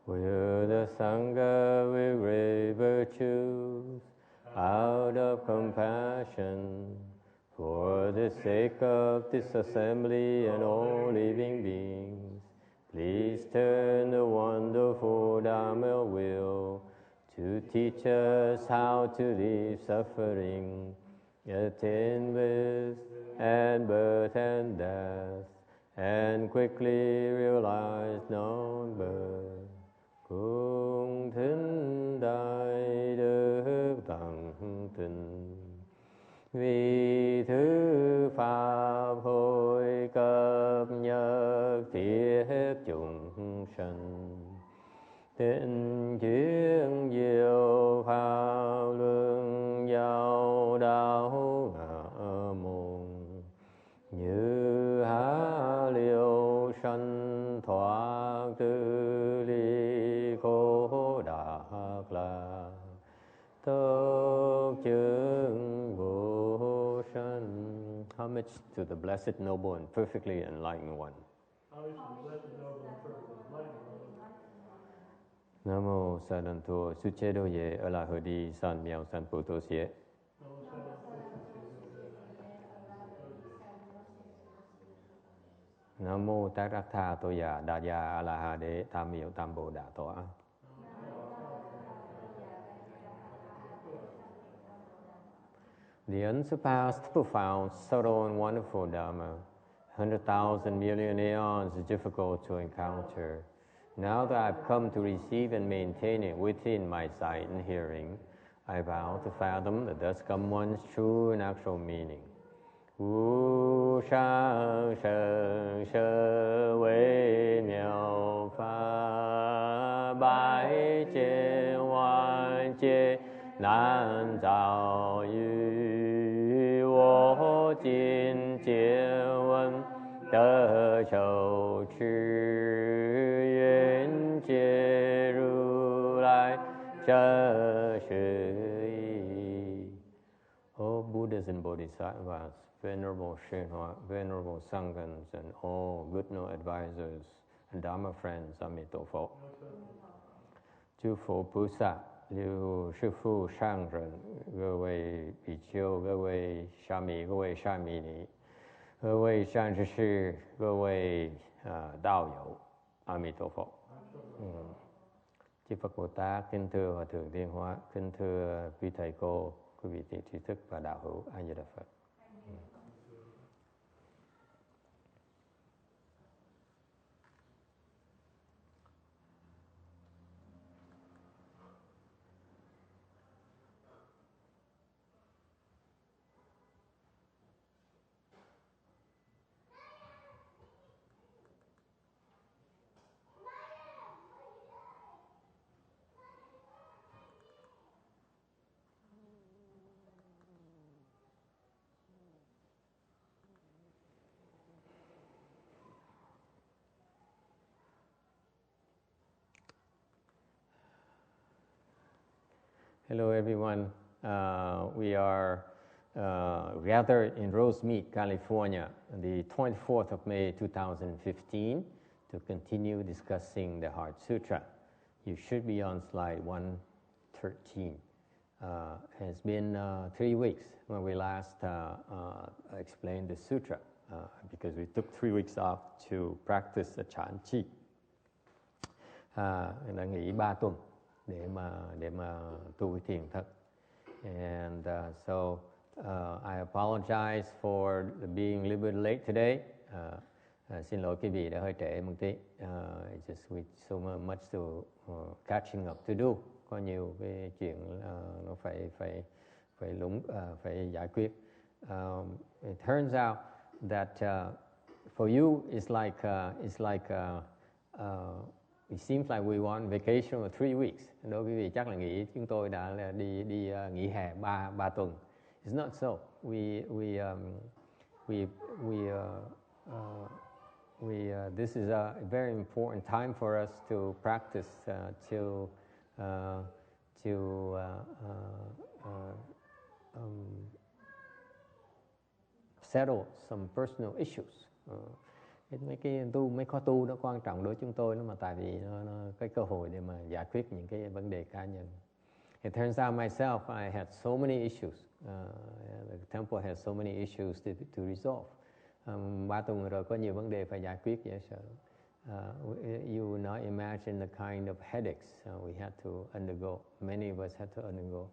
Will the Sangha with great virtues, out of compassion, for the sake of this assembly and all living beings, please turn the wonderful Dharma wheel to teach us how to leave suffering, attain bliss and birth and death, and quickly realize non-birth. Cung thính đại đức tận tình, vì thứ pháp hội cập nhật thiết chúng sanh, tình chuyên diệu pháp luân giao đạo ngã môn, như há liêu sanh thoát tư ly khổ đạc lạc, tốc chứng vô sanh. Homage to the Blessed Noble and Perfectly Enlightened One. Nam mô Sa Đàn Thô Sư Chế Đô Ye Ở La Hờ Đi San Miao San Pu Tô Xie. Nam mô Tát Đắc Tha Tô Già Đà Gia A La Ha Đế Tam Miệu Tam Bồ Đà Tọa. The unsurpassed, profound, subtle, and wonderful Dhamma, 100,000 million aeons is difficult to encounter. Now that I've come to receive and maintain it within my sight and hearing, I vow to fathom the thus come one's true and actual meaning. Wu shang sheng she wei miao fa bai jie wan jie nan zao yu wo jin jie wen de shou chi yuan jie ru lai zhe shi yi. O Buddhas and Bodhisattvas, Venerable Shenhua, Venerable Sanghas, and all good no advisors and Dharma friends, Amito Phật. Chư Phổ菩萨, Liu Sư Phụ Sang Rần,各位比丘，各位沙弥，各位沙弥尼，各位善知识，各位đạo友, Amito Phật. Chư Phật Bồ Tát, kính thưa Hòa Thượng Thiên Hóa, kính thưa quý thầy cô, quý vị thiện tri thức và đạo hữu, A Di Đà Phật. Hello everyone. We are gathered in Rosemead, California on the 24th of May 2015 to continue discussing the Heart Sutra. You should be on slide 113. It's been 3 weeks when we last explained the sutra because we took 3 weeks off to practice the Chan Chi. Đã nghỉ 3 tuần để mà tu thiền thật. And so I apologize for being a little bit late today. Xin lỗi quý vị đã hơi trễ một tí. Just with so much to catching up to do. Có nhiều cái chuyện nó phải giải quyết. It turns out that for you it's like it seems like we want vacation for 3 weeks. Đối với quý vị chắc là nghĩ chúng tôi đã đi nghỉ hè 3 tuần. It's not so. This is a very important time for us to practice settle some personal issues. Mấy khóa tu nó quan trọng đối với chúng tôi, mà tại vì nó cái cơ hội để mà giải quyết những cái vấn đề cá nhân. It turns out myself, I had so many issues. The temple has so many issues to resolve. 3 tuần rồi có nhiều vấn đề phải giải quyết dễ sợ. You will not imagine the kind of headaches we had to undergo. Many of us had to undergo.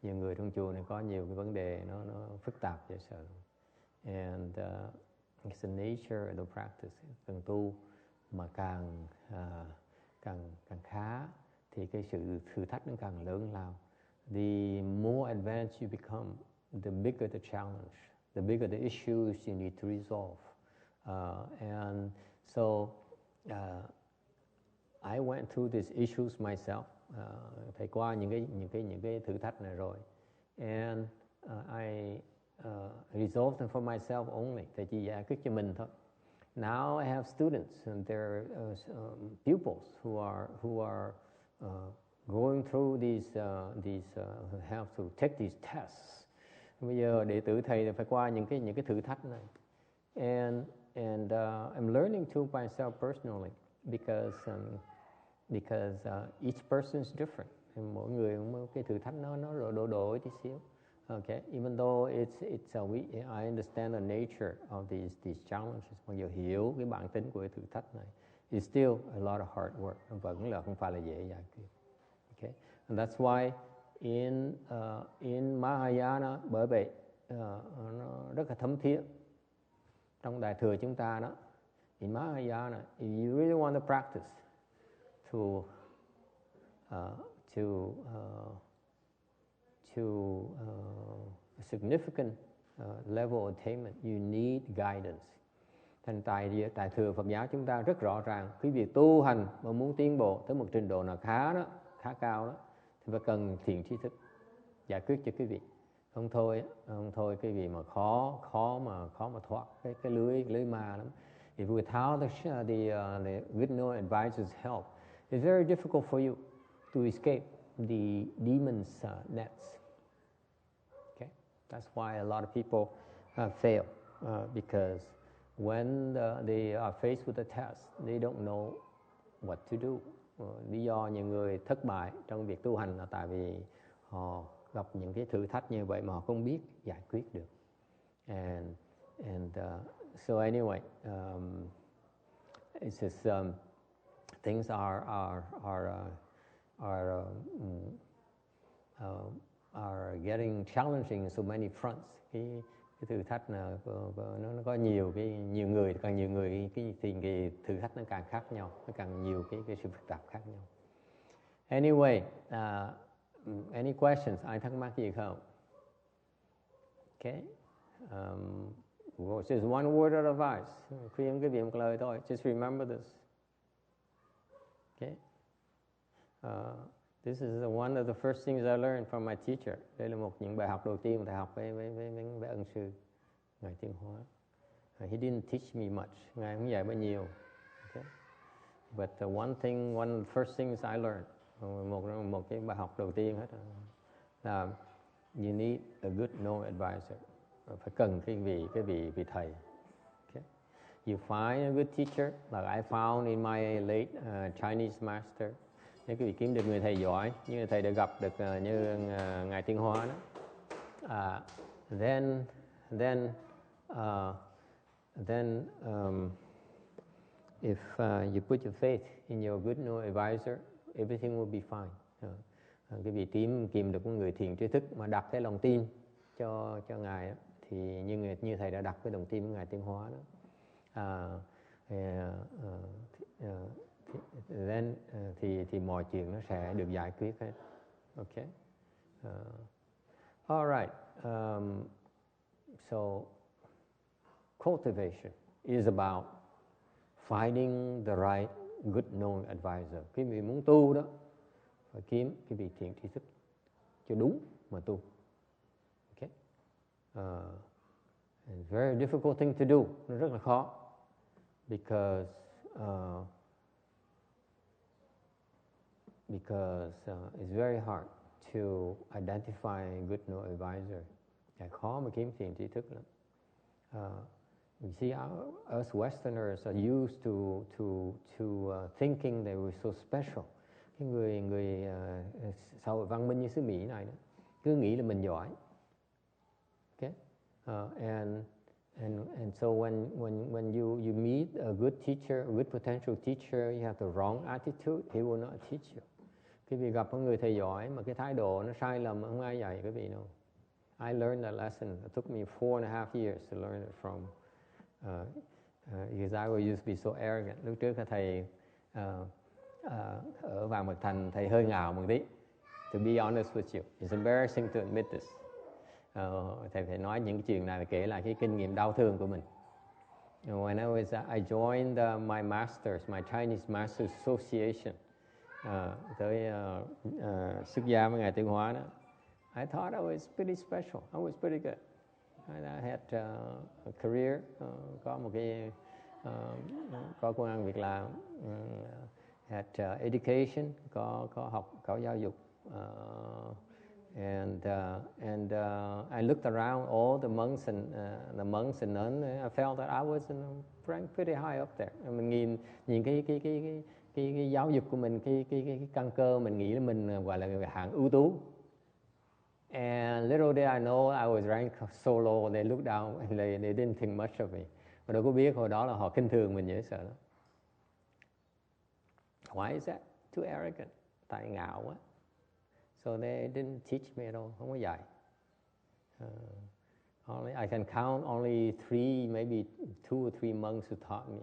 Nhiều người trong chùa này có nhiều cái vấn đề nó phức tạp dễ sợ. And it's the nature of the practice. Càng tu mà càng khá thì cái sự thử thách nó càng lớn lao. The more advanced you become, the bigger the challenge, the bigger the issues you need to resolve. And so I went through these issues myself. Thầy qua những cái thử thách này rồi. And I resolved them for myself only. Thầy chỉ giải quyết cho mình thôi. Now I have students and they're pupils who are going through these have to take these tests. Bây giờ đệ tử thầy phải qua những cái thử thách này. And I'm learning to myself personally because each person is different. Mỗi người cái thử thách nó đổi tí xíu. Okay, even though I understand the nature of these challenges. Mặc dù hiểu cái bản tính của cái thử thách này, it's still a lot of hard work. Nó vẫn là không phải là dễ giải quyết. Okay, and that's why in Mahayana, bởi vậy nó rất là thấm thía trong đại thừa chúng ta đó. In Mahayana, if you really want to practice to a significant level of attainment, you need guidance. Thành tại thừa Phật giáo chúng ta rất rõ ràng, quý vị tu hành mà muốn tiến bộ tới một trình độ nào khá cao đó, thì phải cần thiện tri thức giải quyết cho quý vị. Không thôi quý vị mà khó mà thoát cái lưới ma lắm. If without the good knowing advisor's help, it's very difficult for you to escape the demon's nets. Okay, that's why a lot of people fail because when they are faced with a test, they don't know what to do. Lý do nhiều người thất bại trong việc tu hành là tại vì họ gặp những cái thử thách như vậy mà họ không biết giải quyết được. And so anyway, it's just things are getting challenging in so many fronts. Cái thử thách là nó có nhiều người thì cái thử thách nó càng khác nhau, nó càng nhiều cái sự phức tạp khác nhau. Anyway, any questions? Ai thắc mắc gì không? Okay. Just one word of advice. Khuyên cái việc một lời thôi. Just remember this. Okay. This is one of the first things I learned from my teacher. Đây là một những bài học đầu tiên mà thầy học với ân sư Ngài Tiên Hóa. He didn't teach me much. Ngài không dạy bao nhiêu. Okay. But one of the first things I learned, một cái bài học đầu tiên hết là you need a good knowing advisor. Phải cần cái vị thầy. Okay. You find a good teacher, like I found in my late Chinese master. Nếu quý vị kiếm được người thầy giỏi, như thầy đã gặp được như Ngài Tiên Hóa đó, then if you put your faith in your good knowing advisor, everything will be fine. Quý vị tìm được một người thiện tri thức mà đặt cái lòng tin cho Ngài đó, thì như thầy đã đặt cái lòng tin với Ngài Tiên Hóa đó. Then thì mọi chuyện nó sẽ được giải quyết hết. Okay. All right. So cultivation is about finding the right good knowing advisor. Quý vị muốn tu đó, phải kiếm cái vị thiện tri thức cho đúng mà tu. Okay. It's a very difficult thing to do. Nó rất là khó. Because it's very hard to identify a good knowing advisor. Khó mà kiếm thiện tri thức lắm. You see, us Westerners are used to thinking that we're so special. Cái người xã hội văn minh như xứ Mỹ này đó, cứ nghĩ là mình giỏi. Okay, and so when you meet a good teacher, a good potential teacher, you have the wrong attitude, he will not teach you. Quý vị gặp một người thầy giỏi mà cái thái độ nó sai lầm, không ai dạy quý vị đâu. I learned that lesson. It took me 4.5 years to learn it from. Because I used to be so arrogant. Lúc trước thầy ở Vàng Bạc Thành, thầy hơi ngạo một tí. To be honest with you, it's embarrassing to admit this. Thầy phải nói những cái chuyện này, kể lại cái kinh nghiệm đau thương của mình. When I joined my masters, my Chinese Masters Association, tới xuất gia với Ngài Tuyên Hóa đó, I thought I was pretty special. I was pretty good. I had a career, có một cái có công ăn việc làm, had education, có học, có giáo dục, and I looked around all the monks and nuns. I felt that I was ranked pretty high up there. Mình nhìn cái giáo dục của mình, cái căn cơ, mình nghĩ là mình gọi là hạng ưu tú. And little did I know I was ranked so low. They looked down and they didn't think much of me. Mà đâu có biết hồi đó là họ khinh thường mình dễ sợ lắm. Why is that? Too arrogant. Tại ngạo quá. So they didn't teach me at all. Không có dạy. I can count only 3, maybe 2 or 3 monks who taught me.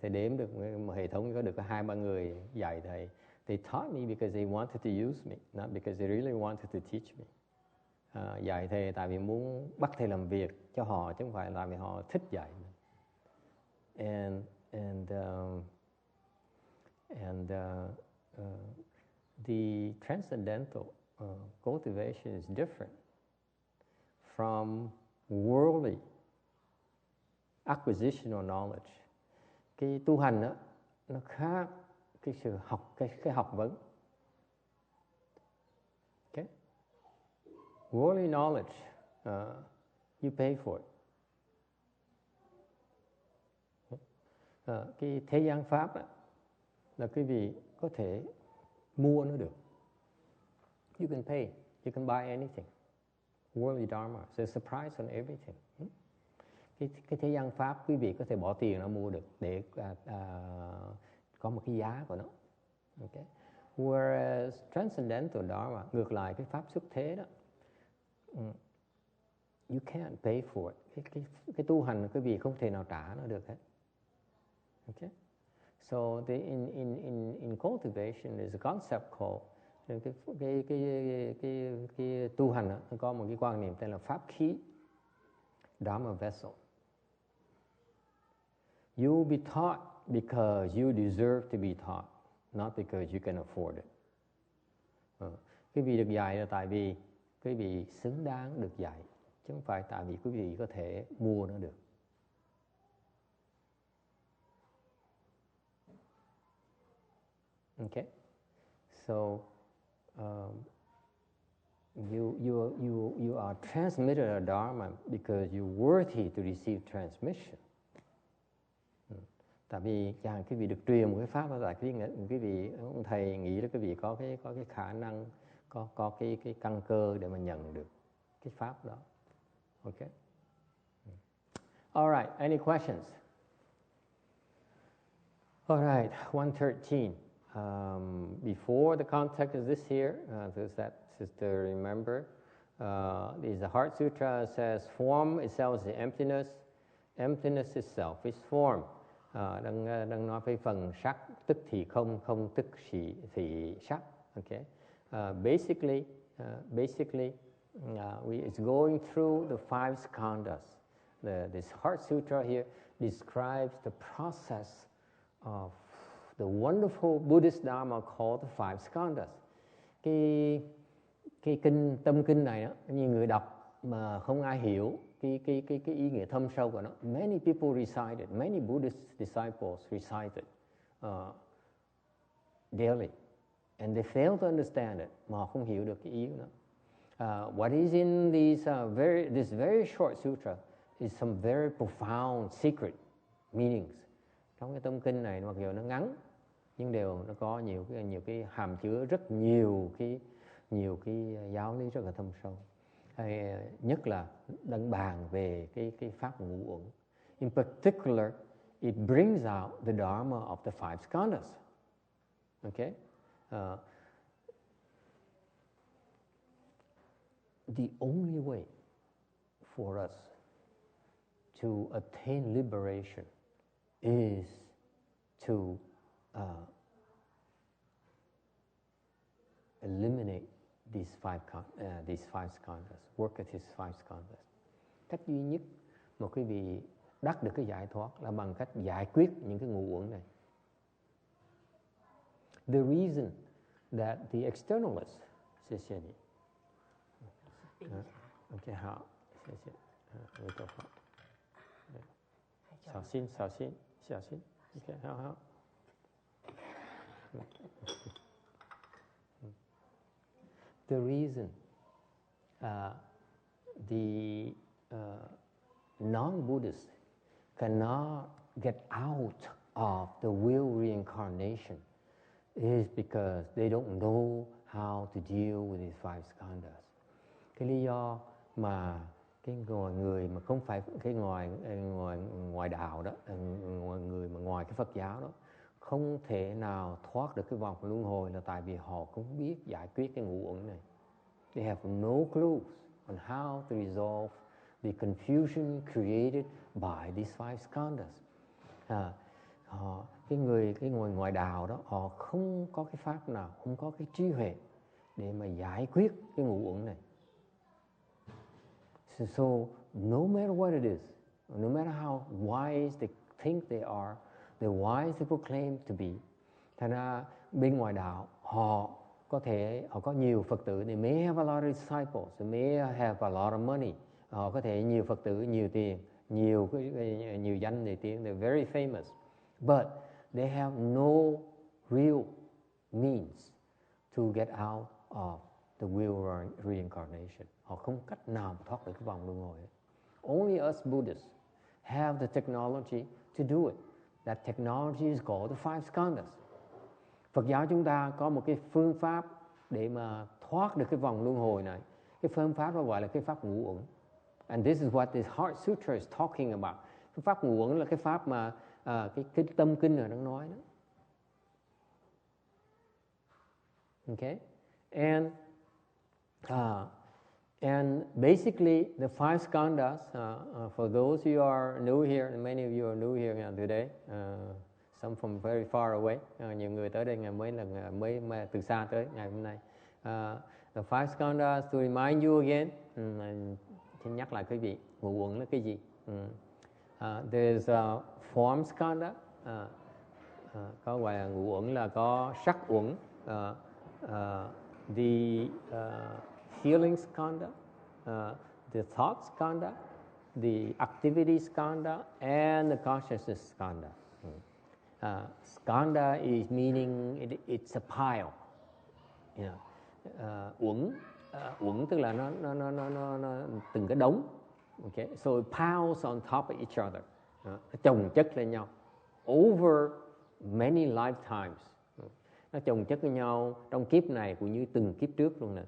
Thầy đếm được một hệ thống có được có 2-3 người dạy thầy. They taught me because they wanted to use me, not because they really wanted to teach me. Dạy thầy tại vì muốn bắt thầy làm việc cho họ, chứ không phải là vì họ thích dạy mình. The transcendental cultivation is different from worldly acquisition of knowledge. Cái tu hành đó, nó khác cái sự học, cái học vấn. Okay? Worldly knowledge, you pay for it. Cái thế gian pháp đó, là quý vị có thể mua nó được. You can pay, you can buy anything. Worldly dharma, there's a price on everything. Cái thế gian pháp quý vị có thể bỏ tiền nó mua được để có một cái giá của nó. Okay. Whereas transcendental dharma, ngược lại cái pháp xuất thế đó, you can't pay for it. Cái tu hành quý vị không thể nào trả nó được hết. Okay. So in cultivation there's a concept called cái tu hành đó, nó có một cái quan niệm tên là pháp khí, dharma vessel. You will be taught because you deserve to be taught, not because you can afford it. Quý vị được dạy là tại vì quý vị xứng đáng được dạy, chứ không phải tại vì quý vị có thể mua nó được. Okay, so you are transmitted a dharma because you're worthy to receive transmission. Tại vì chẳng quý vị được truyền một cái pháp đó, tại quý vị ông thầy nghĩ là quý vị có cái khả năng, có cái căn cơ để mà nhận được cái pháp đó. Okay. All right. Any questions? All right. 113. Before the context is this here, does that sister remember? Is the Heart Sutra says form itself is the emptiness. Emptiness itself is form. Đang nói về phần sắc, tức thì không, không tức thì sắc. Okay. Basically, it's going through the 5 skandhas. This Heart Sutra here describes the process of the wonderful Buddhist Dharma called the 5 skandhas. Cái kinh tâm kinh này đó, nhiều người đọc mà không ai hiểu cái ý nghĩa thâm sâu của nó. Many people recited, many Buddhist disciples recited daily, and they fail to understand it, mà họ không hiểu được cái ý của nó. What is in this very short sutra is some very profound secret meanings. Trong cái tông kinh này mặc dù nó ngắn nhưng đều nó có nhiều cái hàm chứa rất nhiều cái giáo lý rất là thâm sâu. Nhất là đang bàn về cái pháp ngũ uẩn. In particular, it brings out the dharma of the five skandhas. Okay? The only way for us to attain liberation is to eliminate these five skandhas, work at these five skandhas. Cách duy nhất mà quý vị đắc được cái giải thoát là bằng cách giải quyết những cái ngũ uẩn này. The reason that the externalists, 谢谢你。OK 好，谢谢。你多好。小心，小心，小心。OK 好好。The reason the non-Buddhists cannot get out of the will reincarnation is because they don't know how to deal with these five skandhas. Cái lý do mà cái người mà không phải cái ngoài đạo đó, người mà ngoài cái Phật giáo đó không thể nào thoát được cái vòng luân hồi là tại vì họ không biết giải quyết cái ngũ uẩn này. They have no clues on how to resolve the confusion created by these five skandhas. Cái người ngoài đạo đó, họ không có cái pháp nào, không có cái trí huệ để mà giải quyết cái ngũ uẩn này. So no matter what it is, no matter how wise they think they are, the wise they proclaim to be, thành ra bên ngoài đạo họ có nhiều Phật tử, they may have a lot of disciples, they may have a lot of money, họ có thể nhiều Phật tử, nhiều tiền, nhiều danh nhiều tiếng, they're very famous, but they have no real means to get out of the will reincarnation. Họ không cách nào thoát được cái vòng luân hồi. Only us Buddhists have the technology to do it. That technology is called the five skandhas. Phật giáo chúng ta có một cái phương pháp để mà thoát được cái vòng luân hồi này. Cái phương pháp đó gọi là cái pháp ngũ uẩn. And this is what this Heart Sutra is talking about. Cái pháp ngũ uẩn là cái pháp mà cái tâm kinh này đang nói đó. Okay? And basically, the five skandhas, for those who are new here, and many of you are new here today, some from very far away, nhiều người tới đây mới từ xa tới ngày hôm nay. The five skandhas, to remind you again, xin nhắc lại quý vị, ngũ uẩn là cái gì? There's form skandha, có gọi là ngũ uẩn là có sắc uẩn, the feeling skandha, the thought skandha, the activity skandha, and the consciousness skandha. Skandha is meaning it's a pile. You know, uẩn tức là nó từng cái đống. Okay, so it piles on top of each other. Nó chồng chất lên nhau over many lifetimes. Nó chồng chất với nhau trong kiếp này cũng như từng kiếp trước luôn nè.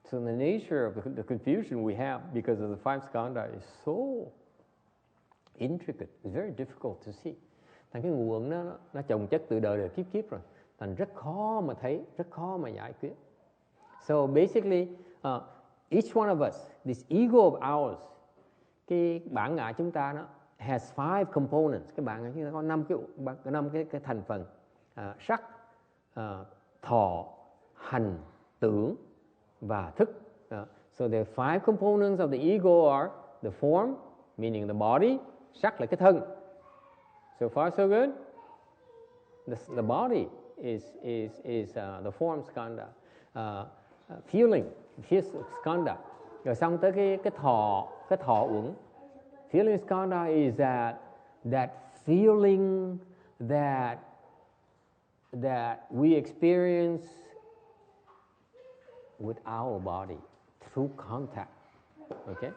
So the nature of the confusion we have because of the five skandha is so intricate. It's very difficult to see. Thành cái ngũ uẩn nó chồng chất từ đời kiếp rồi. Thành rất khó mà thấy, rất khó mà giải quyết. So basically, each one of us, this ego of ours, cái bản ngã chúng ta nó has five components. Cái bản ngã chúng ta có năm cái thành phần: sắc, thọ, hành, tưởng và thức. So the five components of the ego are the form, meaning the body. Sắc là cái thân. So far so good. The body is the form skandha. Feeling skandha. Rồi xong tới cái thọ uẩn. Feeling skandha is that feeling that we experience with our body through contact. Okay?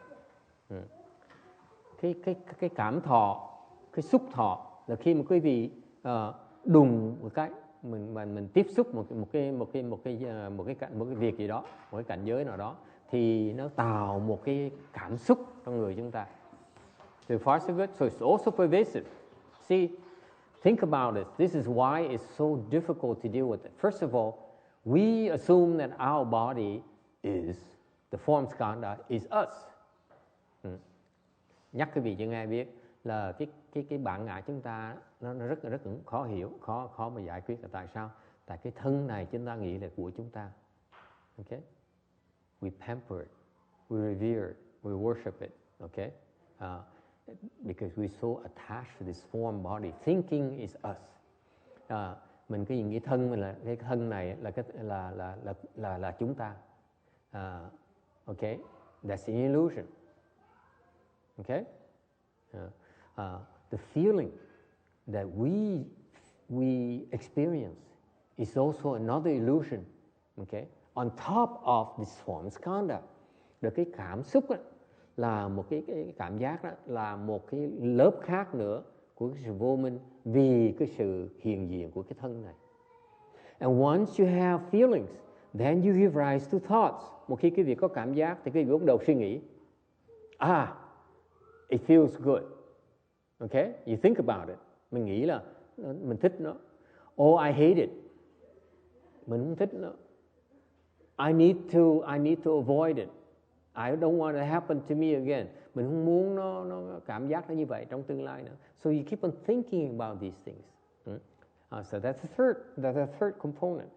Cái cảm thọ, cái xúc thọ là khi mà quý vị đùng một cái mình tiếp xúc một cái việc gì đó, một cái cảnh giới nào đó, thì nó tạo một cái cảm xúc trong người chúng ta. So far so good. So it's also pervasive. See, think about it. This is why it's so difficult to deal with it. First of all, we assume that our body is the form skandha is us. Nhắc quý vị cho nghe biết là cái bản ngã chúng ta nó rất khó hiểu, khó mà giải quyết. Là tại sao? Tại cái thân này chúng ta nghĩ là của chúng ta. Okay? We pamper it, we revere it, we worship it. Okay? Because we're so attached to this form body, thinking is us. Mình cái nghĩ thân mình là cái thân này là chúng ta. Okay? That's an illusion. Okay? The feeling that we experience is also another illusion. Okay? On top of this form skandha. Được cái cảm xúc đó, là một cái cảm giác đó, là một cái lớp khác nữa của cái sự vô minh vì cái sự hiện diện của cái thân này. And once you have feelings, then you give rise to thoughts. Một khi quý vị có cảm giác thì quý vị bắt đầu suy nghĩ. It feels good. Okay? You think about it. Mình nghĩ là mình thích nó. Oh, I hate it. Mình không thích nó. I need to avoid it. I don't want it to happen to me again. Mình không muốn nó cảm giác nó như vậy trong tương lai nữa. So you keep on thinking about these things. So that's the third component.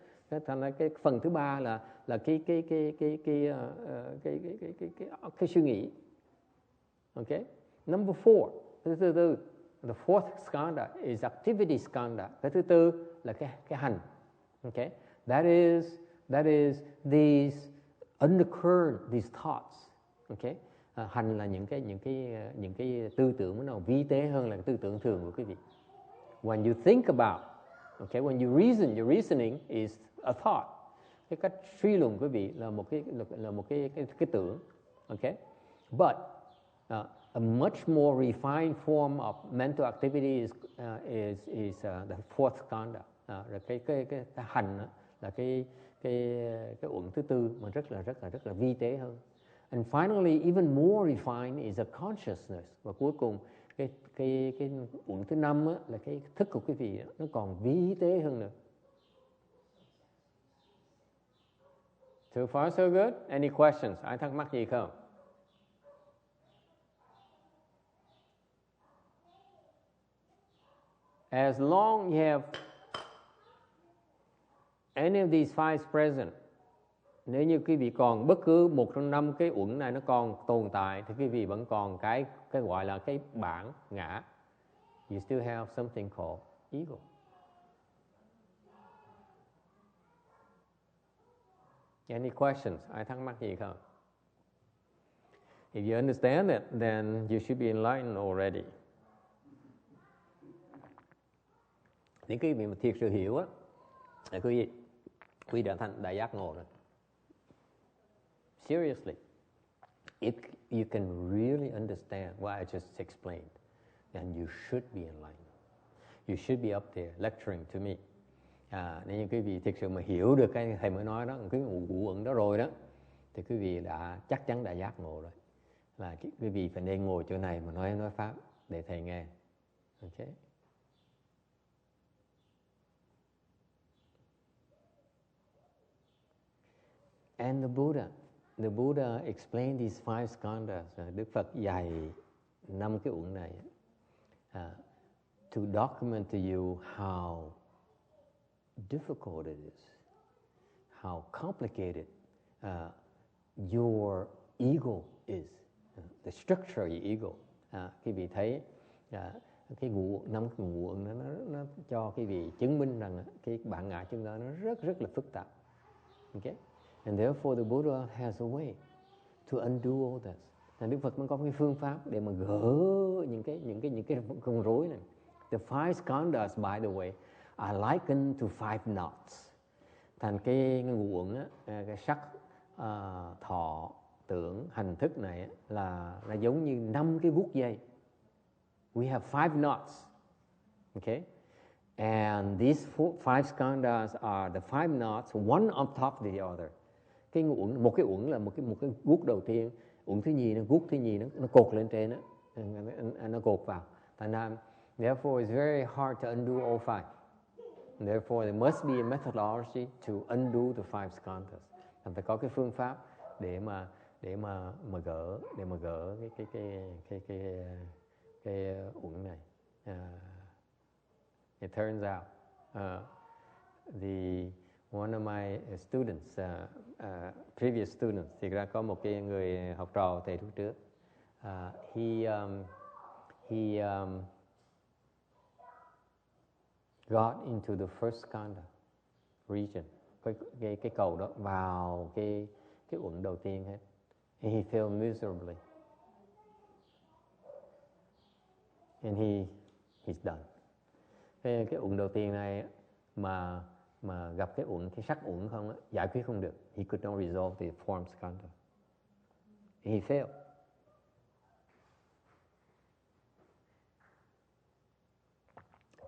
Thành ra cái phần thứ ba là cái suy nghĩ. Okay? Number 4, thứ tư, the fourth skandha is activity skandha. Cái thứ tư là cái hành. Okay? That is these undercurrent, these thoughts. Okay? Hành là những cái tư tưởng nào vi tế hơn là cái tư tưởng thường của quý vị. When you think about, okay, when you reason, your reasoning is a thought. Cái cách suy luận của quý vị là một cái tưởng. Okay? But a much more refined form of mental activity is the fourth skandha. Rồi cái hành là cái uẩn thứ tư mà rất là vi tế hơn. And finally, even more refined is a consciousness. Và cuối cùng cái uẩn thứ năm là cái thức của quý vị nó còn vi tế hơn nữa. So far so good. Any questions? Ai thắc mắc gì không? As long you have any of these five present, nếu như quý vị còn bất cứ một trong 5 cái uẩn này nó còn tồn tại, thì quý vị vẫn còn cái gọi là cái bản ngã. You still have something called ego. Any questions? Ai thắc mắc gì không? If you understand it, then you should be enlightened already. Những cái mà thiệt sự hiểu á, là quý đã thành đại giác ngộ rồi. Seriously, if you can really understand what I just explained, then you should be enlightened. You should be up there lecturing to me. Nếu như quý vị thực sự mà hiểu được cái thầy mới nói đó, cái ngũ uẩn đó rồi đó, thì quý vị đã chắc chắn đã giác ngộ rồi. Là quý vị phải nên ngồi chỗ này mà nói pháp để thầy nghe. Okay? And the Buddha explained these five skandhas. Đức Phật dạy 5 cái uẩn này to document to you how difficult it is, how complicated your ego is, the structure of your ego. Quý vị thấy cái năm cái ngũ uẩn nó cho quý vị chứng minh rằng cái bản ngã chúng ta nó rất là phức tạp. Okay? And therefore the Buddha has a way to undo all this. Đức Phật mới có cái phương pháp để mà gỡ những cái con rối này. The five skandhas, by the way, are likened to five knots. Thành cái ngũ uẩn á, cái sắc, thọ, tưởng, hành, thức này là giống như 5 cái guốc dây. We have 5 knots. Okay? And these 5 skandhas are the 5 knots, one on top of the other. Một cái uẩn là một cái guốc đầu tiên, uẩn thứ nhì, guốc thứ nhì nó cột lên trên đó, nó cột vào. Thành ra, therefore it's very hard to undo all 5. Therefore there must be a methodology to undo the 5 skandhas. Phải có cái phương pháp để mà gỡ cái uẩn này. It turns out one of my students, previous students, thì ra có một cái người học trò thầy lúc trước, he got into the first skandha region, cái cầu đó vào cái uẩn đầu tiên hết. And he failed miserably. And he's done. Cái uẩn đầu tiên này mà gặp cái sắc uẩn không, giải quyết không được. He could not resolve the form skandha. He failed.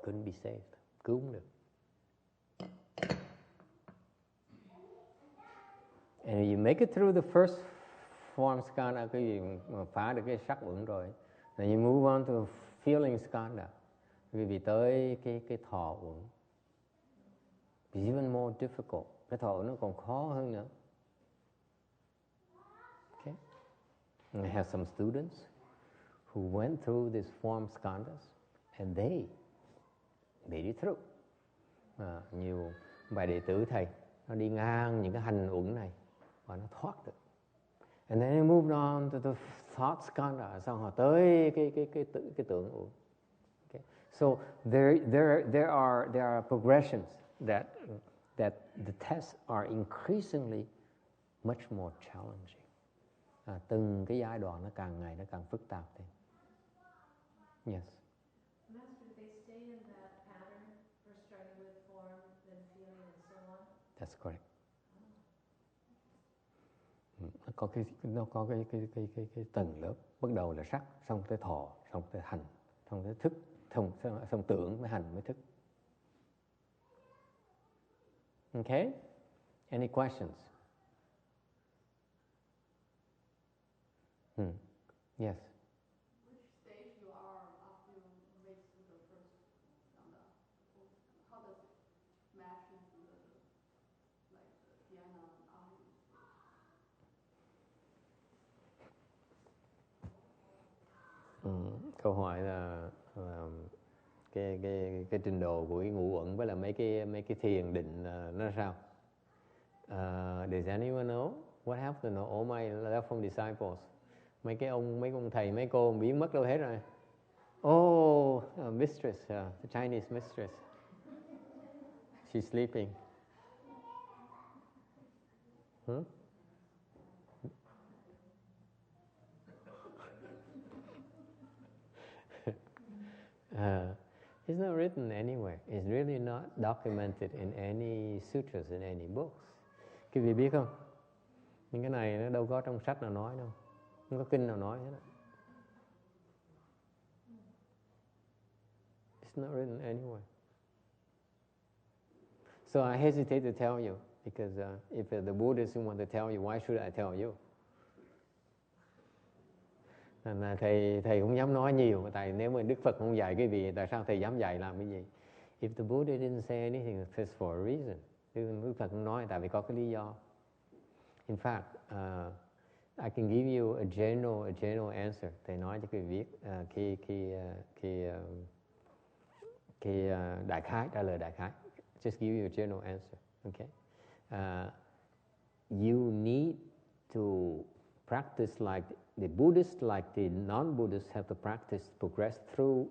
Couldn't be saved. Cứu không được. And you make it through the first form skandha, cái gì mà phá được cái sắc uẩn rồi, then you move on to feeling skandha. Vì tới cái thọ uẩn. It's even more difficult. Cái thọ uẩn nó còn khó hơn nữa. Okay. And I have some students who went through these form skandhas and they made it through. Nhiều bài đệ tử thầy nó đi ngang những cái hành uẩn này và nó thoát được. And then they moved on to the thought skandha, xong họ tới cái tưởng uẩn. Okay. So there are progressions that the tests are increasingly much more challenging. Từng cái giai đoạn nó càng ngày nó càng phức tạp thêm. Yes. Master, they stay in that pattern for starting with form, then feeling, and so on. That's correct. Nó có cái tầng lớp, bắt đầu là sắc, xong tới thọ, xong tới hành, xong tới thức, xong tưởng mới hành mới thức. Okay? Any questions? Yes. Which stage you are after you reach the first skandha? How does it match with the dhyana and ahimsa? Câu hỏi là cái trình độ của cái ngũ uẩn với là mấy cái thiền định nó sao? Does anyone know what happened to all my Left disciples? Mấy ông thầy, mấy cô biến mất đâu hết rồi. Oh, mistress, the Chinese mistress. She's sleeping. It's not written anywhere. It's really not documented in any sutras, in any books. Quý vị biết không? Những cái này nó đâu có trong sách nào nói đâu. Không có kinh nào nói hết. It's not written anywhere. So I hesitate to tell you, because if the Buddhists want to tell you, why should I tell you? Nên là thầy không dám nói nhiều, tại nếu mà Đức Phật không dạy cái gì, tại sao thầy dám dạy làm cái gì? If the Buddha didn't say anything, it's for a reason. Đức Phật không nói tại vì có cái lý do. In fact, I can give you a general answer. Thầy nói cho quý vị biết cái đại khái, trả lời đại khái. Just give you a general answer. Okay? You need to practice like the Buddhists, like the non-Buddhists have to practice, progress through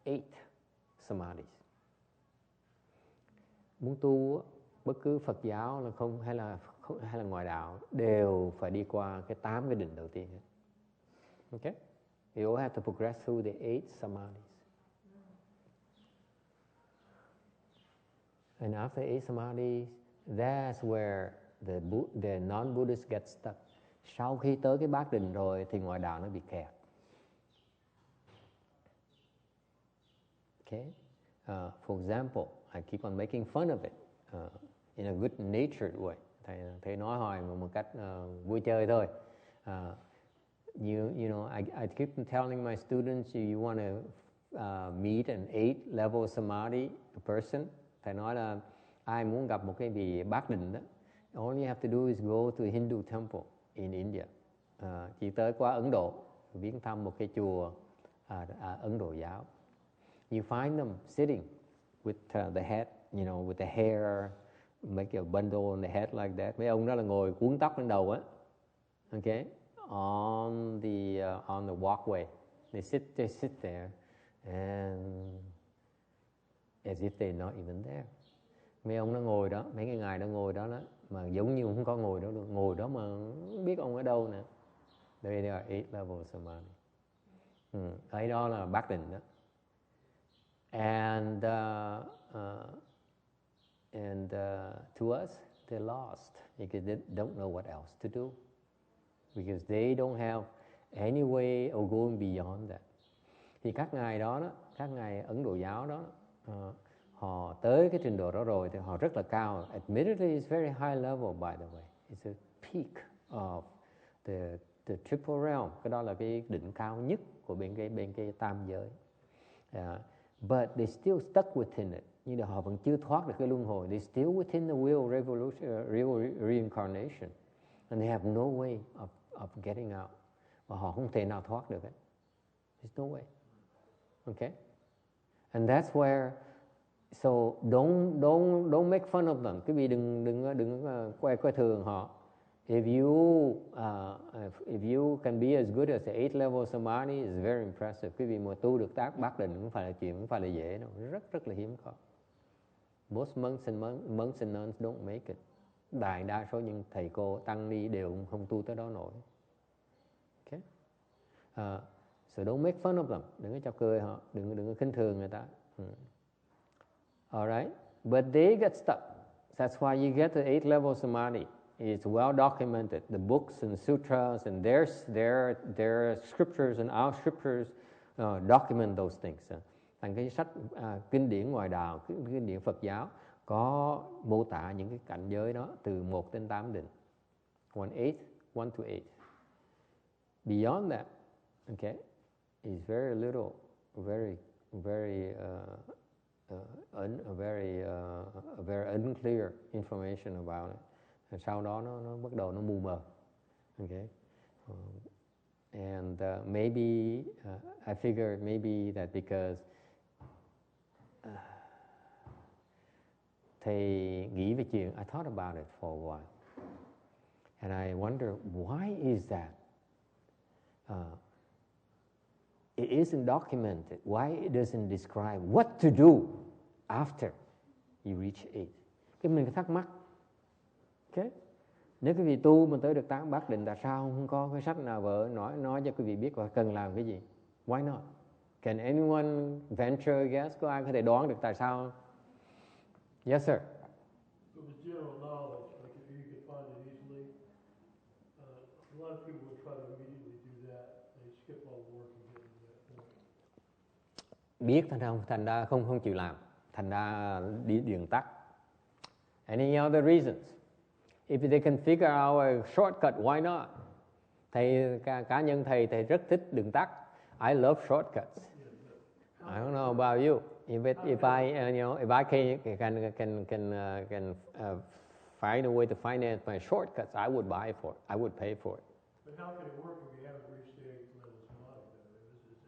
8 samadhis. Muốn tu, bất cứ Phật giáo là không hay là ngoại đạo đều phải đi qua cái 8 cái định đầu tiên. Okay? You all have to progress through the 8 samadhis. And after 8 samadhis, that's where the non-Buddhists get stuck. Sau khi tới cái bát định rồi thì ngoại đạo nó bị kẹt. Okay? For example, I keep on making fun of it in a good natured way. Thầy nói hoài một cách vui chơi thôi. You know, I keep telling my students, you want to meet an 8-level samadhi person. Thầy nói là ai muốn gặp một cái vị bát định đó, all you have to do is go to a Hindu temple in India. Chỉ tới qua Ấn Độ, viếng thăm một cái chùa Ấn Độ giáo. You find them sitting with the head, you know, with the hair, make a bundle on the head like that. Mấy ông đó là ngồi cuốn tóc lên đầu á, okay, on the walkway. They sit there, and as if they're not even there. Mấy ông nó ngồi đó, mấy cái ngài đó ngồi đó mà giống như không có ngồi đó luôn, ngồi đó mà không biết ông ở đâu nữa. They are 8-level samadhi. Ấy đó là bát định đó. And to us, they're lost because they don't know what else to do, because they don't have any way of going beyond that. Thì các ngài đó, các ngài Ấn Độ giáo đó, họ tới cái trình độ đó rồi thì họ rất là cao. Admittedly, it's very high level, by the way. It's a peak of the triple realm. Cái đó là cái đỉnh cao nhất của bên cái tam giới. But they still stuck within it. Nhưng mà họ vẫn chưa thoát được cái luân hồi. They still within the wheel revolution, reincarnation, and they have no way of getting out. Và họ không thể nào thoát được ấy. There's no way. Okay? And that's where, so don't make fun of them. Quý vị đừng coi thường họ. If you can be as good as the 8-level samadhi, it's very impressive. Quý vị mà tu được bát định không phải là chuyện, không phải là dễ đâu, rất là hiếm có. Most monks and nuns don't make it. Đại đa số những thầy cô tăng ni đều không tu tới đó nổi. Okay? So don't make fun of them. Đừng có chọc cười họ, đừng có khinh thường người ta. All right, but they get stuck. That's why you get the 8-level samadhi. It's well documented. The books and sutras and their scriptures and our scriptures document those things. Thành cái sách kinh điển ngoại đạo, kinh điển Phật giáo có mô tả những cái cảnh giới đó từ 1 đến 8 định. 1 to 8. Beyond that, okay, is very little, very unclear information about it. Sau đó nó bắt đầu nó mù mờ. Okay. And maybe I figured maybe that because thầy nghĩ về chuyện, I thought about it for a while, and I wonder why is that. It isn't documented. Why it doesn't describe what to do after you reach 8? Cái mình thắc mắc. Okay. Nếu quý vị tu mà tới được tám bát định, tại sao không có cái sách nào vợ nói cho quý vị biết cần làm cái gì? Why not? Can anyone venture guess? Có ai có thể đoán được tại sao? Yes, sir. So the general knowledge, like if you could find it easily, a lot of people would try to immediately do that. They skip all the work and get to that point. Biết thành ra không chịu làm, thành ra đi đường tắt. Any other reasons? If they can figure out a shortcut, why not? Thầy cá nhân thầy rất thích đường tắt. I love shortcuts. I don't know about you. If I can find a way to finance my shortcuts, I would buy for it. I would pay for it. But how can it work if you haven't reached the 8th level samadhi?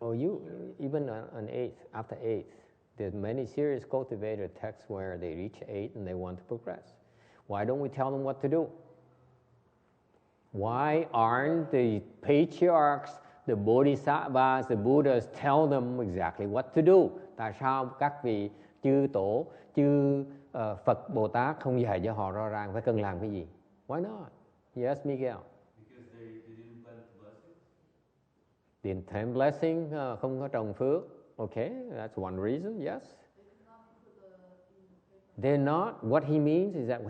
Oh, you even on 8th, after 8th, there's many serious cultivator texts where they reach 8 and they want to progress. Why don't we tell them what to do? Why aren't the patriarchs, the bodhisattvas, the Buddhas tell them exactly what to do? Tại sao các vị chư tổ, chư Phật Bồ Tát không dạy cho họ rõ ràng phải cần làm cái gì? Why not? Yes, Miguel. Because they didn't plant blessings. Didn't plant blessing, không có trồng phước. Okay, that's one reason. Yes. They're not. What he means is that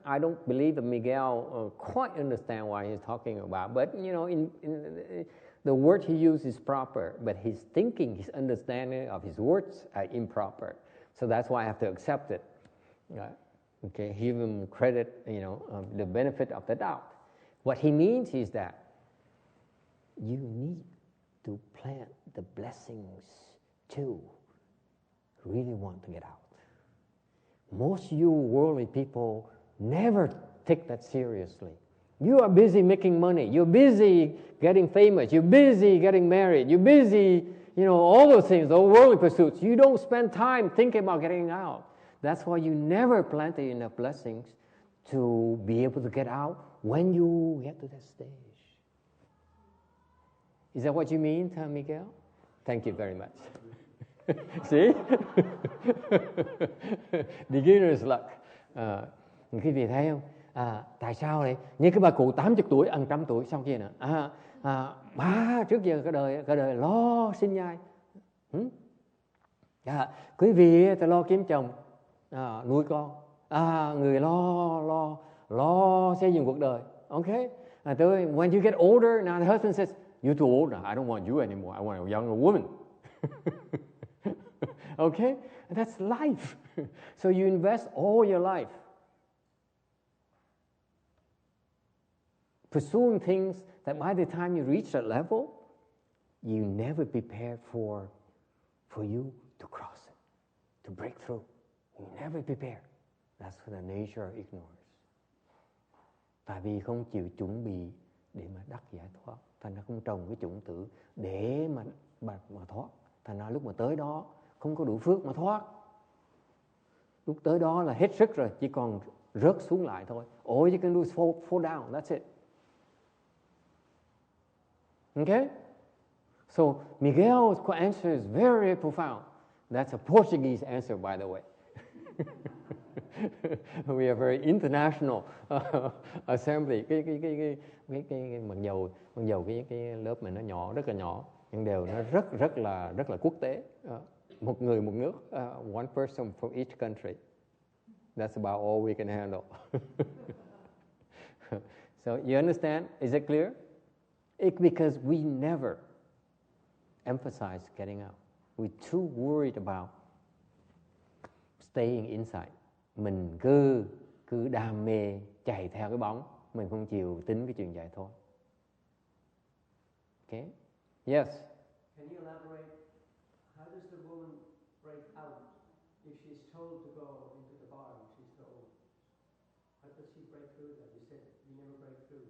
I don't believe that Miguel quite understand what he's talking about. But in the word he uses is proper, but his thinking, his understanding of his words are improper. So that's why I have to accept it. Right? Okay, give him credit, the benefit of the doubt. What he means is that you need to plant the blessings to really want to get out. Most you worldly people never take that seriously. You are busy making money. You're busy getting famous. You're busy getting married. You're busy, all those things, those worldly pursuits. You don't spend time thinking about getting out. That's why you never planted enough blessings to be able to get out when you get to that stage. Is that what you mean, Miguel? Thank you very much. See? Beginner's luck. Quý vị thấy không? Tại sao vậy? Như cái bà cụ 80 tuổi, 100 tuổi sau kia nè. Bà trước giờ cái đời lo sinh nhai. Quý vị ta lo kiếm chồng, nuôi con. Người lo xây dựng cuộc đời. Okay? When you get older, now the husband says, "You're too old now. I don't want you anymore. I want a younger woman." Okay? That's life. So you invest all your life pursuing things that by the time you reach that level, you never prepared for you to cross it, to break through. You never prepared. That's the nature of ignorance. Tại vì không chịu chuẩn bị để mà đắc giải thoát, thành ra không trồng cái chủng tử để mà thoát. Thành ra lúc mà tới đó không có đủ phước mà thoát. Lúc tới đó là hết sức rồi, chỉ còn rớt xuống lại thôi. All you can do is fall down, that's it. Okay? So Miguel's answer is very profound. That's a Portuguese answer, by the way. We are very international assembly. Cái mặc dầu cái lớp mình nó nhỏ, rất là nhỏ, nhưng đều nó rất là quốc tế. Một người một nước, one person from each country. That's about all we can handle. So you understand? Is it clear? Because we never emphasize getting out. We're too worried about staying inside. Mình cứ đam mê chạy theo cái bóng, mình không chịu tính cái chuyện giải thoát. Okay? Yes. Can you elaborate? How does the woman break out if she's told to go into the bar and she's told? How does she break through that? You said you never break through.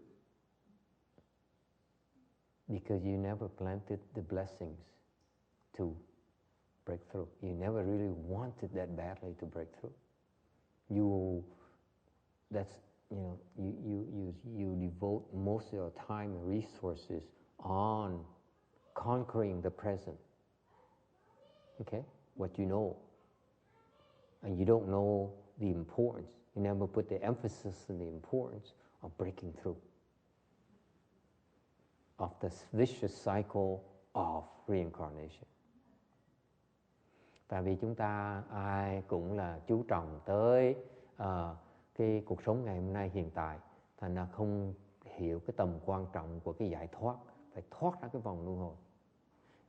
Because you never planted the blessings to break through. You never really wanted that badly to break through. You devote most of your time and resources on conquering the present. Okay? What you know. And you don't know the importance. You never put the emphasis on the importance of breaking through. Of this vicious cycle of reincarnation. Tại vì chúng ta ai cũng là chú trọng tới cái cuộc sống ngày hôm nay hiện tại, thành ra không hiểu cái tầm quan trọng của cái giải thoát, phải thoát ra cái vòng luân hồi.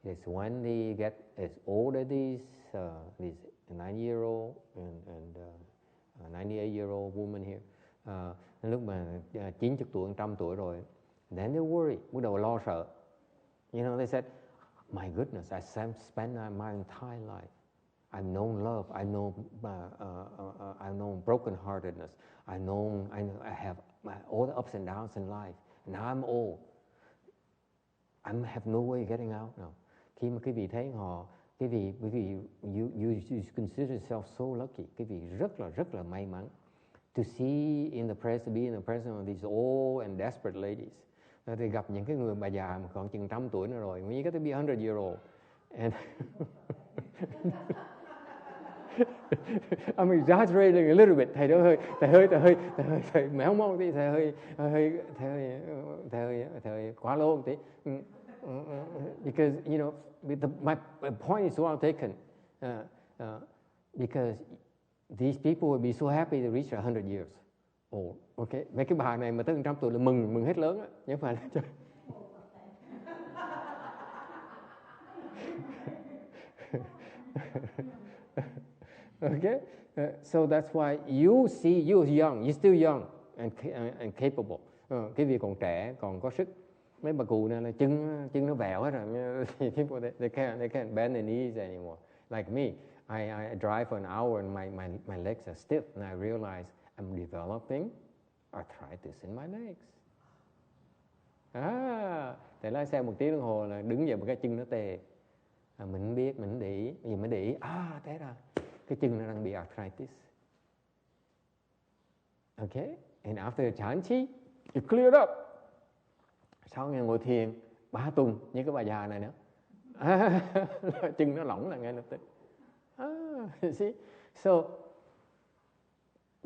It's when they get as old as these 90-year-old and 98-year-old woman here, lúc mà 90 tuổi, 100 tuổi rồi, then they worry, bắt đầu lo sợ. They said, my goodness, I spent my entire life. I've known love. I've known brokenheartedness. I have all the ups and downs in life. Now I'm old. I have no way of getting out now. Khi mà quý vị thấy họ, quý vị you consider yourself so lucky. Quý vị rất là may mắn to see be in the presence of these old and desperate ladies. Thì gặp những cái người bà già mà còn chừng 100 tuổi nữa rồi, when you get to be 100-year-old, and I'm exaggerating a little bit. Thầy hơi méo mó tí, thầy hơi quá lố một tí. Because my point is well taken. Because these people will be so happy to reach 100 years old. Okay, mấy cái bà này mà tới 100 tuổi là mừng hết lớn á, nhưng mà okay, so that's why you see you're young, you're still young and capable. Cái việc còn trẻ, còn có sức. Mấy bà cụ này là chân nó vẹo hết rồi. They can't bend their knees anymore. Like me, I drive for an hour and my legs are stiff, and I realize I'm developing arthritis in my legs. Để lái xe 1 tiếng đồng hồ là đứng dậy một cái chân nó tê. Mình không biết, mình không để ý, vì mới để ý, thế ra cái chân nó đang bị arthritis. Okay, and after chán chi, you cleared up. Sau ngày ngồi thiền 3 tuần như cái bà già này nữa, chân nó lỏng là ngay lập tức. You see, so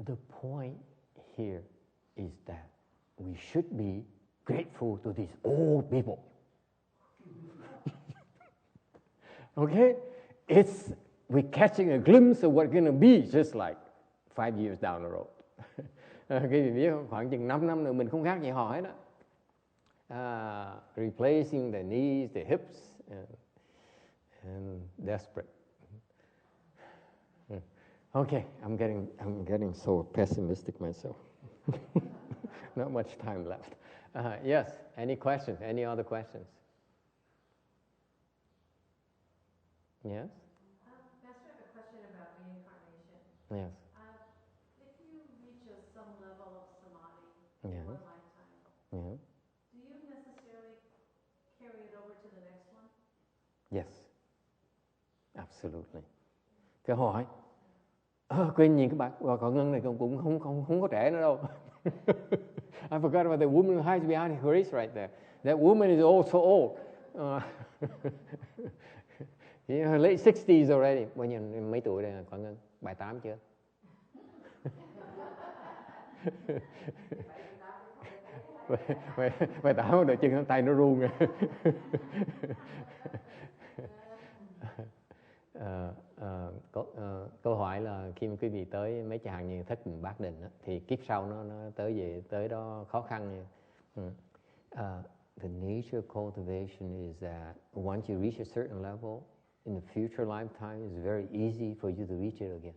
the point here is that we should be grateful to these old people. Okay, we're catching a glimpse of what's going to be just like 5 years down the road. Cái gì biết không? Khoảng chừng 5 năm nữa mình không khác gì họ hết đó. Replacing the knees, the hips, and desperate. Okay, I'm getting so pessimistic myself. Not much time left. Yes, any questions? Any other questions? Yes? Master, I have a question about reincarnation. Yes. If you reach some level of samadhi Yeah. in one lifetime, Yeah. do you necessarily carry it over to the next one? Yes. Absolutely. Cái hỏi quên nhìn các bà cậu Ngân này cũng không có trẻ nữa đâu. I forgot about the woman who hides behind her wrist right there. That woman is also old. Her late 60s already. Bao nhiêu mấy tuổi rồi cậu Ngân? 78 chưa? Bài 8 đợi chân tay nó run rồi. Câu hỏi là khi mà quý vị tới mấy cái hàng như Thất Bình Bát Định thì kiếp sau nó tới đó khó khăn. The nature of cultivation is that once you reach a certain level, in the future lifetime, it's very easy for you to reach it again.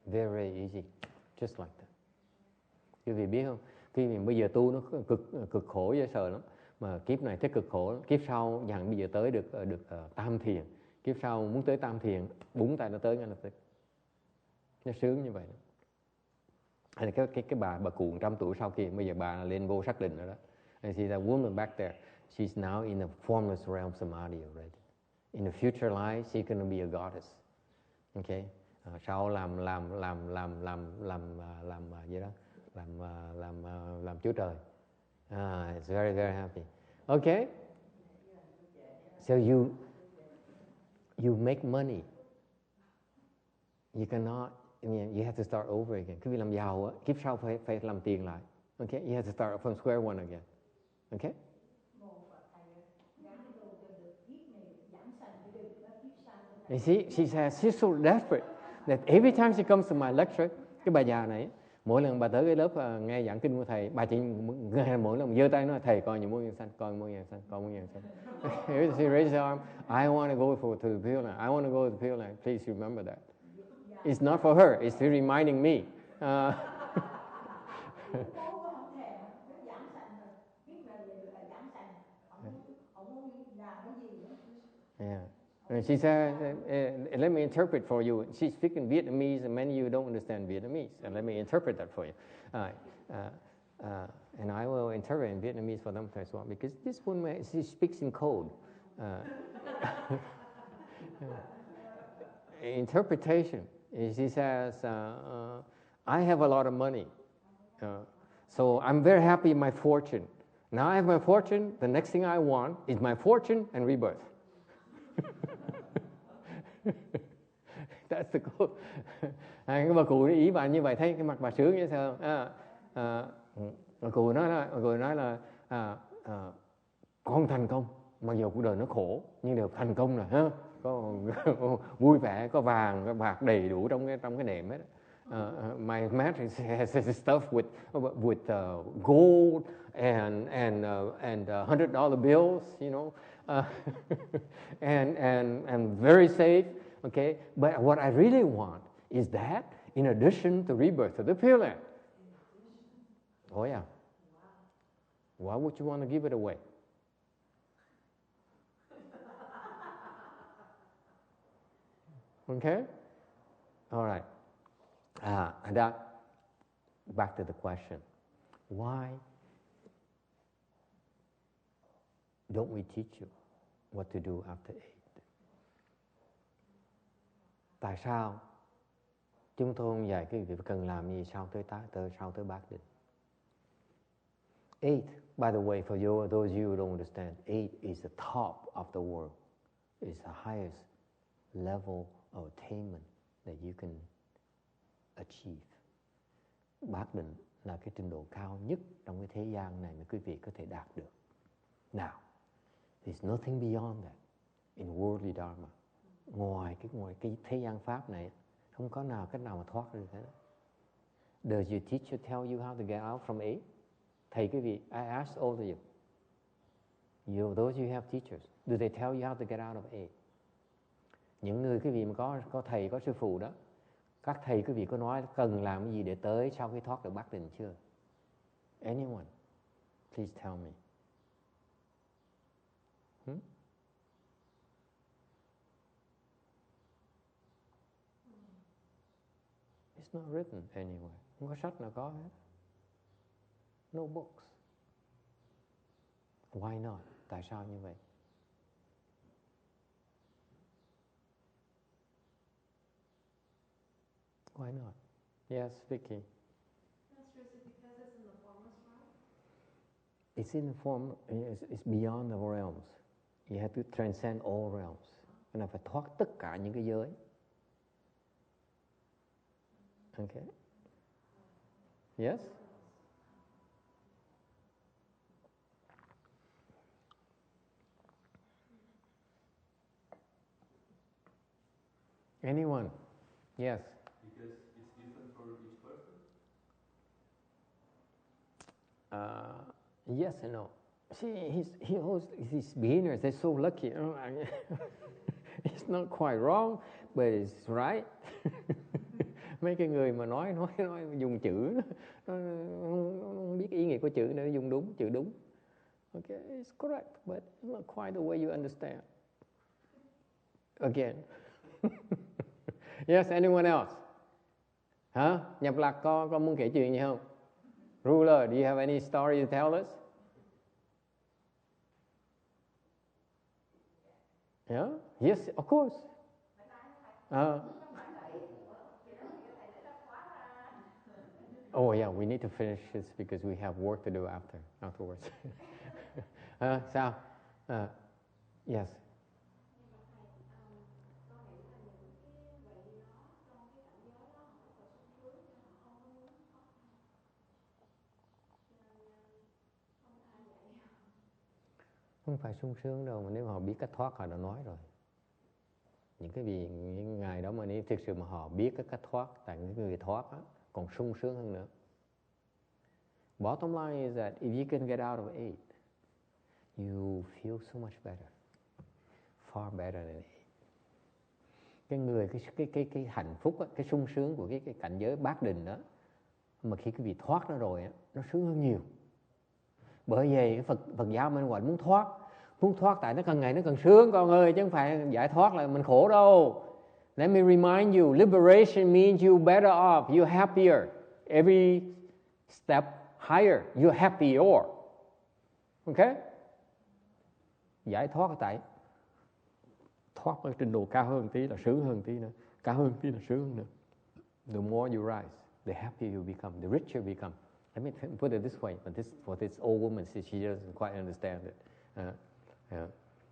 Very, very easy, just like that. Quý vị biết không? Khi mình bây giờ tu nó cực khổ dễ sợ lắm. Mà kiếp này thấy cực khổ lắm. Kiếp sau dần bây giờ tới được tam thiền. Kiếp sau muốn tới tam thiền, búng tay nó tới ngay lập tức. Nó sướng như vậy. Hay là cái bà cụ 100 tuổi sau khi bây giờ bà lên vô sắc định rồi đó. And see that woman back there, she's now in the formless realm samadhi already. In the future life, she's going to be a goddess. Okay? Sau làm gì đó, làm Chúa Trời. It's very, very happy. Okay? So you make money. You cannot, you have to start over again. Khi làm giàu á, kiếp sau phải làm tiền lại. Okay? You have to start from square one again. Okay? You see, she says she's so desperate that every time she comes to my lecture, cái bà già này, mỗi lần bà tới cái lớp nghe giảng kinh của thầy, bà chỉ mỗi lần giơ tay nói thầy coi những muôn nhân sanh, coi muôn nhân sanh, coi muôn nhân sanh. She raises her arm, I want to go to the Pure Land, I want to go to the Pure Land. Please remember that. It's not for her, it's reminding me. Yeah. And she said, let me interpret for you. She's speaking Vietnamese, and many of you don't understand Vietnamese. And let me interpret that for you. And I will interpret in Vietnamese for them as well, because this woman, she speaks in code. Interpretation. She says, I have a lot of money. So I'm very happy in my fortune. Now I have my fortune. The next thing I want is my fortune and rebirth. That's the code. Cái bà cụ ý bà như vậy, thấy cái mặt bà sướng vậy sao? Bà cụ nói là con thành công, mặc dù cuộc đời nó khổ nhưng đều thành công rồi ha. Có vui vẻ, có vàng, có bạc đầy đủ trong cái nệm hết. My mattress has stuff with gold and $100 bills, and very safe. Okay, but what I really want is that in addition to rebirth of the Pure Land. Oh yeah. Why would you want to give it away? Okay? All right. And that, back to the question. Why don't we teach you what to do after 8? Tại sao chúng tôi không dạy cái việc cần làm gì sau tới bát định? 8, by the way, for you, those you who don't understand, 8 is the top of the world. It's the highest level of attainment that you can achieve. Bát định là cái trình độ cao nhất trong cái thế gian này mà quý vị có thể đạt được. Now, there's nothing beyond that in worldly dharma. Ngoài cái thế gian pháp này, không có cách nào mà thoát được hết. Does your teacher tell you how to get out from 8? Thầy quý vị, I asked all of you, those you have teachers, do they tell you how to get out of 8? Những người quý vị mà có thầy, có sư phụ đó, các thầy quý vị có nói cần làm cái gì để tới sau khi thoát được bát định chưa? Anyone? Please tell me. It's not written anywhere. Không có sách nào có hết. No books. Why not? Tại sao như vậy? Why not? Yes, Vicky. Master, is it because it's in the formless realm? It's in the form, it's beyond the realms. You have to transcend all realms. Nên là phải thoát tất cả những cái giới. Okay. Yes? Anyone? Yes. Because it's different for each person? Yes and no. See, these beginners, they're so lucky. It's not quite wrong, but it's right. Mấy cái người mà nói dùng chữ nó không biết ý nghĩa của chữ nữa, dùng đúng chữ đúng. Okay, it's correct, but it's not quite the way you understand. Again. Yes, anyone else? Hả? Nhập Lạc có muốn kể chuyện gì không? Ruler, do you have any story to tell us? Yeah? Yes, of course. Oh yeah, we need to finish this because we have work to do afterwards. Sao? Yes. Không phải sung sướng đâu, mà nếu họ biết cách thoát họ đã nói rồi. Những ngày đó mà nếu thực sự mà họ biết cái cách thoát, tại những người thoát á, còn sung sướng hơn nữa. Bottom line is that if you can get out of 8, you feel so much better, far better than 8. Cái hạnh phúc á, cái sung sướng của cái cảnh giới bát định đó, mà khi quý vị thoát nó rồi á, nó sướng hơn nhiều. Bởi vì cái Phật giáo mình gọi muốn thoát tại nó càng ngày nó càng sướng con ơi, chứ không phải giải thoát là mình khổ đâu. Let me remind you, liberation means you better off, you're happier. Every step higher, you're happier. Okay? Giải thoát là tại thoát ở trình độ cao hơn tí là sướng hơn tí nữa, cao hơn tí là sướng hơn nữa. The more you rise, the happier you become, the richer you become. Let me put it this way, but for this old woman, she doesn't quite understand it.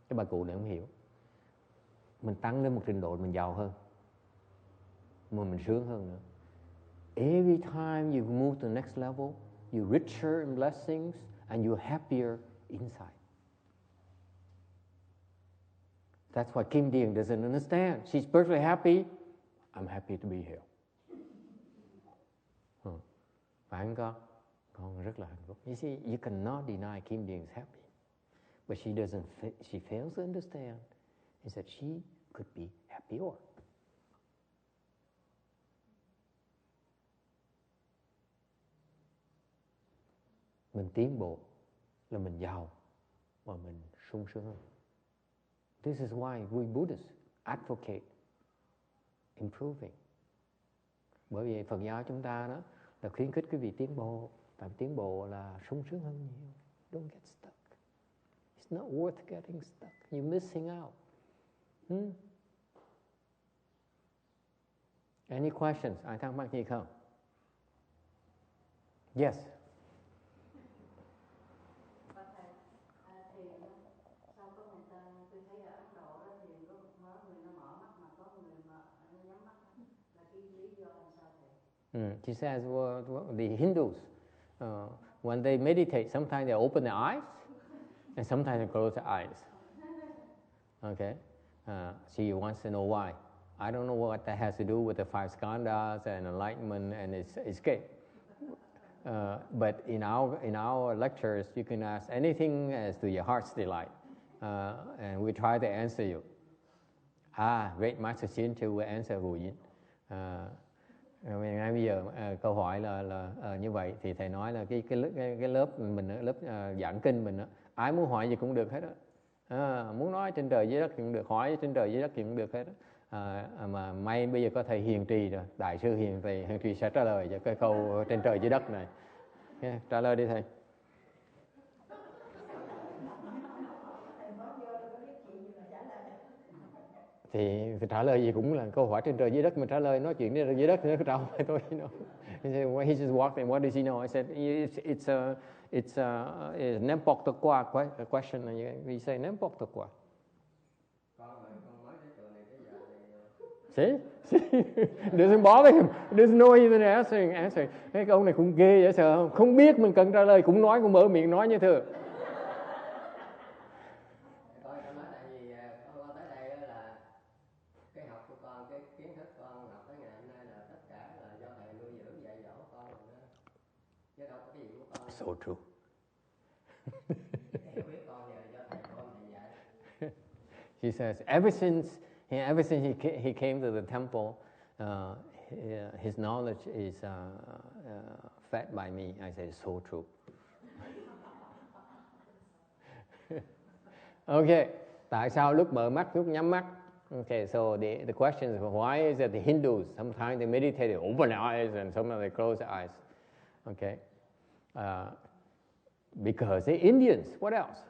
Cái bà cụ này không hiểu. Mình tăng lên một trình độ mình giàu hơn, mà mình sướng hơn nữa. Every time you move to the next level, you're richer in blessings and you're happier inside. That's why Kim Dean doesn't understand. She's perfectly happy. I'm happy to be here. Phải không con? Con rất là hạnh phúc. You see, you cannot deny Kim being happy. But she fails to understand is that she could be happier. Mình tiến bộ là mình giàu và mình sung sướng hơn. This is why we Buddhists advocate improving. Bởi vì Phật giáo chúng ta đó là khuyến khích quý vị tiến bộ. Tại tiến bộ là sung sướng hơn nhiều. Don't get stuck. It's not worth getting stuck. You're missing out. Any questions? Ai thắc mắc gì không? Yes. Sao có người ta, tôi thấy ở Ấn Độ đó thì có người nó mở mắt mà có người mà nó nhắm mắt, là cái lý do làm sao thầy? She says, well, the Hindus, when they meditate, sometimes they open their eyes, and sometimes they close their eyes. Okay, she wants to know why. I don't know what that has to do with the five skandhas and enlightenment and its escape. But in our lectures, you can ask anything as to your heart's delight, and we try to answer you. Great Master Shinchu will answer Wu Yin. Ngay bây giờ câu hỏi là như vậy thì thầy nói là cái lớp mình, lớp giảng kinh mình, ai muốn hỏi gì cũng được hết đó. Muốn nói trên trời dưới đất thì cũng được, hỏi trên trời dưới đất thì cũng được hết đó. Mà may bây giờ có thầy Hiền Trì rồi, đại sư Hiền Trì sẽ trả lời cho cái câu trên trời dưới đất này. Trả lời đi thầy. Thì trả lời gì cũng là câu hỏi trên trời dưới đất, mình trả lời, nói chuyện trên trời dưới đất thì nó trả hỏi tôi. He said, well, he just walked in. What does he know? I said, it's n'importe quoi question. We say n'importe quoi. See? Doesn't bother him. Doesn't know even answering. Cái câu này cũng ghê dễ sợ không? Không biết mình cần trả lời cũng nói, cũng mở miệng nói như thường. So true. He says, ever since he came to the temple, his knowledge is fed by me. I say, so true. Okay, tại sao lúc mở mắt, lúc nhắm mắt? Okay, so the question is, why is it the Hindus, sometimes they meditate, they open their eyes, and sometimes they close their eyes? Okay. Because they're Indians. What else?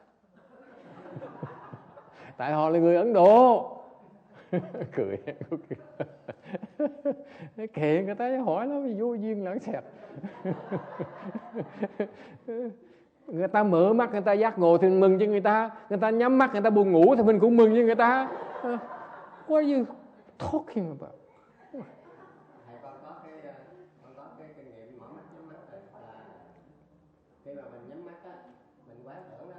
Tại họ là người Ấn Độ. Cười. Kệ người ta hỏi nó vô duyên lãng xẹt. Người ta mở mắt, người ta giác ngộ thì mình mừng cho người ta. Người ta nhắm mắt, người ta buồn ngủ thì mình cũng mừng cho người ta. What are you talking about? Khi mà mình nhắm mắt á, mình quán tưởng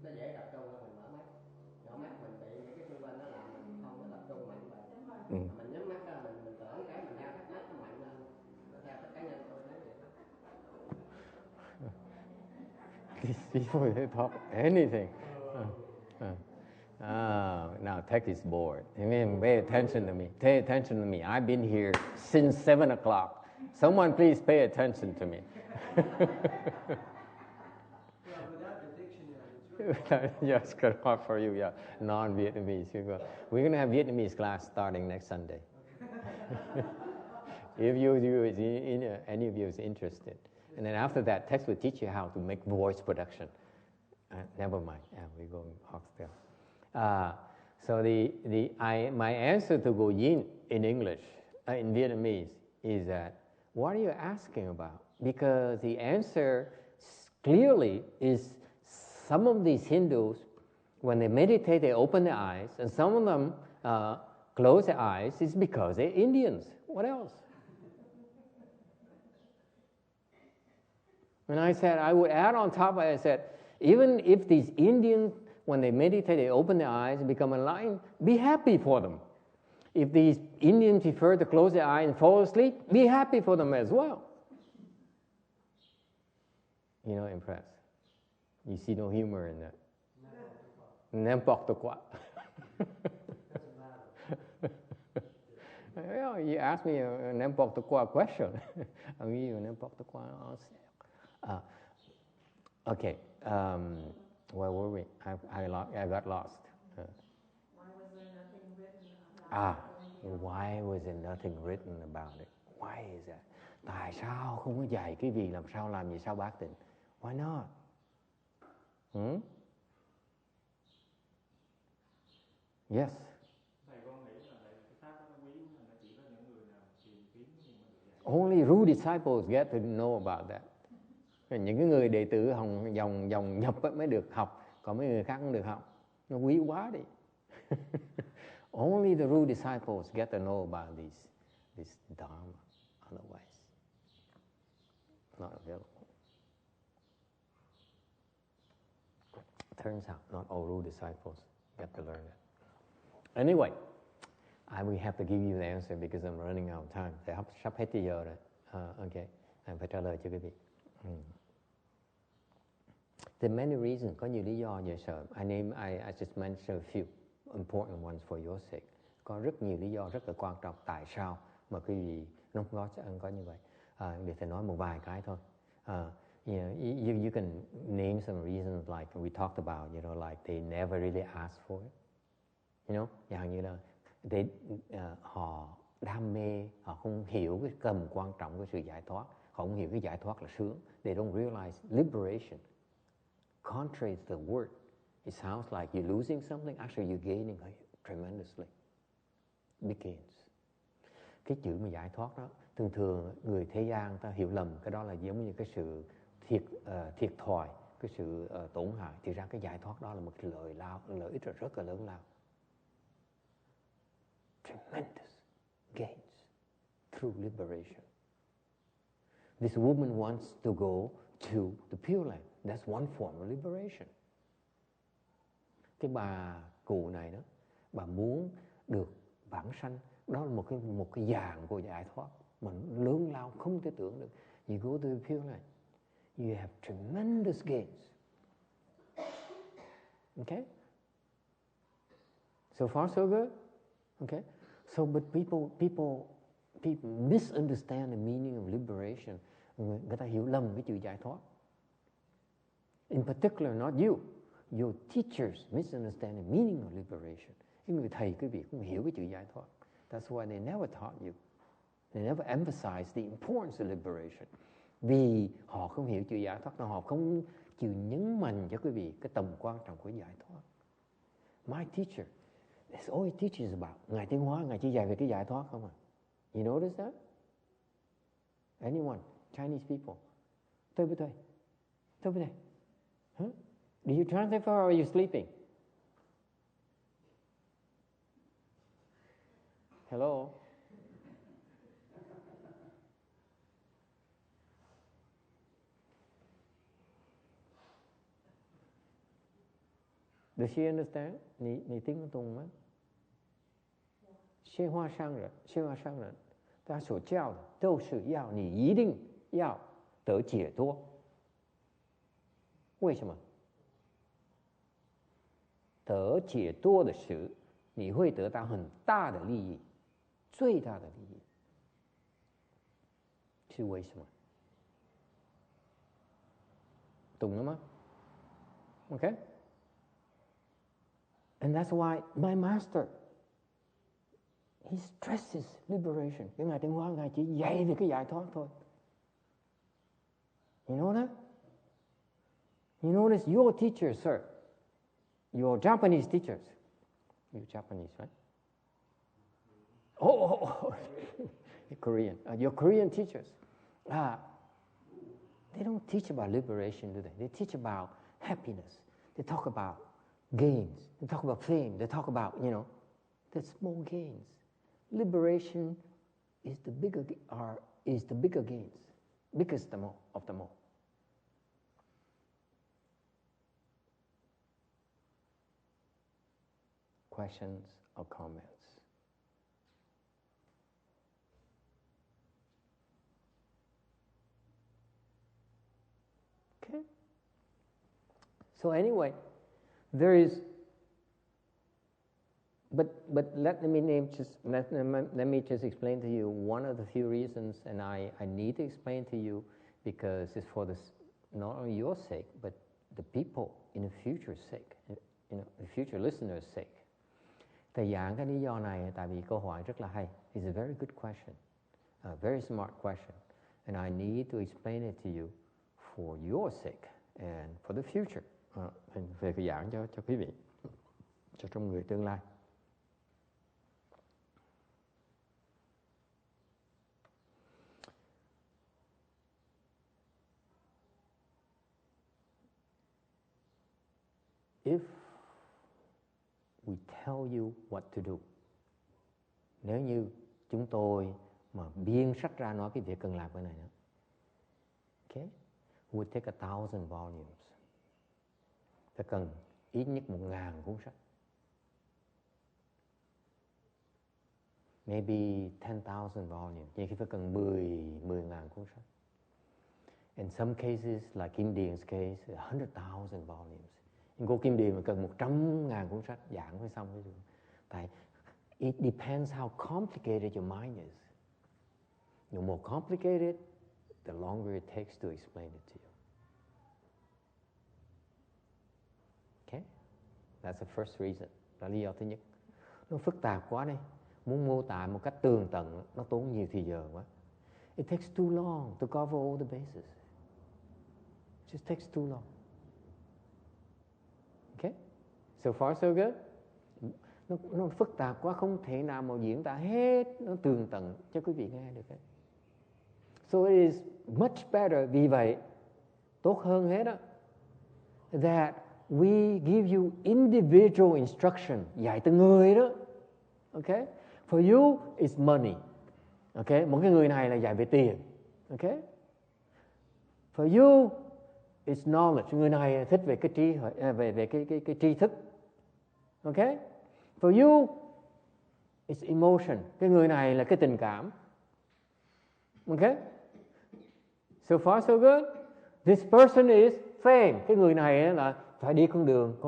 nó dễ tập trung hơn mình mở mắt. Mở mắt mình bị những cái xung quanh nó làm mình không có tập trung mạnh vậy. Mình nhắm mắt á, mình tưởng cái mình đang thắc mắc nó mạnh hơn. Nó theo cái cá nhân tôi nói vậy. These people, they talk anything. Now Tech is bored. I mean, pay attention to me. Pay attention to me. I've been here since 7 o'clock. Someone please pay attention to me. Without the dictionary, Yes, good one for you. Yeah, non-Vietnamese. We're going to have Vietnamese class starting next Sunday. If any of you is interested, and then after that, Tex will teach you how to make voice production. Never mind. We're going Oxtail. So my answer to Go Yin in English, in Vietnamese, is that what are you asking about? Because the answer clearly is some of these Hindus, when they meditate, they open their eyes, and some of them close their eyes. It's because they're Indians. What else? And I said, I would add on top, I said, even if these Indians, when they meditate, they open their eyes and become enlightened, be happy for them. If these Indians prefer to close their eyes and fall asleep, be happy for them as well. You're not impressed. You see no humor in that. N'importe N'importe quoi. quoi. Doesn't matter. Yeah, you ask me a n'importe quoi question. I give you n'importe quoi answer. Okay, where were we? I got lost. Why was there nothing written about it? Why was there nothing written about it? Why is that? Tại sao không có dạy cái gì làm sao làm gì sao bác tịnh? Why not? Yes. Thầy con nghĩ là cái pháp đó nó quý, nó chỉ có những người nào tìm kiếm nhưng mà được dạy. Only true disciples get to know about that. Những cái người đệ tử dòng nhập mới được học, còn mấy người khác không được học. Nó quý quá đi. Only the true disciples get to know about this dharma. Otherwise, not available. Turns out not all true disciples get to learn it. Anyway, we have to give you the answer because I'm running out of time. Thì sắp hết thời giờ rồi. Okay, anh phải trả lời cho quý vị. There are many reasons, có nhiều lý do về sợ. I just mentioned a few important ones for your sake. Có rất nhiều lý do rất là quan trọng tại sao mà quý vị không có như vậy. Để thầy nói một vài cái thôi. You can name some reasons like we talked about, like they never really asked for it. Dạng như là họ đam mê, họ không hiểu cái tầm quan trọng của sự giải thoát, họ không hiểu cái giải thoát là sướng. They don't realize liberation. Contrary to the word, it sounds like you're losing something, actually you're gaining tremendously. Big gains. Cái chữ mà giải thoát đó, thường người thế gian ta hiểu lầm cái đó là giống như cái sự thiệt thòi, cái sự tổn hại. Thì ra cái giải thoát đó là một cái lợi ích rất là lớn lao. Tremendous gains through liberation. This woman wants to go to the Pure Land. That's one form of liberation. Cái bà cụ này đó, bà muốn được vãng sanh, đó là một cái dạng của giải thoát mà lớn lao không thể tưởng được. You go to the Pure Land, you have tremendous gains. Okay? So far so good? Okay? So but people misunderstand the meaning of liberation. Người ta hiểu lầm cái chữ giải thoát. In particular, not you. Your teachers misunderstand the meaning of liberation. Cái người thầy quý vị không hiểu cái chữ giải thoát. That's why they never taught you. They never emphasized the importance of liberation. Vì họ không hiểu chữ giải thoát, họ không chịu nhấn mạnh cho quý vị cái tầm quan trọng của giải thoát. My teacher, that's all he teaches about. Ngài Tiến Hóa, Ngài chỉ dạy về cái giải thoát không à? You notice that? Anyone? Chinese people? Tôi với đây. Huh? Do you translate for her or are you sleeping? Hello? Does she understand? 你听得懂吗？仙花上人他所教的都是要你一定要得解脱。为什么？得解脱的时，你会得到很大的利益，最大的利益。是为什么？懂了吗？ Okay? And that's why my master, he stresses liberation. Cái Ngài Tiến Hóa, Ngài chỉ dạy về cái giải thoát thôi. You know that? You notice your teachers, sir, your Japanese teachers. You're Japanese, right? Oh. You're Korean. Your Korean teachers. They don't teach about liberation, do they? They teach about happiness. They talk about gains. They talk about fame. They talk about, the small gains. Liberation is the bigger gains, biggest of them all. Questions or comments? Okay. So anyway, there is, but let me just explain to you one of the few reasons, and I need to explain to you because it's for not only your sake, but the people in the future's sake, the future listeners' sake. Thầy giảng cái lý do này tại vì câu hỏi rất là hay. It's a very good question, a very smart question, and I need to explain it to you for your sake and for the future. Về cái giảng cho quý vị, cho trong người tương lai. If we tell you what to do, nếu như chúng tôi mà biên sách ra nói cái việc cần làm cái này nữa, okay, would take 1,000 volumes. Phải cần ít nhất 1.000 cuốn sách. Maybe 10,000 volumes. Vậy thì phải cần 10.000 cuốn sách. In some cases, like Kim Điền case, 100,000 volumes. Cô Kim Điền mà cần 100.000 cuốn sách giảng mới xong. Tại it depends how complicated your mind is. The more complicated, the longer it takes to explain it to you. Okay? That's the first reason. Đó là lý do thứ nhất. Nó phức tạp quá đây. Muốn mô tả một cách tường tận, nó tốn nhiều thời giờ quá. It takes too long to cover all the bases. It just takes too long. Okay? So far so good? Nó phức tạp quá, không thể nào mà diễn tả hết, nó tường tận cho quý vị nghe được hết. So it is much better, vì vậy, tốt hơn hết đó, that we give you individual instruction, dạy từng người đó. Okay? For you, it's money. Okay? Một cái người này là dạy về tiền. Okay? For you, it's knowledge. Người này thích về cái cái tri thức. Okay? For you, it's emotion. Cái người này là cái tình cảm. Okay? So far so good. This person is fame. Cái người này là phải đi con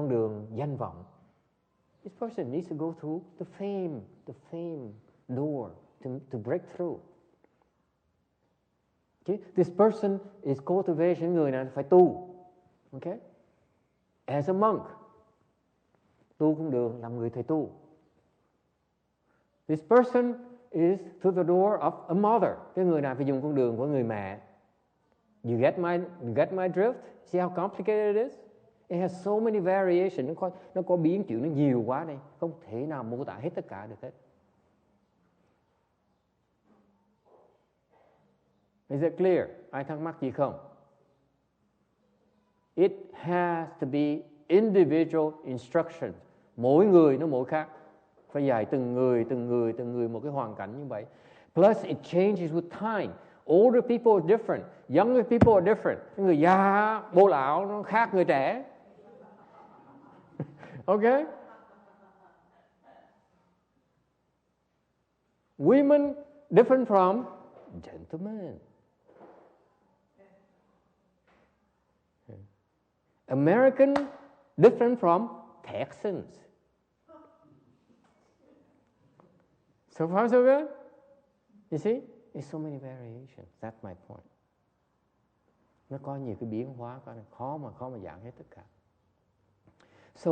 đường danh vọng. This person needs to go through the fame door to break through. Okay? This person is cultivation. Người này phải tu. Okay? As a monk, tu con đường làm người thầy tu. This person is to the door of a mother. Cái người này phải dùng con đường của người mẹ. You get my drift? See how complicated it is? It has so many variations. Nó có biến chuyển nó nhiều quá đây. Không thể nào mô tả hết tất cả được hết. Is it clear? Ai thắc mắc gì không? It has to be individual instructions. Mỗi người nó mỗi khác. Phải dạy từng người một cái hoàn cảnh như vậy. Plus it changes with time. Older people are different. Younger people are different. Người già, bố lão nó khác người trẻ. Okay? Women different from gentlemen. American different from Texans. So far so good? You see? There's so many variations. That's my point. Nó có nhiều cái biến hóa, khó mà giảng hết tất cả. So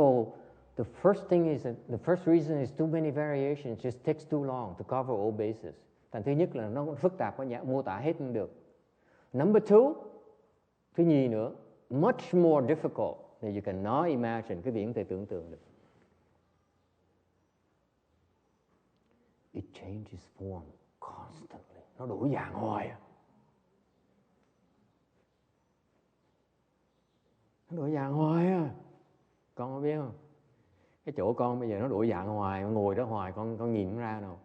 the first thing is the first reason is too many variations. It just takes too long to cover all bases. Thành thứ nhất là nó phức tạp quá, mô tả hết không được. Number two, thứ nhì nữa, much more difficult that you cannot imagine, cái việc không thể tưởng tượng được. It changes form constantly. Nó đổi dạng hoài. Nó đổi dạng hoài à. Con có biết không? Cái chỗ con bây giờ nó đổi dạng hoài, ngồi đó hoài, con nhìn không ra đâu.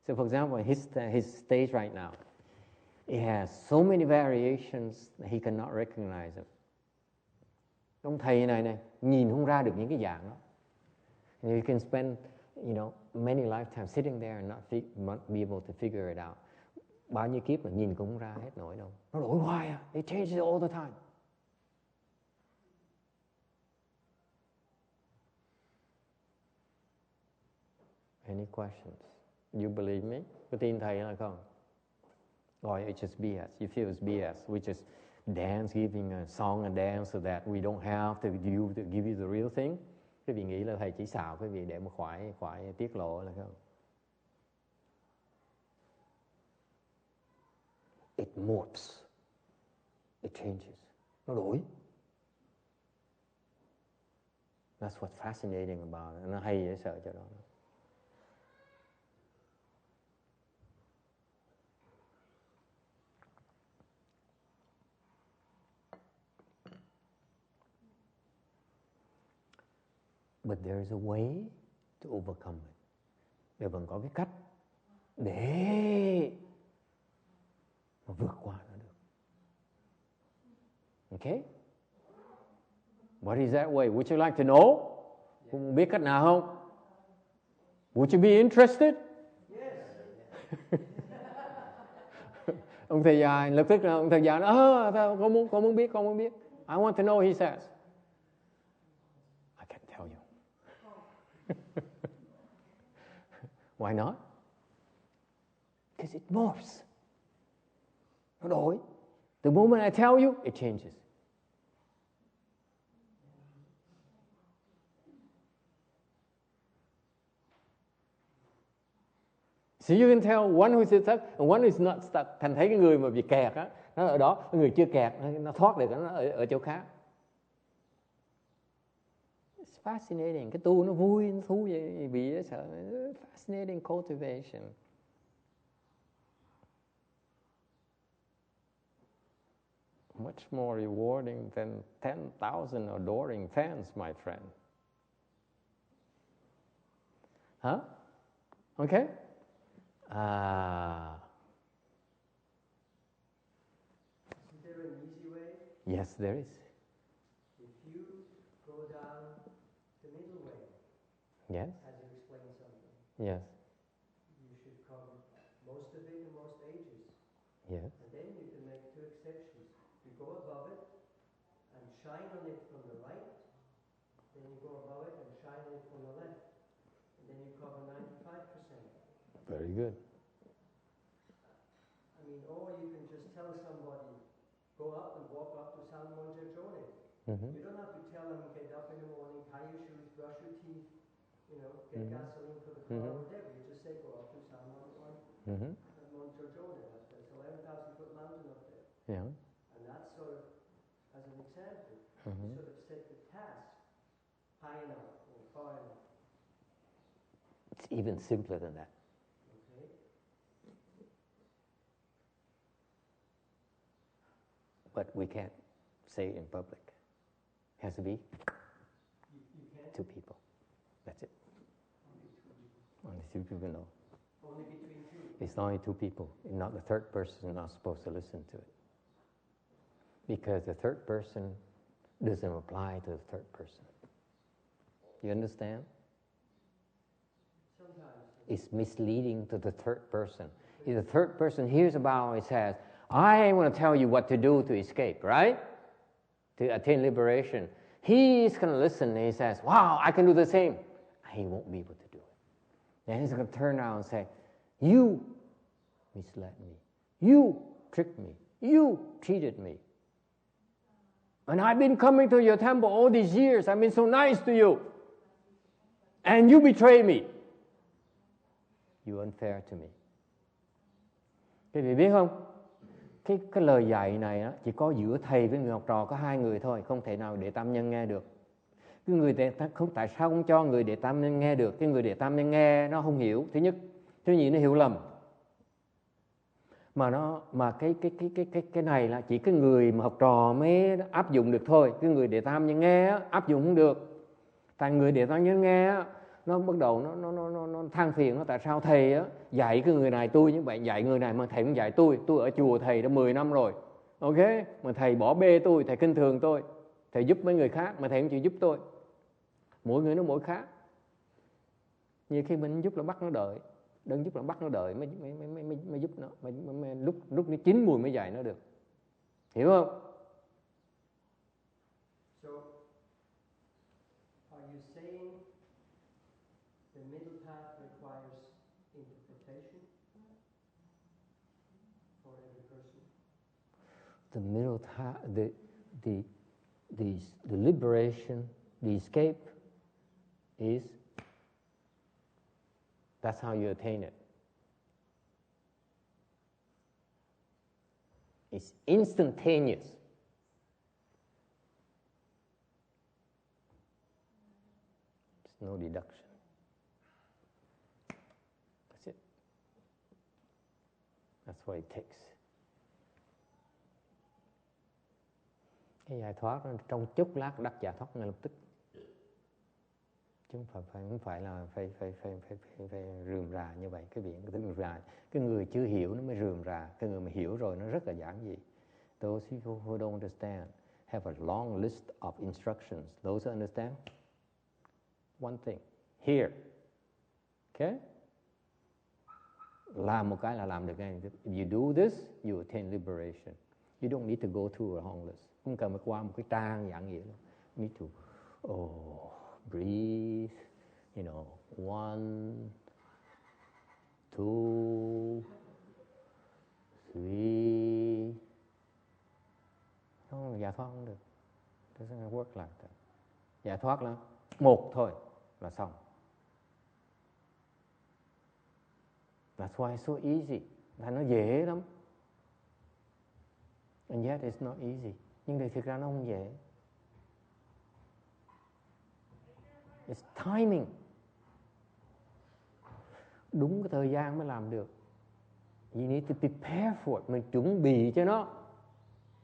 So for example, his stage right now, it has so many variations that he cannot recognize them. Ông thầy này nhìn không ra được những cái dạng đó. And you can spend, many lifetimes sitting there and not be able to figure it out. Bao nhiêu kiếp mà nhìn cũng không ra hết nổi đâu. Nó đổi hoài à. It changes all the time. Any questions? You believe me? Có tin thầy hay không? Or it's just BS? You feel it's BS? We just dance, giving a song and dance so that we don't have to give you the real thing. Quý vị nghĩ là thầy chỉ xạo quý vị để mà khỏi tiết lộ là không? It morphs. It changes. Nó đổi. That's what's fascinating about it. Nó hay dễ sợ cho đó. But there is a way to overcome it. Để vẫn có cái cách để mà vượt qua nó được. Okay? What is that way? Would you like to know? Không biết cách nào không? Would you be interested? Yes. Ông thầy già lập tức là ông thầy già nói, con muốn biết. I want to know, he says. I can't tell you. Why not? Because it morphs. Nó đổi. The moment I tell you, it changes. So you can tell one who's stuck and one who's not stuck. Thành thấy cái người mà bị kẹt á, nó ở đó, cái người chưa kẹt, nó thoát được, nó ở chỗ khác. It's fascinating. Cái tu nó vui, nó thú vậy, bị sợ. Fascinating cultivation. Much more rewarding than 10,000 adoring fans, my friend. Huh? Okay? Is there an easy way? Yes, there is. If you go down the middle way, Yes. as you explained something, Yes. you should cover most of it in most ages. Yes. And then you can make two exceptions. You go above it and shine on it from the right, then you go above it and shine on it from the left. And then you cover 95%. Very good. I mean, or you can just tell somebody, go up and walk up to San Mongiorgione. Mm-hmm. You don't have to tell them, get up in the morning, tie your shoes, brush your teeth, get gasoline for the car or whatever. You just say, go up to San Mongiorgione. That's 11,000 foot mountain up there. Yeah. And that's sort of, as an example, you sort of set the task high enough or far enough. It's even simpler than that. Okay? But we can't say it in public. It has to be You can't. two people. That's it. Only two people know. Only between two. It's only two people. Not the third person is not supposed to listen to it. Because the third person doesn't apply to the third person. You understand? Sometimes. It's misleading to the third person. If the third person hears about it, says, I want to tell you what to do to escape, right? To attain liberation. He's going to listen and he says, wow, I can do the same. He won't be able to do it. Then he's going to turn around and say, you misled me. You tricked me. You cheated me. And I've been coming to your temple all these years. I've been so nice to you. And you betray me. You're unfair to me. Quý vị biết không? Cái lời dạy này á, chỉ có giữa thầy với người học trò có hai người thôi, không thể nào để tam nhân nghe được. Cái người tại sao không cho người để tam nhân nghe được? Cái người để tam nhân nghe nó không hiểu. Thứ nhất, thứ nhì nó hiểu lầm. Mà cái này là chỉ cái người mà học trò mới áp dụng được thôi. Cái người để tam nhân nghe á, áp dụng không được. Tại người để tam nhân nghe á, nó bắt đầu nó than phiền nó tại sao thầy á dạy cái người này tôi như vậy, dạy người này mà thầy không dạy tôi ở chùa thầy đã 10 năm rồi, ok, mà thầy bỏ bê tôi, thầy khinh thường tôi, thầy giúp mấy người khác mà thầy không chịu giúp tôi. Mỗi người nó mỗi khác. Như khi mình giúp là bắt nó đợi, đừng giúp là bắt nó đợi mới giúp nó, mới lúc nó chín mùi mới dạy nó được, hiểu không? So, are you saying the middle path requires the middle the liberation, the escape is, that's how you attain it. It's instantaneous. There's no deduction. That's it. That's what it takes. Cái giải thoát nó trong chốc lát đắc giải thoát ngay lập tức. Chứ không phải là phải rườm rà như vậy. Cái việc rườm rà, cái người chưa hiểu nó mới rườm rà, cái người mà hiểu rồi nó rất là giản dị. Those who don't understand have a long list of instructions. Those who understand, one thing, here, okay? Làm một cái là làm được ngay. If you do this, you attain liberation. You don't need to go through a long list. Không cần phải qua một cái trang giản dị đâu. You need to, breathe, you know, 1, 2, 3. Không, giải thoát không được. It doesn't work like that. Giải thoát là một thôi là xong. That's why it's so easy. Là nó dễ lắm. And yet it's not easy. Nhưng thì thực ra nó không dễ. It's timing. Đúng cái thời gian mới làm được. You need to prepare for it. Mình chuẩn bị cho nó.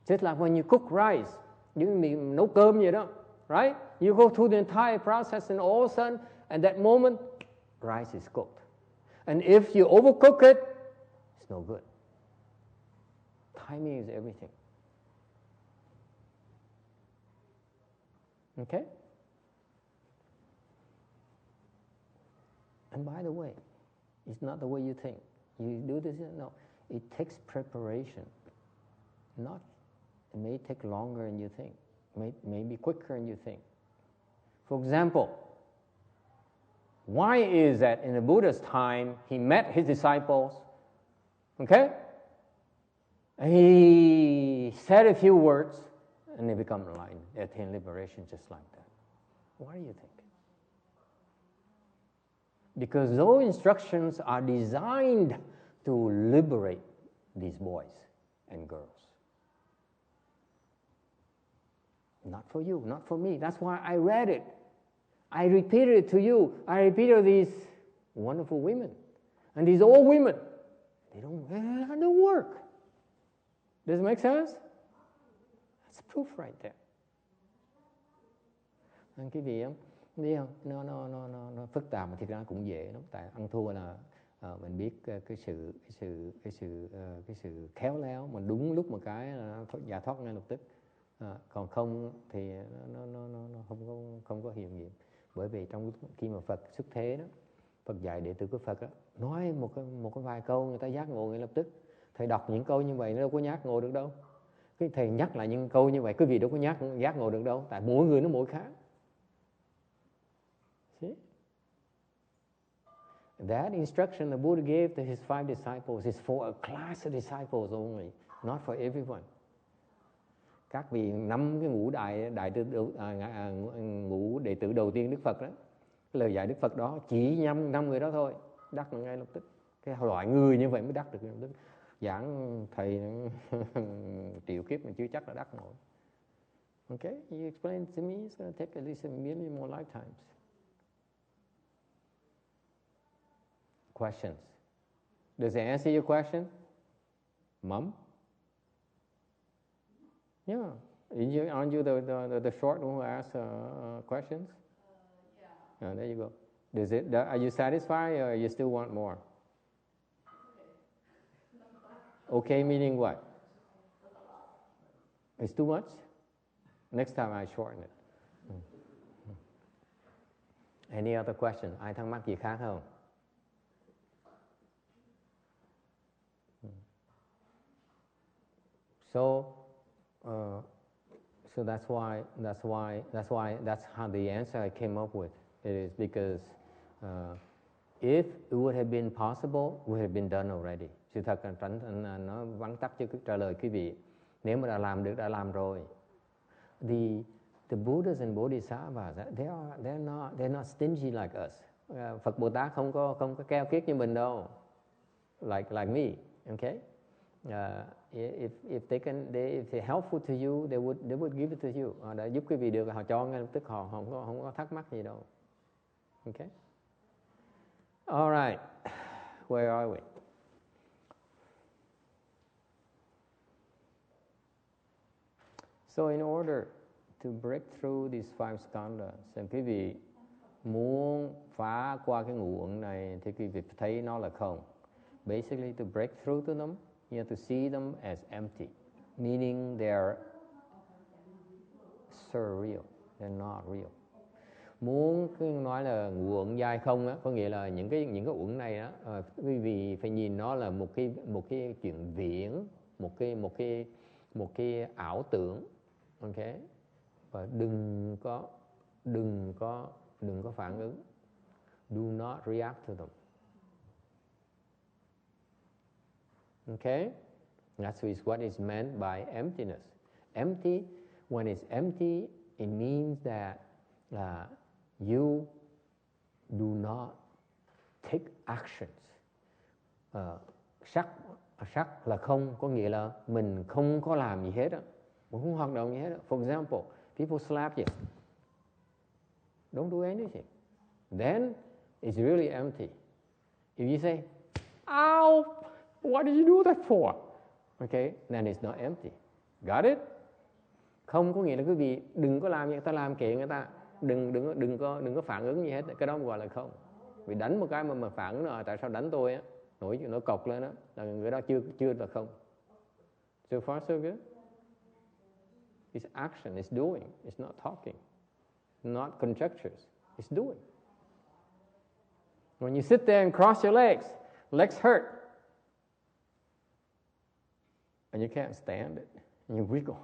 Just like when you cook rice. Mình nấu cơm vậy đó. Right? You go through the entire process and all of a sudden, at that moment, rice is cooked. And if you overcook it, it's no good. Timing is everything. Okay? And by the way, it's not the way you think. You do this, no. It takes preparation. It may take longer than you think. Maybe quicker than you think. For example, why is that in the Buddha's time, he met his disciples, okay? And he said a few words, and they become enlightened. They attain liberation just like that. Why do you think? Because those instructions are designed to liberate these boys and girls. Not for you, not for me. That's why I read it. I repeated it to you. I repeated these wonderful women. And these old women, they don't work. Does it make sense? That's proof right there. Anh quý vị biết không? Nó phức tạp mà thực ra cũng dễ lắm. Tại ăn thua là mình biết cái sự khéo léo, mình đúng lúc một cái là giải thoát ngay lập tức. Còn không thì nó không có hiệu nghiệm. Bởi vì trong khi mà Phật xuất thế đó, Phật dạy đệ tử của Phật đó, nói một cái vài câu người ta giác ngộ ngay lập tức. Thầy đọc những câu như vậy nó đâu có giác ngộ được đâu. Cái thầy nhắc lại những câu như vậy quý vị đâu có giác ngộ được đâu. Tại mỗi người nó mỗi khác. See? That instruction the Buddha gave to his 5 disciples is for a class of disciples only, not for everyone. Các vị 5 cái ngũ đệ tử đầu tiên Đức Phật đó, cái lời dạy Đức Phật đó chỉ nhằm 5 người đó thôi, đắc ngay lập tức. Cái loại người như vậy mới đắc được ngay lập tức. Giảng thầy triệu kiếp mà chưa chắc là đắc nổi. Okay, you explain to me, it's going to take at least a million more lifetimes. Questions? Does it answer your question? Mom? Yeah. Aren't you the short one who asks questions? Yeah. There you go. Are you satisfied or you still want more? Okay meaning what? It's too much? Next time I shorten it. Any other question? Ai thắc mắc gì khác không? So that's how the answer I came up with. It is because if it would have been possible, it would have been done already. Sự thật là nó vắn tắt cho trả lời quý vị. Nếu mà đã làm được, đã làm rồi. The Buddhas and Bodhisattvas, they're not stingy like us. Phật Bồ Tát không có keo kiết như mình đâu. Like me, okay? If they're helpful to you, they would give it to you. Họ đã giúp quý vị được, họ cho ngay lập tức, họ không có thắc mắc gì đâu. Okay? All right. Where are we? So in order to break through these 5 skandhas, xem quý vị muốn phá qua cái ngũ uẩn này thì quý vị thấy nó là không. Basically, to break through to them, you have to see them as empty, meaning they're surreal, they're not real. Muốn nói là ngũ uẩn giai không á, có nghĩa là những cái uẩn này á, quý vị phải nhìn nó là một cái chuyện viễn, một cái ảo tưởng, okay? Và đừng có phản ứng. Do not react to them. Okay? That's what is meant by emptiness. Empty, when it's empty, it means that you do not take actions. Sắc là không, có nghĩa là mình không có làm gì hết á, mình không hoạt động gì hết á. For example, people slap you. Don't do anything. Then it's really empty. If you say, ow, what did you do that for? Okay, then it's not empty. Got it? Không có nghĩa là quý vị đừng có làm gì, người ta làm kệ người ta, đừng có phản ứng gì hết. Cái đó gọi là không. Vì đánh một cái mà phản ứng là tại sao đánh tôi á, nổi cọc lên đó, là người đó chưa là không. So far so good. It's action, it's doing, it's not talking, not conjectures, it's doing. When you sit there and cross your legs hurt, and you can't stand it, and you wiggle.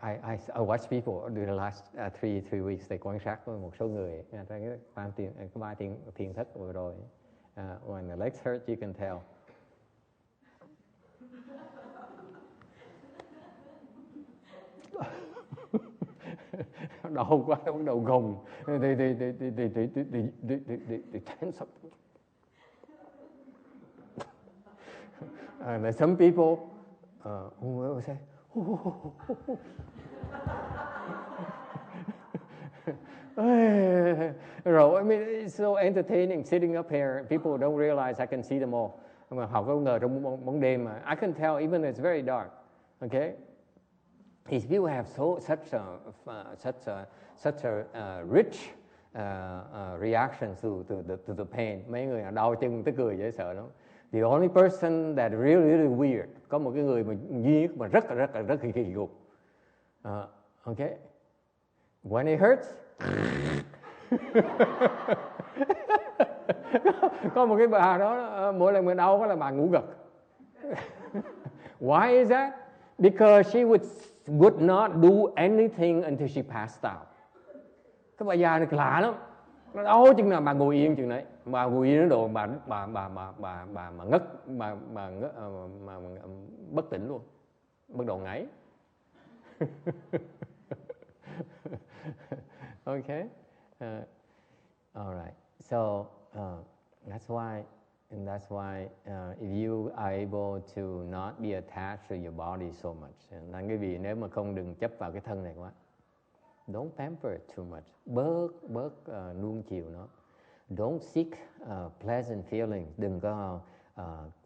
I watch people do the last 3 weeks. They quan sát với một số người, cái 3 thiền thất vừa rồi. When the legs hurt, you can tell. Đau quá, bắt đầu gồng. They tense up. And some people will say, I mean, it's so entertaining sitting up here. People don't realize I can see them all. Mà họ có ngờ trong bóng đêm mà I can tell even it's very dark. Okay, if you have such a rich reaction to the pain, mấy người đau chân tới cười dễ sợ lắm. The only person that really weird, có một cái người mà duy nhất mà rất kỳ cục. Okay, when it hurts, có một cái bà đó mỗi lần mình đau là bà ngủ gật. Why is that? Because she would not do anything until she passed out. Cái bà già này lạ lắm. Nó đau chừng nào bà ngồi yên chừng đấy. Bà ngồi yên nó đồ bà ngất, bà bất tỉnh luôn, bắt đầu ngáy. Okay, all right. So that's why if you are able to not be attached to your body so much, là cái vì nếu mà không đừng chấp vào cái thân này quá. Don't pamper it too much. Bớt nuông chiều nó. Don't seek pleasant feelings. Đừng có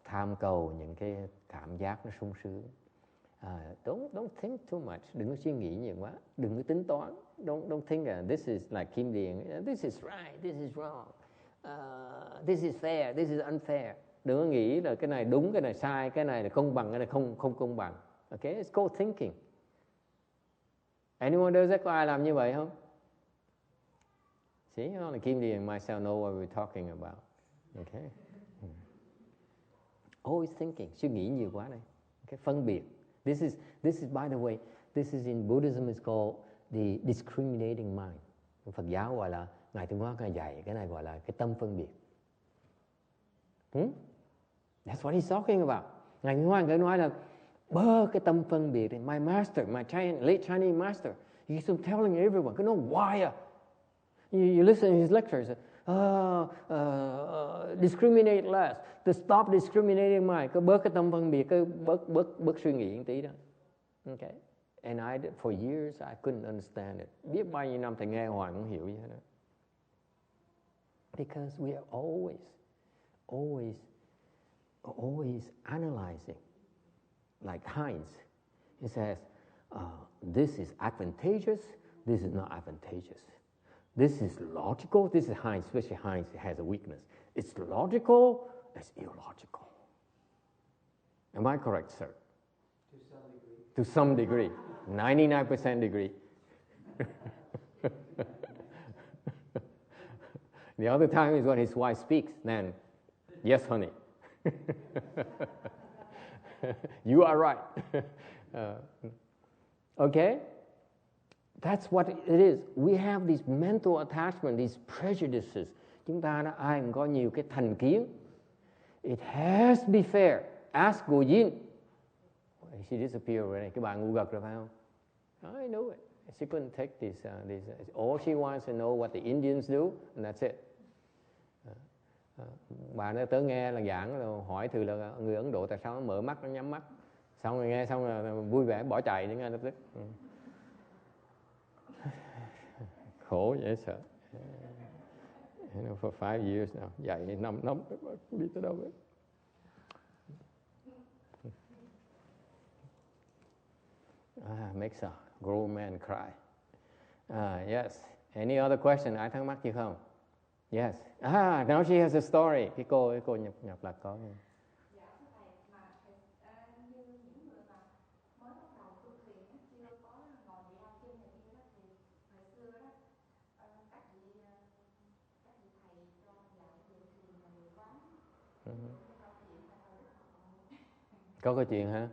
tham cầu những cái cảm giác nó sung sướng. Don't think too much. Đừng có suy nghĩ nhiều quá. Đừng có tính toán. Don't think this is like Kim Điền. This is right. This is wrong. This is fair. This is unfair. Đừng có nghĩ là cái này đúng, cái này sai, cái này là công bằng, cái này không công bằng. Okay, it's called thinking. Anyone does that? Có ai làm như vậy không? See, only Kim Điền and myself know what we're talking about. Okay. Always thinking, suy nghĩ nhiều quá đây. Okay, phân biệt. This is by the way, this is in Buddhism is called the discriminating mind. Phật giáo gọi là Ngài Tuyên Hóa Ngài dạy cái này gọi là cái tâm phân biệt. That's what he's talking about. Ngài Tuyên Hóa Ngài nói là bơ cái tâm phân biệt. My master, late Chinese master, he keeps telling everyone, you know why? You listen to his lectures. Discriminate less, to stop discriminating mind. Cứ bớt cái tâm phân biệt, cứ bớt suy nghĩ một tí đó. Okay. And for years I couldn't understand it. Biết bao nhiêu năm thầy nghe hoài không hiểu gì hết đó. Because we are always analyzing. Like Heinz, he says, this is advantageous, this is not advantageous. This is logical, this is Heinz, especially Heinz has a weakness. It's logical, it's illogical. Am I correct, sir? To some degree. 99% degree. The other time is when his wife speaks, then, yes, honey. You are right. Okay? That's what it is. We have these mental attachments, these prejudices. Chúng ta đã ai cũng có nhiều cái thành kiến. It has to be fair. Ask Go Yin. She disappeared already. Cái bà ngu gật rồi phải không? I know it. She couldn't take this. All she wants to know what the Indians do, and that's it. Bà nó tới nghe là giảng rồi hỏi thử là người Ấn Độ tại sao nó mở mắt nó nhắm mắt, xong rồi nghe xong là vui vẻ bỏ chạy ngay lập tức. Khổ dễ sợ. For 5 years now, dạy 5 năm biết tới đâu vậy. Makes a grown man cry. Yes. Any other question? Ai thắc mắc gì không? Yes. Now she has a story. Cái cô nhập là có. Dạ thưa thầy, mà như những người mà mới bắt đầu tu thiền chưa có ngồi vị đau chân này kia đó, thì hồi xưa đó các vị thầy cho dạy về thiền là nhiều quá. Có câu chuyện hả?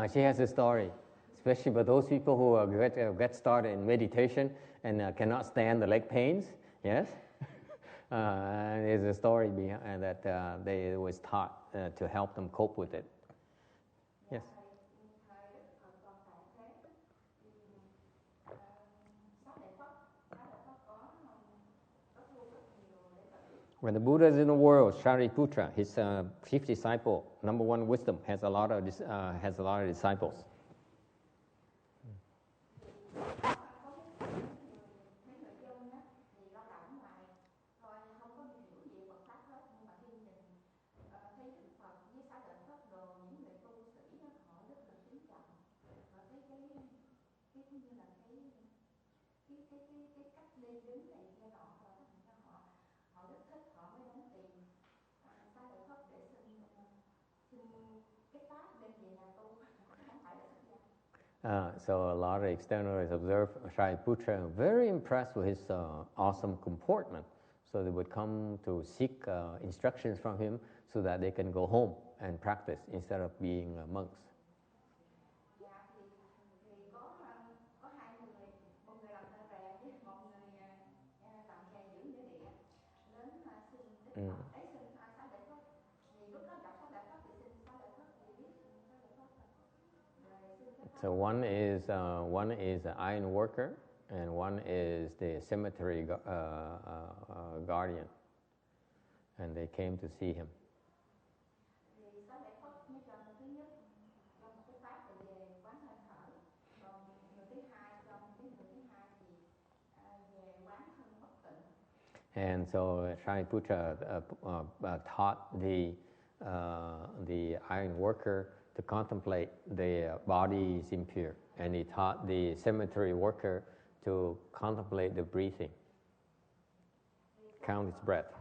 She has a story, especially for those people who get started in meditation and cannot stand the leg pains. Yes. There's a story behind that they was taught to help them cope with it. Yes. When the Buddha is in the world, Shariputra, his chief disciple, number one wisdom, has a lot of disciples. So a lot of externalists observe Shariputra, very impressed with his awesome comportment. So they would come to seek instructions from him so that they can go home and practice instead of being monks. So one is an iron worker, and one is the cemetery guardian, and they came to see him. And so Shariputra taught the iron worker to contemplate the body is impure, and he taught the cemetery worker to contemplate the breathing, count its breath.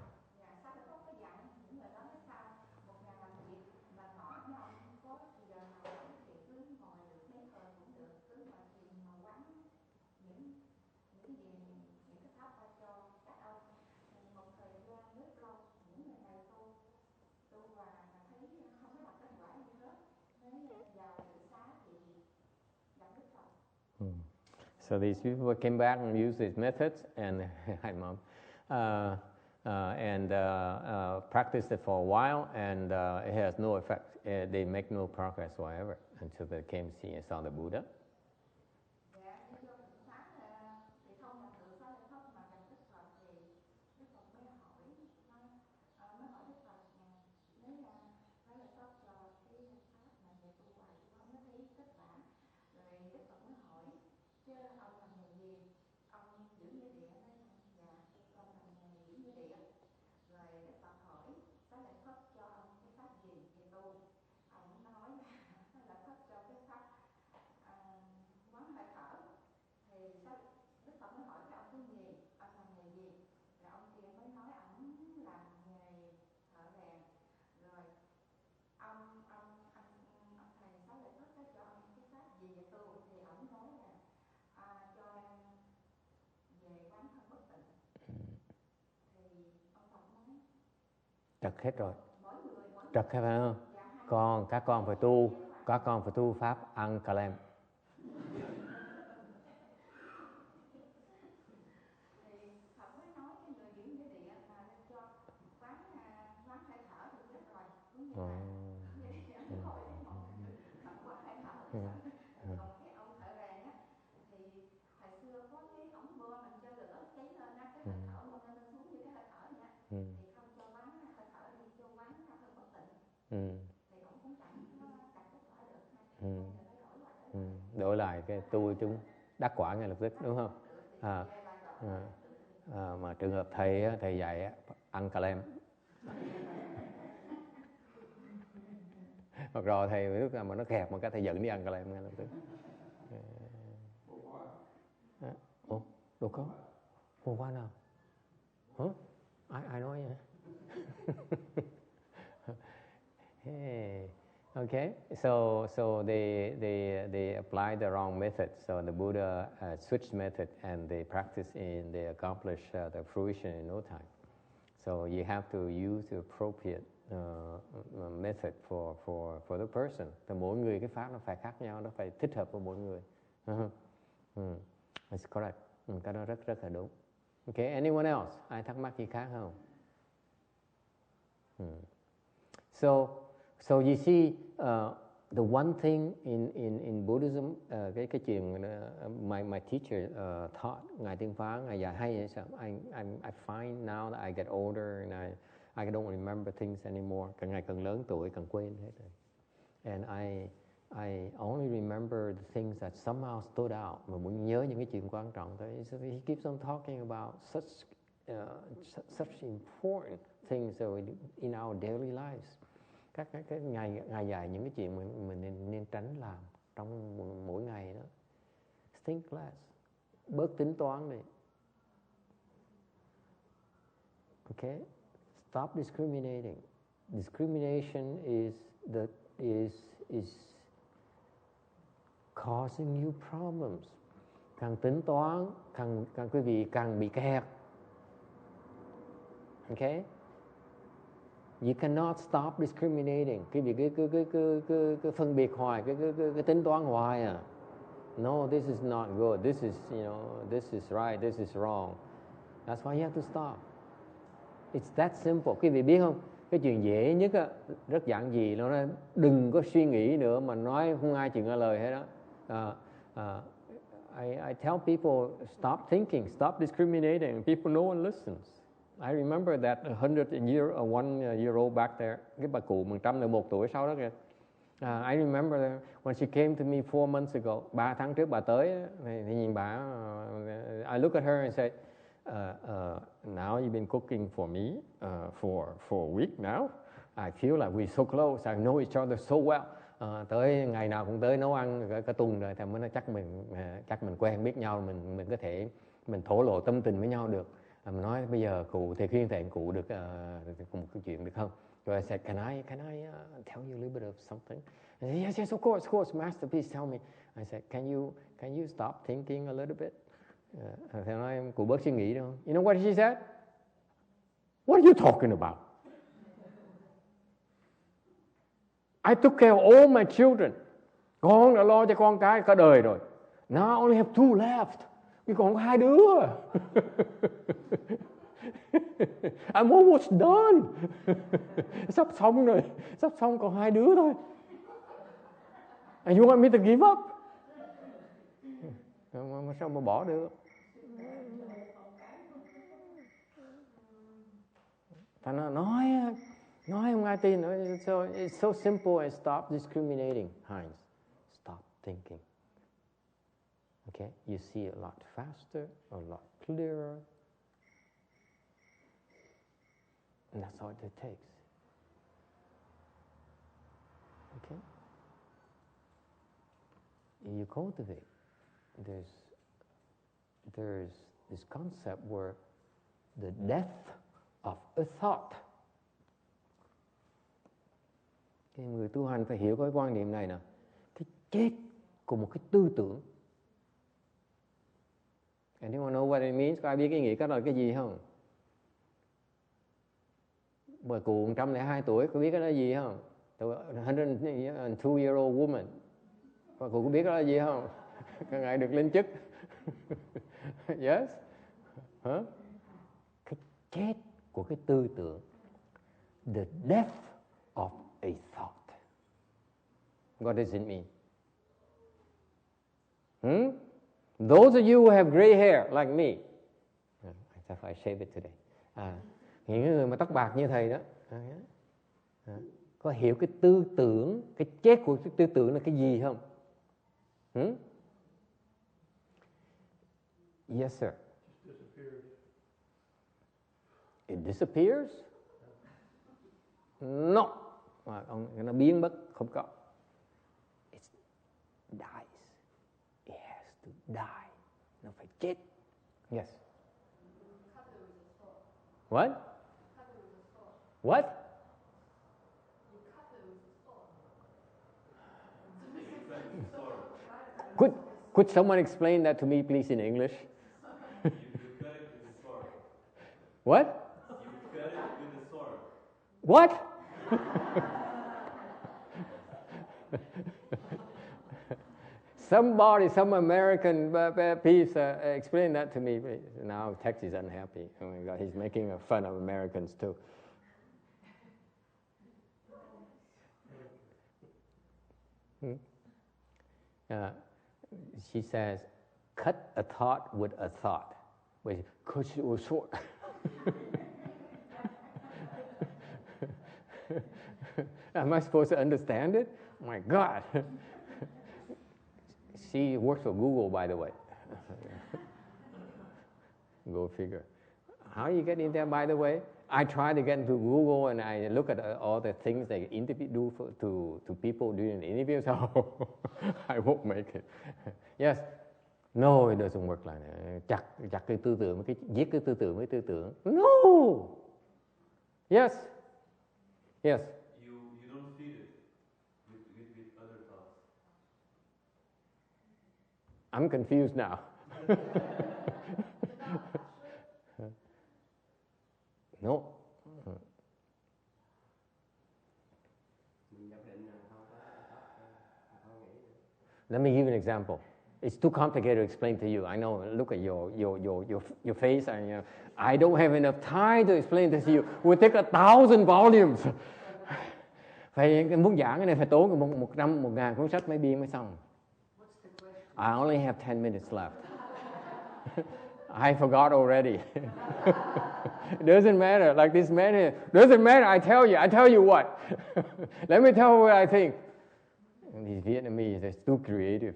So these people came back and used these methods, and hi mom, and practiced it for a while, and it has no effect. They make no progress whatsoever until they came see and saw the Buddha. Dạ, đi vô thực xá thì không gặp được Xá Lợi Phất mà gặp Đức Phật thì Đức Phật mới hỏi Đức Phật nếu là Xá Lợi Phất cho cái pháp mà về tu hoài của ông nó thấy kết quả, rồi Đức Phật mới hỏi chứ ông làm nghề gì, ông giữ nghĩa địa đấy, dạ ông làm nghề giữ nghĩa địa, rồi Đức Phật hỏi Xá Lợi Phất cho ông cái pháp gì về tu, ông nói Xá Lợi Phất cho cái pháp quán hơi thở, thì Đức Phật mới hỏi cái ông cái gì, ông làm nghề gì, rồi ông kia mới nói ông làm nghề thợ rèn, rồi ông thầy Xá Lợi Phất có cho ông cái pháp gì về tu, thì ông nói là cho về quán thân bất tịnh, thì ông Phật nói Trật hết rồi. mỗi người Trật hết phải không? Các con phải tu pháp ăn cà lem. thì Phật mới nói cái người giữ nghĩa địa mà nên cho quán hơi thở thì chết rồi, đúng như vậy. Thôi cái một Phật quán hơi thở thì sao? Còn cái ông thợ rèn á thì hồi xưa có cái ống bơm mình cho lửa cháy lên á, cái hơi thở một lên xuống như cái hơi thở vậy á, thì không cho quán hơi thở đi, cho quán thân bất tịnh, thì ông cũng chẳng kết quả được ha. Đổi lại cái tu chúng đắc quả ngay lập tức, đúng không? Mà trường hợp thầy dạy ăn cà lem. Hoặc rồi thầy lúc nào mà nó kẹp một cái thầy dẫn đi ăn cà lem ngay lập tức. Đâu có. Hôm qua nào? Hả? Ai nói vậy? Hey. Okay, so they applied the wrong method. So the Buddha switched method, and they practice they accomplish the fruition in no time. So you have to use the appropriate method for the person. Thì mỗi người cái pháp nó phải khác nhau, nó phải thích hợp với mỗi người. That's correct. Cái đó rất là đúng. Okay, anyone else? Ai thắc mắc gì khác không? So you see, the one thing in Buddhism, cái chuyện my teacher taught, ngài Tiên Phá, ngài dạy hay vậy sao? I find now that I get older and I don't remember things anymore. Càng ngày càng lớn tuổi càng quên hết rồi. And I only remember the things that somehow stood out. Mà muốn nhớ những cái chuyện quan trọng thôi. So he keeps on talking about such important things in our daily lives. Các ngày dài những cái chuyện mình nên tránh làm trong mỗi ngày đó. Think less. Bớt tính toán đi. Okay? Stop discriminating. Discrimination is causing you problems. Càng tính toán, càng quý vị càng bị kẹt. Okay? You cannot stop discriminating. Quý vị cứ phân biệt hoài, cứ tính toán hoài à. No, this is not good. This is, this is right, this is wrong. That's why you have to stop. It's that simple. Quý vị biết không? Cái chuyện dễ nhất á, rất giản dị, nó nói đừng có suy nghĩ nữa mà nói không ai chịu nghe lời hết đó. I tell people stop thinking, stop discriminating. People no one listens. I remember that 1 year old back there. Cái bà cụ 101 tuổi sau đó kìa. I remember when she came to me 4 months ago. 3 tháng trước bà tới thì nhìn bà. I look at her and say, now you've been cooking for me for a week now. I feel like we're so close. I know each other so well. Tới ngày nào cũng tới nấu ăn cả tuần rồi thì mới nói chắc mình quen biết nhau, mình có thể mình thổ lộ tâm tình với nhau được. Mình nói bây giờ cụ thì khuyên thầy cụ được một cái chuyện được không? Rồi I said, can I tell you a little bit of something? And he said, yes, of course, Master, please tell me. I said, can you stop thinking a little bit? Thầy nói cụ bớt suy nghĩ đâu. You know what she said? What are you talking about? I took care of all my children. Con đã lo cho con cái cả đời rồi. Now I only have 2 left. Vì còn có 2 đứa. I'm almost done. Sắp xong rồi, sắp xong còn 2 đứa thôi. And you want me to give up? Mà sao mà bỏ được? Và nó nói không ai tin. So it's so simple as stop discriminating, Heinz. Stop thinking. Okay, you see a lot faster, a lot clearer. And that's all it takes. Okay? You cultivate. There's this concept where the death of a thought. Cái người tu hành phải hiểu cái quan niệm này nè. Cái chết của một cái tư tưởng. Anyone know what it means? Có ai biết cái nghĩa cái đó là cái gì không? Bà cụ 102 tuổi, có biết cái đó là gì không? 102-year-old woman. Bà cụ có biết cái đó là gì không? Các ngài được lên chức. Yes? Hả? Cái chết của cái tư tưởng. The death of a thought. What does it mean? Those of you who have gray hair like me. I shave it today. Những người mà tóc bạc như thầy đó. Có hiểu cái tư tưởng, cái chết của cái tư tưởng là cái gì không? Yes, sir. It disappears? No. Nó biến mất, không có. It dies. It has to die. Nó phải chết. Yes. What? What? Could someone explain that to me, please, in English? You cut it with a sword. What? You cut it with a sword. What? Some American, please explain that to me. Now Tex is unhappy. Oh my God, he's making fun of Americans too. She says, cut a thought with a thought. Wait, cut it with a sword. Am I supposed to understand it? Oh my God. She works for Google, by the way. Go figure. How you get in there, by the way? I try to get into Google and I look at all the things they do to people during the interview, so I won't make it. Yes. No, it doesn't work like that. Chặt cái tư tưởng, giết cái tư tưởng với tư tưởng. No. Yes. Yes. You don't feed it with other thoughts. I'm confused now. No. Let me give you an example. It's too complicated to explain to you. I know. Look at your face, and I don't have enough time to explain this to you. It will take 1,000 volumes. Phải muốn giảng cái này phải tốn 1,000 cuốn sách mới biên mới xong. I only have 10 minutes left. I forgot already. Doesn't matter. Like this man here. Doesn't matter. I tell you what. Let me tell you what I think. These Vietnamese, they're too creative.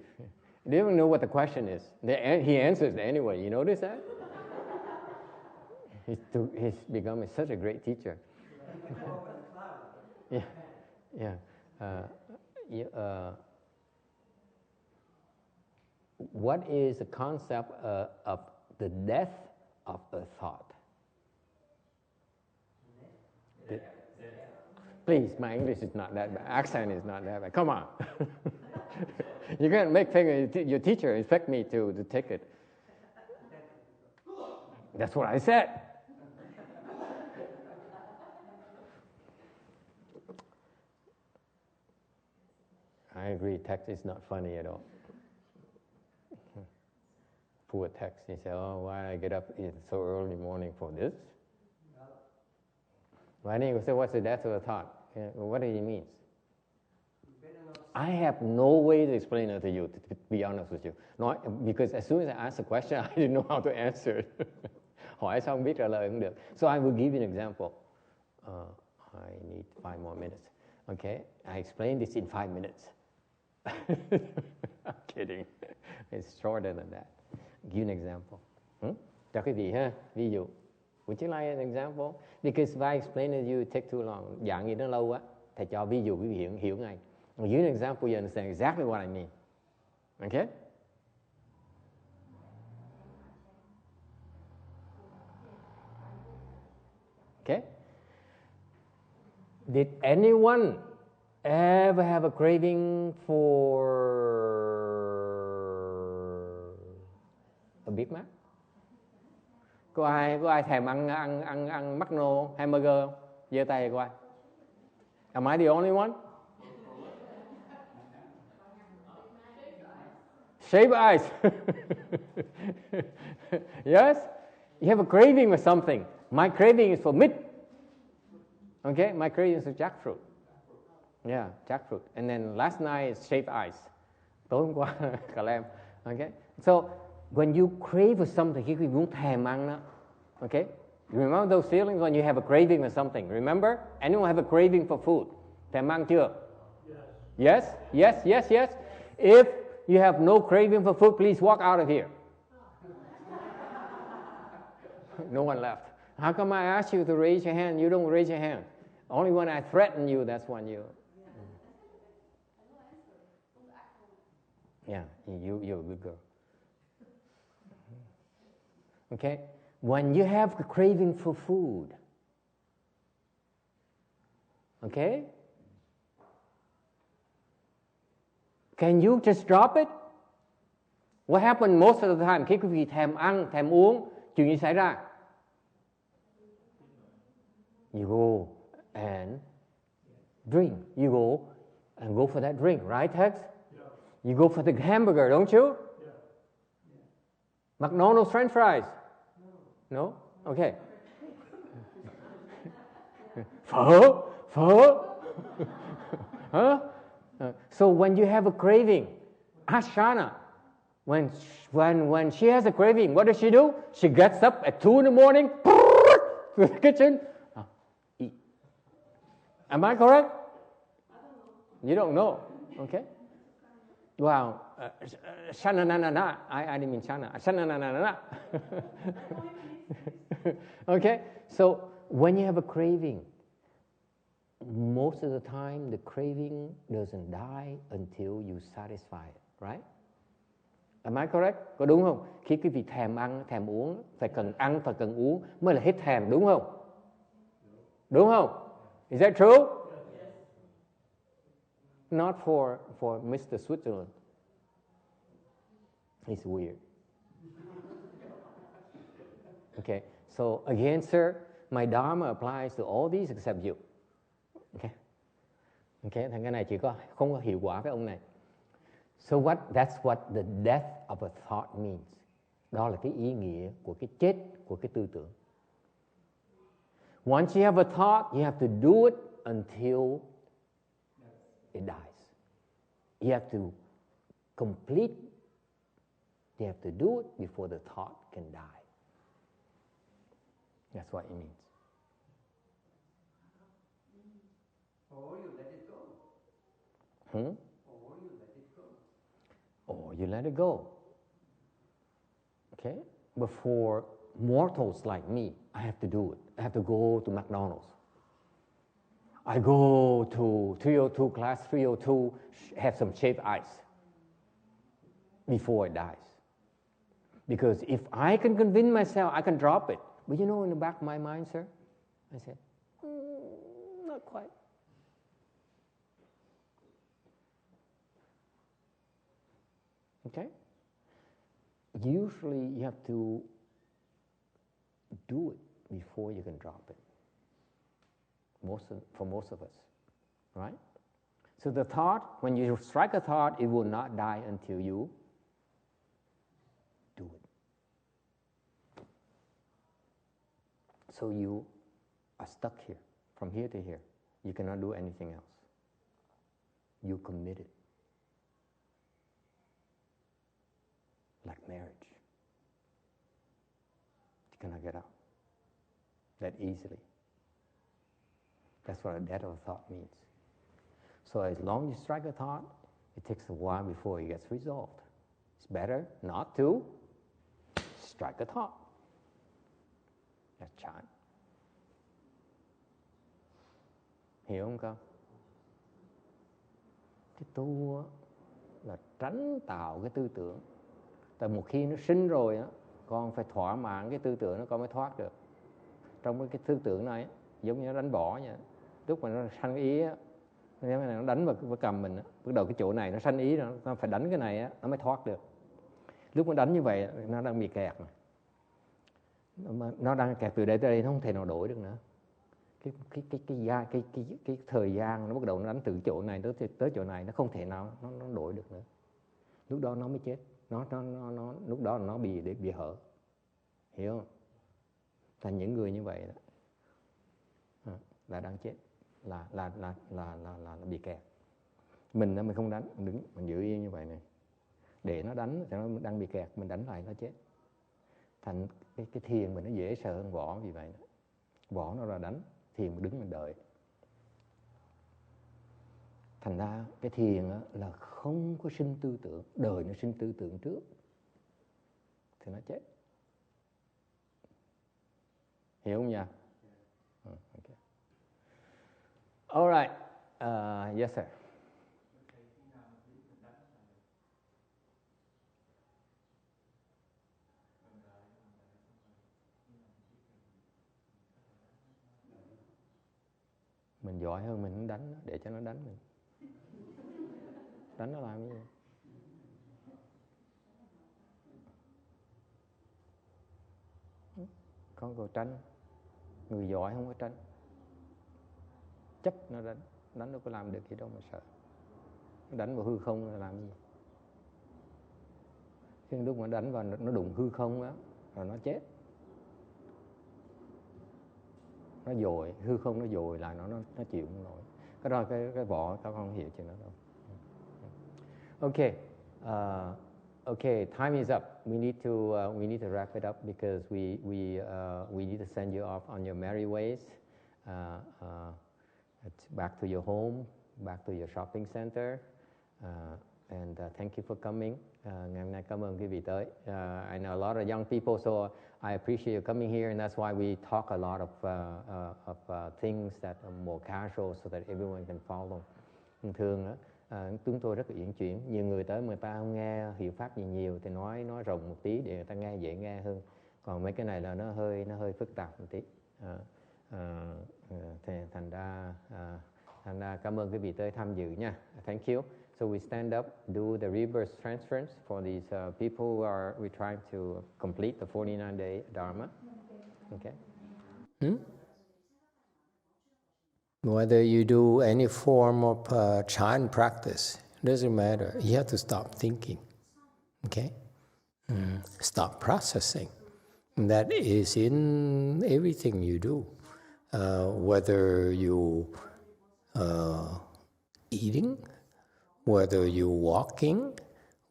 They don't know what the question is. He answers anyway. You notice that? He's become such a great teacher. What is the concept of the death of a thought? Please, my English is not that bad. Accent is not that bad. Come on. You can't make your teacher expect me to take it. That's what I said. I agree, text is not funny at all. Poor text. He said, oh, why I get up so early morning for this? When he say, what's the death of a thought? What does it mean? You better not I have no way to explain it to you, to be honest with you. Not, because as soon as I ask a question, I didn't know how to answer it. Hỏi xong biết trả lời không được. So I will give you an example. I need 5 more minutes. Okay, I explained this in 5 minutes. I'm kidding. It's shorter than that. Give an example. Cho quý vị ha, ví dụ. Would you like an example? Because if I explain it to you, it take too long. Dạng gì nó lâu quá. Thầy cho ví dụ quý vị hiểu ngay. I'll give an example, you understand exactly what I mean. Okay? Okay? Did anyone ever have a craving for a Big Mac? Có ai thèm ăn McDonald's hamburger không? Giơ tay coi. Am I the only one? Shaved ice. Yes? You have a craving for something. My craving is for meat. Okay? My craving is for jackfruit. Yeah, jackfruit. And then last night is shaved ice. Tối hôm qua cà lem. Okay? So, when you crave for something, khi quý vị muốn thèm ăn đó. Okay? You remember those feelings when you have a craving for something? Remember? Anyone have a craving for food? Thèm ăn chưa? Yes? Yes, yes, yes. If you have no craving for food, please walk out of here. No one left. How come I asked you to raise your hand? You don't raise your hand. Only when I threaten you, that's when you... Yeah, you're a good girl. Okay? When you have a craving for food, okay? Can you just drop it? What happened most of the time? Khi quý vị thèm ăn, thèm uống, chuyện gì xảy ra? You go and drink. You go and go for that drink, right, Tex? Yeah. You go for the hamburger, don't you? Yeah. McDonald's French fries? No? Okay. Phở? Huh? So when you have a craving, ask Shana. When she has a craving, what does she do? She gets up at 2 in the morning, to the kitchen, eat. Am I correct? You don't know. Okay. Wow. Shana na na na. I didn't mean Shana. Shana na na na. Okay. So when you have a craving, most of the time the craving doesn't die until you satisfy it, right? Am I correct? Có đúng không? Khi quý vị thèm ăn, thèm uống, phải cần ăn, phải cần uống mới là hết thèm, đúng không? Đúng không? Is that true? Not for Mr. Switzerland. He's weird. Okay, so again, sir, my dharma applies to all these except you. Okay, okay, thành cái này chỉ có không có hiệu quả với ông này. So that's what the death of a thought means. Đó là cái ý nghĩa của cái chết của cái tư tưởng. Once you have a thought, you have to do it until it dies. You have to complete. You have to do it before the thought can die. That's what it means. Or you let it go. Hmm? Or you let it go. Or you let it go. Okay? But for mortals like me, I have to do it. I have to go to McDonald's. I go to 302, class 302, have some shaved ice before it dies. Because if I can convince myself, I can drop it. But you know, in the back of my mind, sir, I said, not quite. Okay? Usually you have to do it before you can drop it. For most of us, right? So the thought, when you strike a thought, it will not die until you do it. So you are stuck here from here to here. You cannot do anything else. You committed. Like marriage. You cannot get out that easily. That's what a death of a thought means. So as long as you strike a thought, it takes a while before it gets resolved. It's better not to strike a thought. That's chán. Hiểu không con? Cái tu là tránh tạo cái tư tưởng. Tại một khi nó sinh rồi á, con phải thỏa mãn cái tư tưởng nó con mới thoát được. Trong cái tư tưởng này giống như nó đánh bỏ vậy. Lúc mà nó sanh ý á, nó đánh vào cái cầm mình á, bắt đầu cái chỗ này nó sanh ý, nó phải đánh cái này á, nó mới thoát được. Lúc nó đánh như vậy nó đang bị kẹt rồi. Nó đang kẹt từ đây tới đây, nó không thể nào đổi được nữa. Cái thời gian nó bắt đầu nó đánh từ chỗ này tới chỗ này, nó không thể nào nó đổi được nữa. Lúc đó nó mới chết. Lúc đó nó bị hở. Hiểu không? Thành những người như vậy đó, là đang chết, là bị kẹt. Mình không đánh, mình giữ yên như vậy này, để nó đánh, cho nó đang bị kẹt, mình đánh lại nó chết. Thành cái thiền mình nó dễ sợ hơn võ vì vậy đó. Võ nó là đánh, thiền mình đứng mình đợi. Thành ra cái thiền là không có sinh tư tưởng, đời nó sinh tư tưởng trước thì nó chết. Hiểu không nhỉ? Okay. All right. Yes sir. Mình giỏi hơn mình không đánh nó, để cho nó đánh mình. Đánh nó làm cái gì? Con còn tranh. Người giỏi không có tranh. Chấp nó đánh nó có làm được gì đâu mà sợ. Nó đánh vào hư không là làm gì? Khi lúc mà đánh vào nó đụng hư không á, rồi nó chết. Nó dội, hư không nó dội lại, nó chịu không nổi. Cái đó cái vỏ tao không hiểu chuyện đó đâu. Okay. Okay, time is up. We need to wrap it up because we need to send you off on your merry ways, back to your home, back to your shopping center, and thank you for coming. Ngày hôm nay cảm ơn quý vị tới. I know a lot of young people, so I appreciate you coming here, and that's why we talk a lot of things that are more casual, so that everyone can follow. Thường á. Chúng tôi rất là uyển chuyển. Nhiều người tới người ta không nghe hiệu pháp gì nhiều thì nói rộng một tí để người ta nghe dễ nghe hơn. Còn mấy cái này là nó hơi phức tạp một tí. Thành ra cảm ơn quý vị tới tham dự nha. Thank you. So we stand up, do the reverse transference for these people who we're trying to complete the 49-day Dharma. Okay. Whether you do any form of chant practice, doesn't matter. You have to stop thinking, okay? Stop processing. And that is in everything you do. Whether you eating, whether you walking,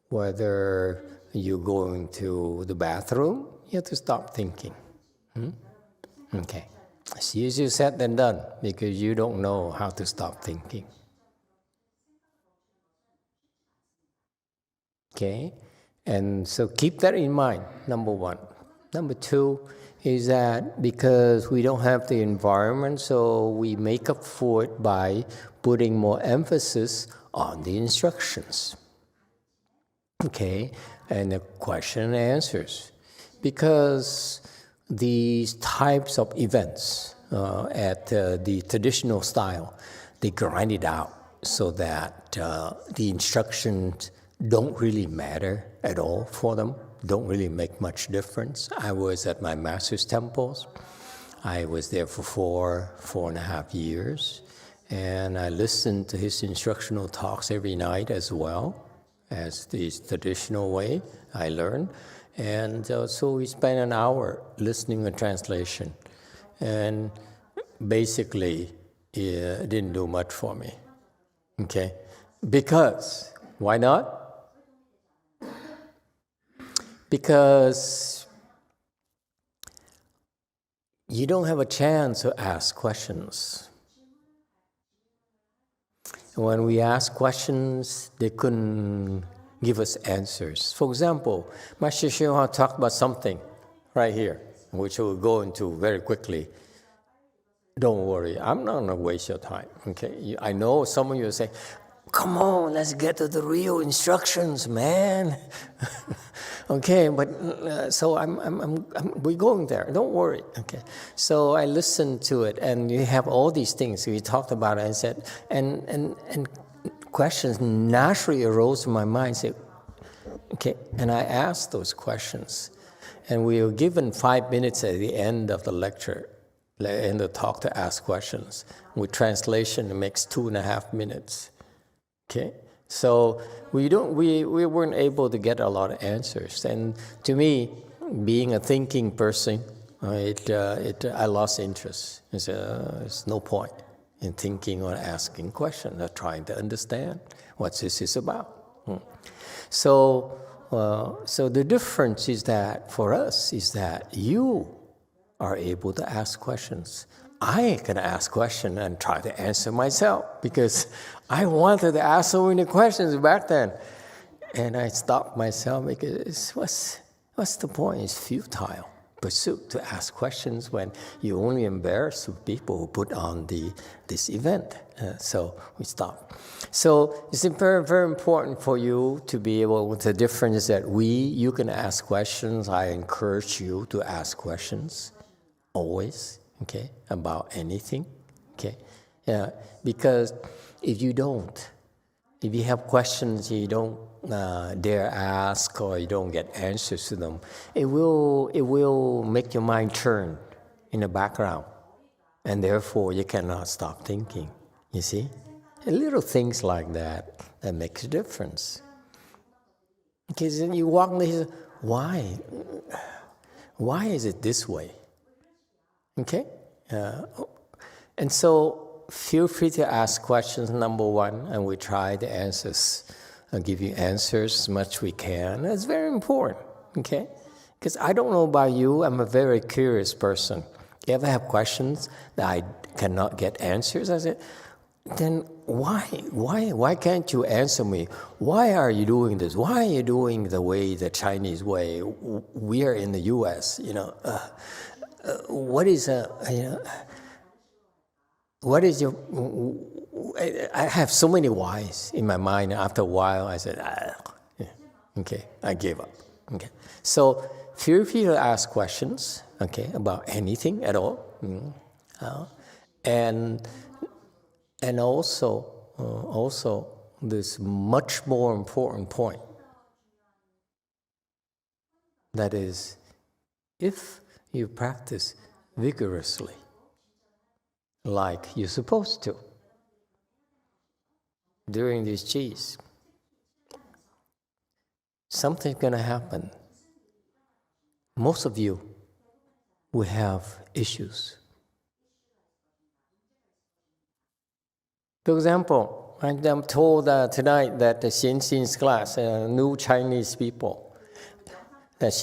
whether you're going to the bathroom, you have to stop thinking. Okay. It's easier said than done because you don't know how to stop thinking. Okay? And so keep that in mind, number one. Number two is that because we don't have the environment, so we make up for it by putting more emphasis on the instructions. Okay? And the question and answers. Because these types of events at the traditional style, they grind it out so that the instructions don't really matter at all for them, don't really make much difference. I was at my master's temples. I was there for 4.5 years, and I listened to his instructional talks every night as well as the traditional way I learned. And so we spent an hour listening to translation. And basically, it didn't do much for me. Okay? Because, why not? Because you don't have a chance to ask questions. When we ask questions, they couldn't give us answers. For example, Master Shiva talked about something right here, which we'll go into very quickly. Don't worry, I'm not going to waste your time. Okay? I know some of you say, come on, let's get to the real instructions, man. Okay, but so we're going there. Don't worry. Okay, so I listened to it, and you have all these things we talked about. And said, and questions naturally arose in my mind. Say, okay, and I asked those questions, and we were given 5 minutes at the end of the lecture, in the talk, to ask questions. With translation, it makes 2.5 minutes. Okay. So we weren't able to get a lot of answers, and to me, being a thinking person, I lost interest. There's no point in thinking or asking questions or trying to understand what this is about. So the difference is that for us is that you are able to ask questions. I can ask questions and try to answer myself because I wanted to ask so many questions back then. And I stopped myself because what's the point? It's futile pursuit to ask questions when you only embarrass the people who put on this event. So we stopped. So it's very, very important for you to be able, the difference is that you can ask questions. I encourage you to ask questions always. Okay, about anything, okay, yeah, because if you have questions you don't dare ask or you don't get answers to them, it will make your mind turn in the background, and therefore you cannot stop thinking. You see, and little things like that makes a difference. Because then you walk and you say, why is it this way? Okay? And so feel free to ask questions, number one, and we try the answers. I'll give you answers as much as we can. It's very important, okay? Because I don't know about you, I'm a very curious person. If you ever have questions that I cannot get answers, I said, then why can't you answer me? Why are you doing this? Why are you doing the Chinese way? We are in the U.S., what is your? I have so many whys in my mind. After a while, I said, okay, I gave up. Okay, so feel free to ask questions, okay, about anything at all, and also this much more important point. That is, if you practice vigorously, like you're supposed to, during these Qis, something's going to happen. Most of you will have issues. For example, I'm told tonight that the Xianxin's class, new Chinese people, that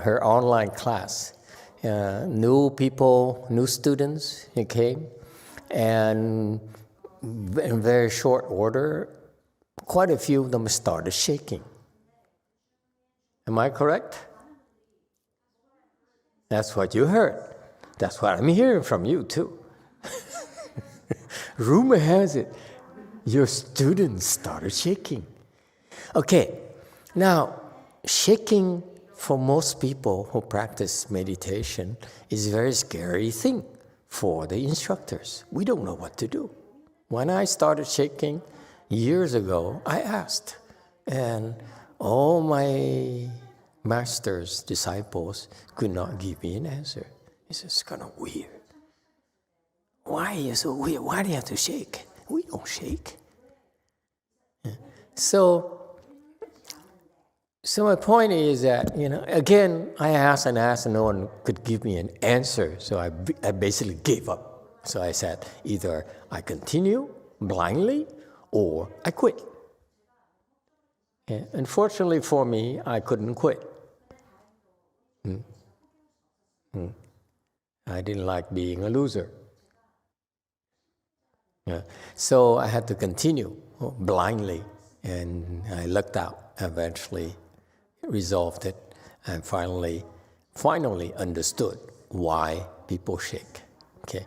her online class, new people, new students, okay, and in very short order, quite a few of them started shaking. Am I correct? That's what you heard. That's what I'm hearing from you too. Rumor has it, your students started shaking. Okay, now shaking for most people who practice meditation is a very scary thing for the instructors. We don't know what to do. When I started shaking years ago, I asked, and all my master's disciples could not give me an answer. It's kind of weird. Why are you so weird? Why do you have to shake? We don't shake. Yeah. So my point is that, again, I asked and no one could give me an answer, so I basically gave up. So I said, either I continue blindly or I quit. Unfortunately for me, I couldn't quit. I didn't like being a loser. So I had to continue blindly, and I lucked out. Eventually resolved it, and finally understood why people shake. Okay,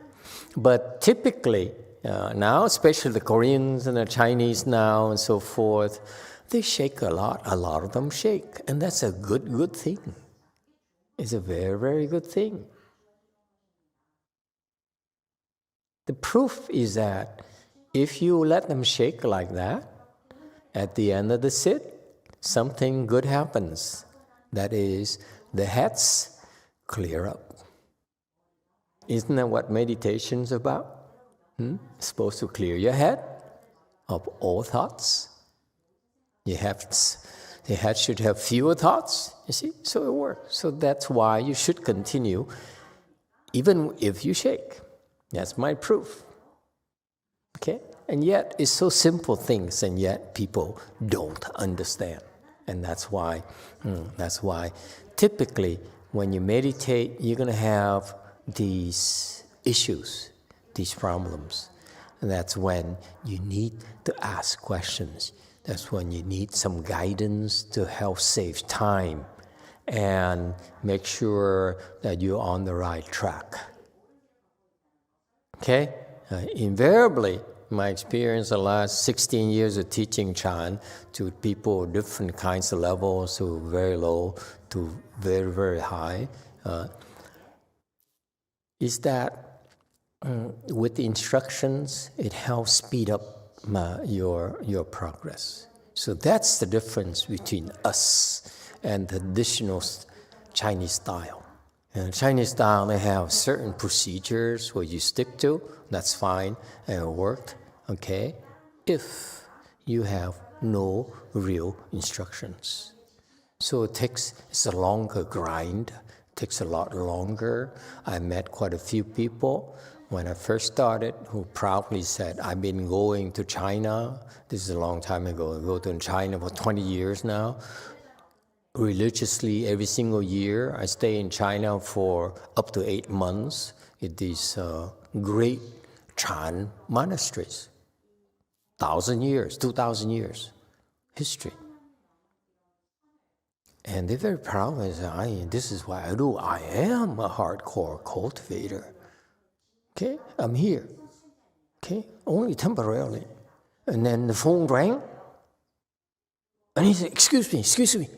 but typically now, especially the Koreans and the Chinese now and so forth, they shake a lot. A lot of them shake, and that's a good thing. It's a very, very good thing. The proof is that if you let them shake like that, at the end of the sit, something good happens. That is, the heads clear up. Isn't that what meditation's about? It's supposed to clear your head of all thoughts. The head should have fewer thoughts, you see? So it works. So that's why you should continue, even if you shake. That's my proof. Okay? And yet, it's so simple things, and yet people don't understand. And that's why typically when you meditate, you're going to have these issues, these problems. And that's when you need to ask questions. That's when you need some guidance to help save time and make sure that you're on the right track. Okay? Invariably, my experience the last 16 years of teaching Chan to people of different kinds of levels, to very low to very, very high, is that with the instructions, it helps speed up your progress. So that's the difference between us and the traditional Chinese style. In Chinese style, they have certain procedures where you stick to. That's fine, and it worked. Okay, if you have no real instructions. So it's a longer grind, it takes a lot longer. I met quite a few people when I first started who proudly said, I've been going to China, this is a long time ago, I go to China for 20 years now, religiously every single year. I stay in China for up to 8 months in these great Chan monasteries. 1,000 years, 2,000 years history. And they're very proud. They say, this is what I do. I am a hardcore cultivator. Okay, I'm here. Okay, only temporarily. And then the phone rang. And he said, excuse me.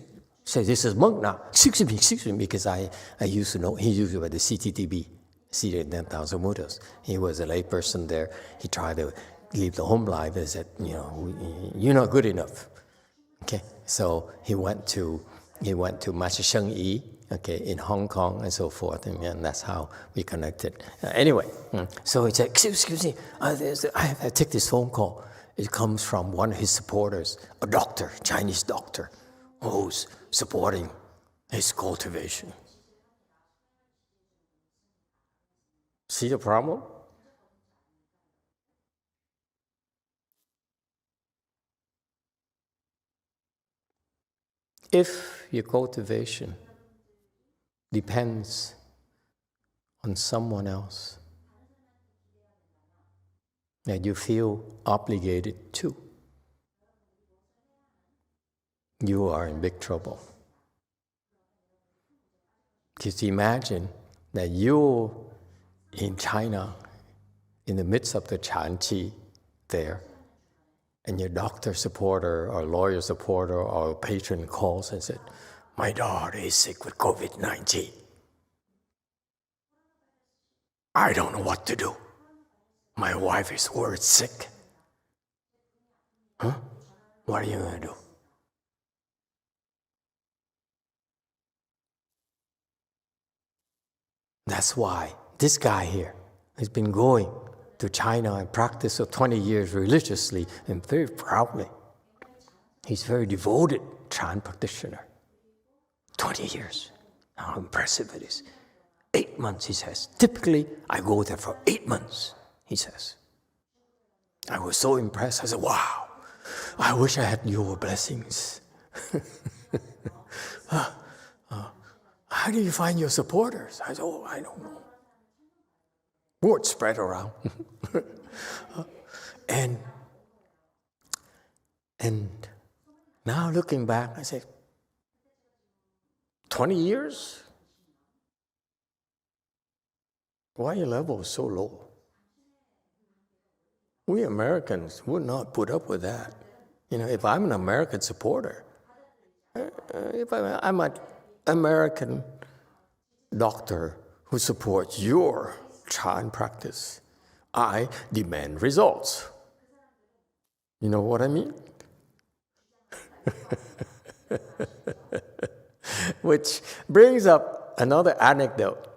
Say, this is monk now. Excuse me, because I used to know, he used to be the CTTB, Seated 10,000 Buddhas. He was a lay person there. He tried to live the home life and said, you're not good enough. Okay, so he went to Master Sheng Yi, okay, in Hong Kong and so forth, and that's how we connected. Anyway, so he said, excuse me, I take this phone call. It comes from one of his supporters, a doctor, Chinese doctor, who's supporting his cultivation. See the problem? If your cultivation depends on someone else that you feel obligated to, you are in big trouble. Just imagine that you're in China, in the midst of the Chan Qi there, and your doctor supporter or lawyer supporter or patron calls and said, my daughter is sick with COVID-19. I don't know what to do. My wife is worried sick. Huh? What are you going to do? That's why this guy here has been going to China and practiced for 20 years religiously and very proudly. He's a very devoted Chan practitioner. 20 years. How impressive it is. 8 months, he says. Typically, I go there for 8 months, he says. I was so impressed. I said, wow, I wish I had your blessings. How do you find your supporters? I said, oh, I don't know. Word spread around. And now looking back, I said, 20 years? Why your level is so low? We Americans would not put up with that. You know, if I'm an American supporter, if I'm an American doctor who supports your Chan practice, I demand results. You know what I mean? Which brings up another anecdote.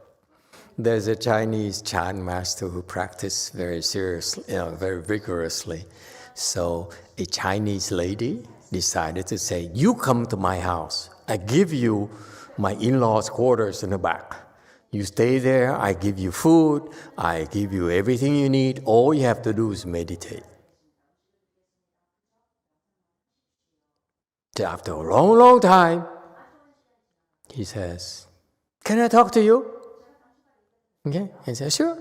There's a Chinese Chan master who practiced very seriously, very vigorously. So a Chinese lady decided to say, you come to my house. I give you my in-laws' quarters in the back. You stay there, I give you food, I give you everything you need. All you have to do is meditate. So after a long, long time, he says, can I talk to you? Okay, he says, sure.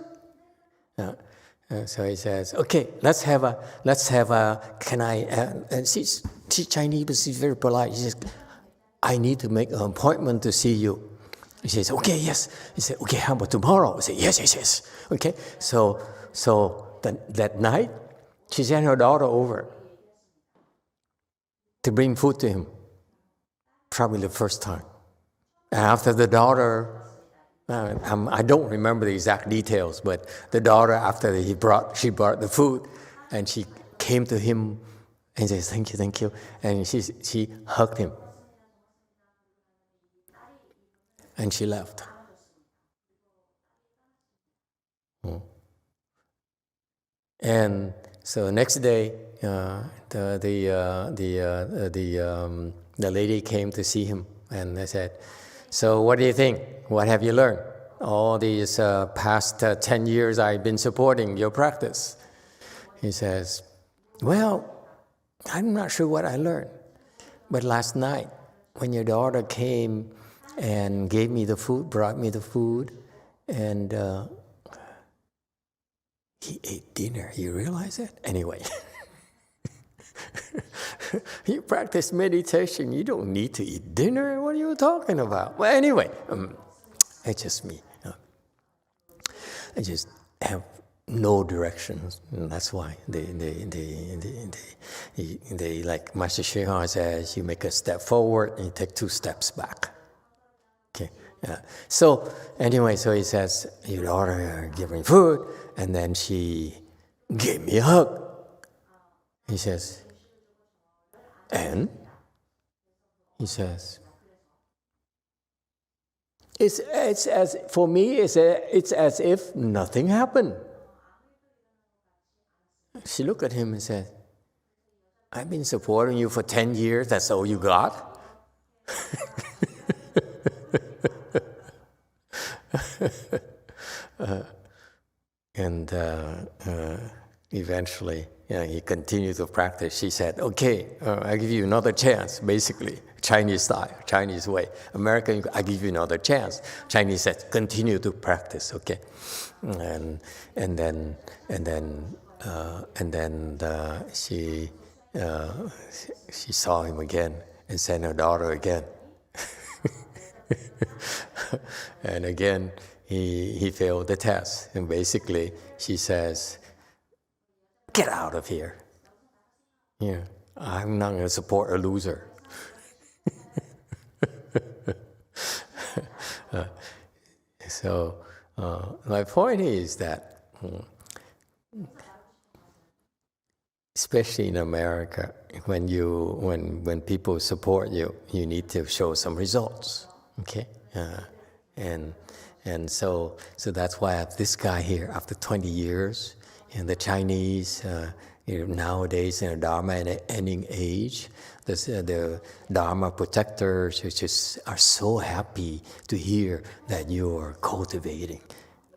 So he says, okay, let's have a, can I, and she's Chinese, but she's very polite. She says, I need to make an appointment to see you. He says, okay, yes. He said, okay, how about tomorrow? I said, yes. Okay, so that night, she sent her daughter over to bring food to him. Probably the first time. And after the daughter, I don't remember the exact details, but the daughter, after she brought the food, and she came to him and says, thank you. And she hugged him. And she left. And so next day, the lady came to see him, and they said, so what do you think? What have you learned? All these past 10 years I've been supporting your practice. He says, well, I'm not sure what I learned. But last night, when your daughter came and gave me the food, brought me the food, and he ate dinner. You realize that? Anyway. You practice meditation, you don't need to eat dinner. What are you talking about? Well, anyway, it's just me. I just have no directions, and that's why they like Master Shehan says, you make a step forward and you take 2 steps back. Okay. So anyway, so he says, your daughter gave me food, and then she gave me a hug. He says, and he says, it's as for me, it's as if nothing happened. She looked at him and said, I've been supporting you for 10 years, that's all you got? And eventually, he continued to practice. She said, okay, I give you another chance, basically, Chinese style, Chinese way. American, I give you another chance. Chinese said, continue to practice, okay? And then she saw him again and sent her daughter again. And again, he failed the test. And basically, she says, get out of here. Yeah, I'm not going to support a loser. So my point is that, especially in America, when people support you, you need to show some results. Okay, and so that's why I have this guy here after 20 years, and the Chinese Nowadays, in the Dharma ending age, the Dharma protectors are so happy to hear that you are cultivating.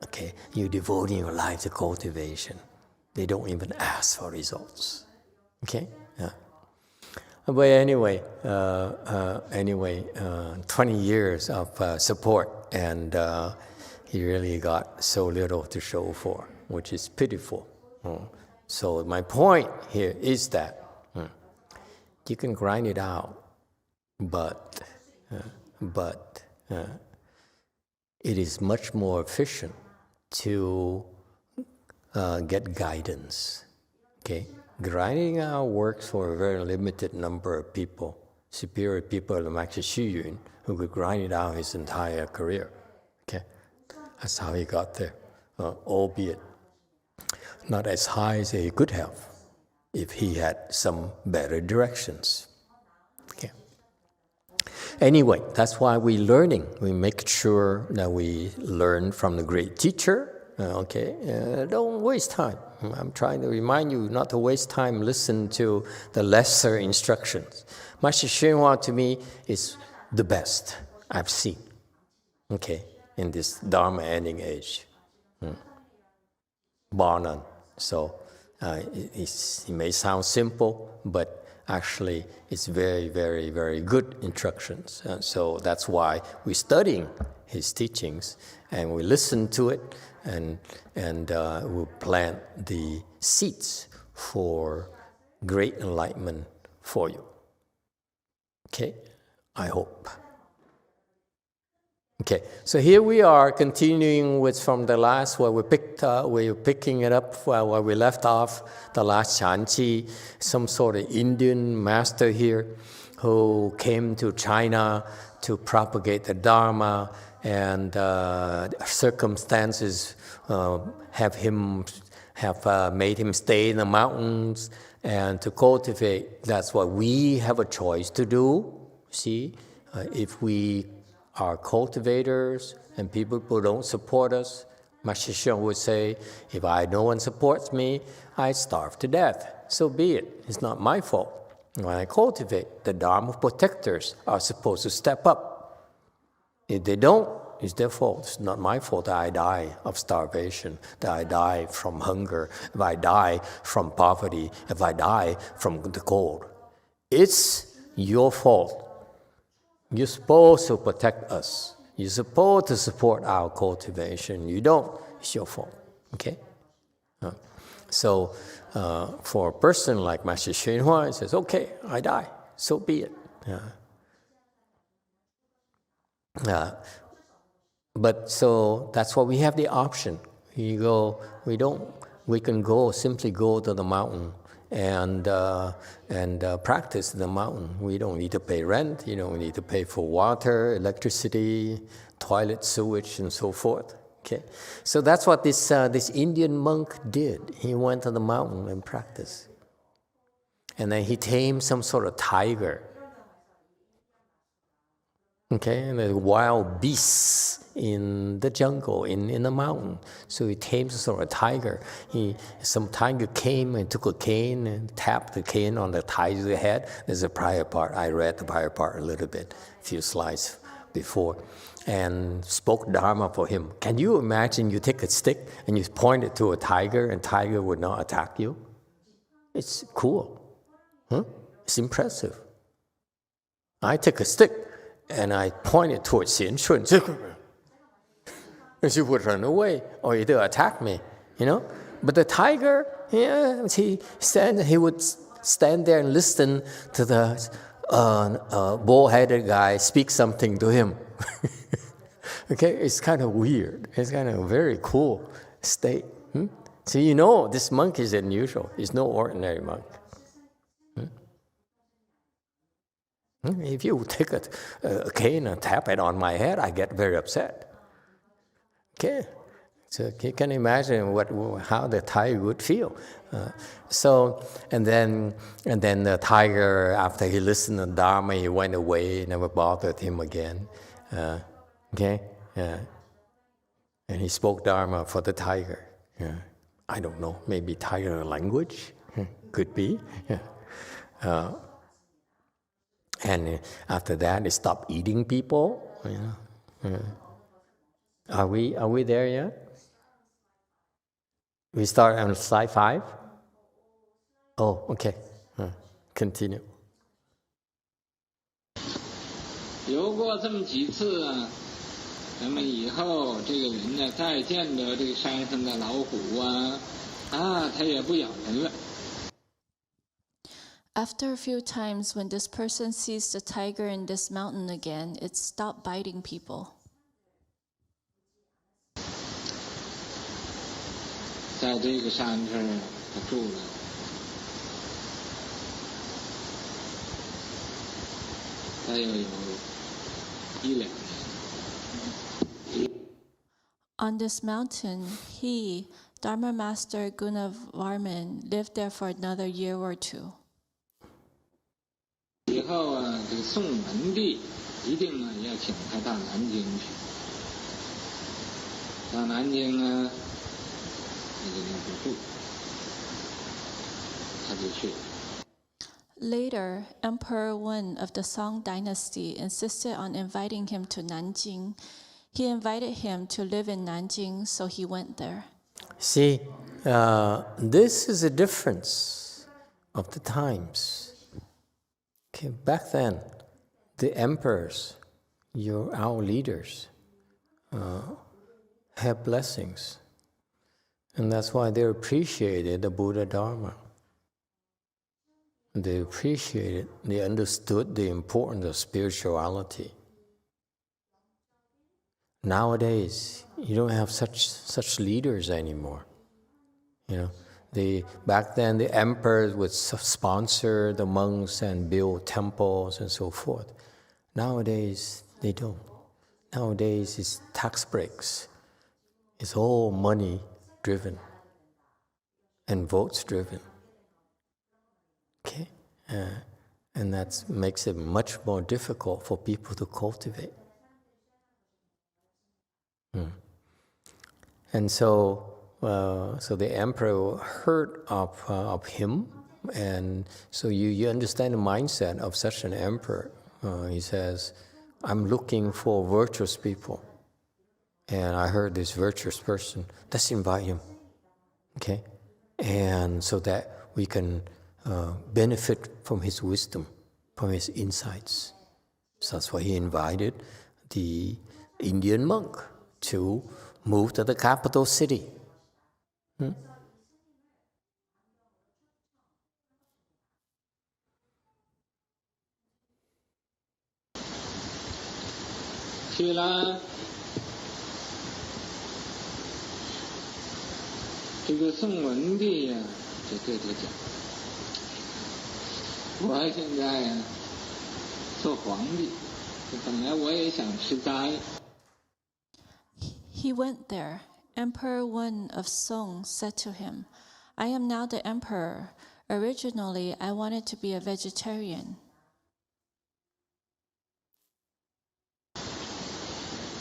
Okay, you're devoting your life to cultivation. They don't even ask for results. Okay, yeah. But anyway, 20 years of support, and he really got so little to show for, which is pitiful. So my point here is that you can grind it out, but it is much more efficient to get guidance. Okay, grinding out works for a very limited number of people, superior people like Master Xu Yun, who could grind it out his entire career. Okay, that's how he got there, albeit not as high as he could have if he had some better directions. Okay. Anyway, that's why we're learning. We make sure that we learn from the great teacher. Don't waste time. I'm trying to remind you not to waste time. Listen to the lesser instructions. Master Hsuan to me is the best I've seen. Okay, in this Dharma ending age, bar none. So it may sound simple, but actually it's very, very, very good instructions. So that's why we're studying his teachings and we listen to it, and we'll plant the seeds for great enlightenment for you. Okay, I hope. Okay, so here we are continuing with from the last where we're picking it up where we left off, the last Chanchi, some sort of Indian master here who came to China to propagate the Dharma, and circumstances have made him stay in the mountains and to cultivate. That's what we have a choice to do. See, if we are cultivators and people who don't support us, Master Hsuan would say, if no one supports me, I starve to death. So be it. It's not my fault. When I cultivate, the Dharma protectors are supposed to step up. If they don't, it's their fault. It's not my fault that I die of starvation, that I die from hunger, if I die from poverty, if I die from the cold. It's your fault. You're supposed to protect us. You're supposed to support our cultivation. You don't, it's your fault. Okay? So for a person like Master Hsuan Hua, he says, okay, I die, so be it. But so that's why we have the option. We can simply go to the mountain and practice in the mountain. We don't need to pay rent. You don't need to pay for water, electricity, toilet, sewage, and so forth. Okay, so that's what this Indian monk did. He went to the mountain and practiced, and then he tamed some sort of tiger. Okay, and the wild beasts in the jungle, in the mountain. So he tamed some sort of tiger. Some tiger came and took a cane and tapped the cane on the tiger's head. There's a prior part. I read the prior part a little bit, a few slides before, and spoke Dharma for him. Can you imagine you take a stick and you point it to a tiger and tiger would not attack you? It's cool. Huh? It's impressive. I take a stick and I point it towards Xian Shun. She would run away or either attack me, you know. But the tiger, he would stand there and listen to the bull-headed guy speak something to him. Okay, it's kind of weird. It's kind of a very cool state. So you know this monk is unusual. He's no ordinary monk. If you take a cane and tap it on my head, I get very upset. Okay, so you can imagine how the tiger would feel. And then the tiger, after he listened to Dharma, he went away, never bothered him again. And he spoke Dharma for the tiger. I don't know, maybe tiger language. Could be. Yeah. And after that, they stop eating people. Are we there yet? We start on slide 5. Oh, okay. Continue. 游过这么几次啊，咱们以后这个人呢，再见着这个山上的老虎啊，他也不咬人了。 After a few times, when this person sees the tiger in this mountain again, it stopped biting people. 在这个山上，他住了，大约有1-2年。 On this mountain, he, Dharma Master Gunavarman, lived there for another year or 2. 以后啊，这个宋文帝一定啊要请他到南京去。到南京啊，那个地方住，他就去了。 Later, Emperor Wen of the Song dynasty insisted on inviting him to Nanjing. He invited him to live in Nanjing, so he went there. See, this is a difference of the times. Okay, back then, the emperors, our leaders, have blessings. And that's why they appreciated the Buddha Dharma. They appreciated, they understood the importance of spirituality. Nowadays, you don't have such leaders anymore. Back then, the emperors would sponsor the monks and build temples and so forth. Nowadays, they don't. Nowadays, it's tax breaks. It's all money-driven and votes-driven. Okay? And that makes it much more difficult for people to cultivate. And so the emperor heard of him, and so you understand the mindset of such an emperor. He says, I'm looking for virtuous people. And I heard this virtuous person, let's invite him. Okay? And so that we can benefit from his wisdom, from his insights. So that's why he invited the Indian monk to move to the capital city.去了，这个宋文帝呀，就对他讲：“我现在呀，做皇帝，本来我也想吃斋。” He went there. Emperor Wen of Song said to him, I am now the emperor. Originally, I wanted to be a vegetarian.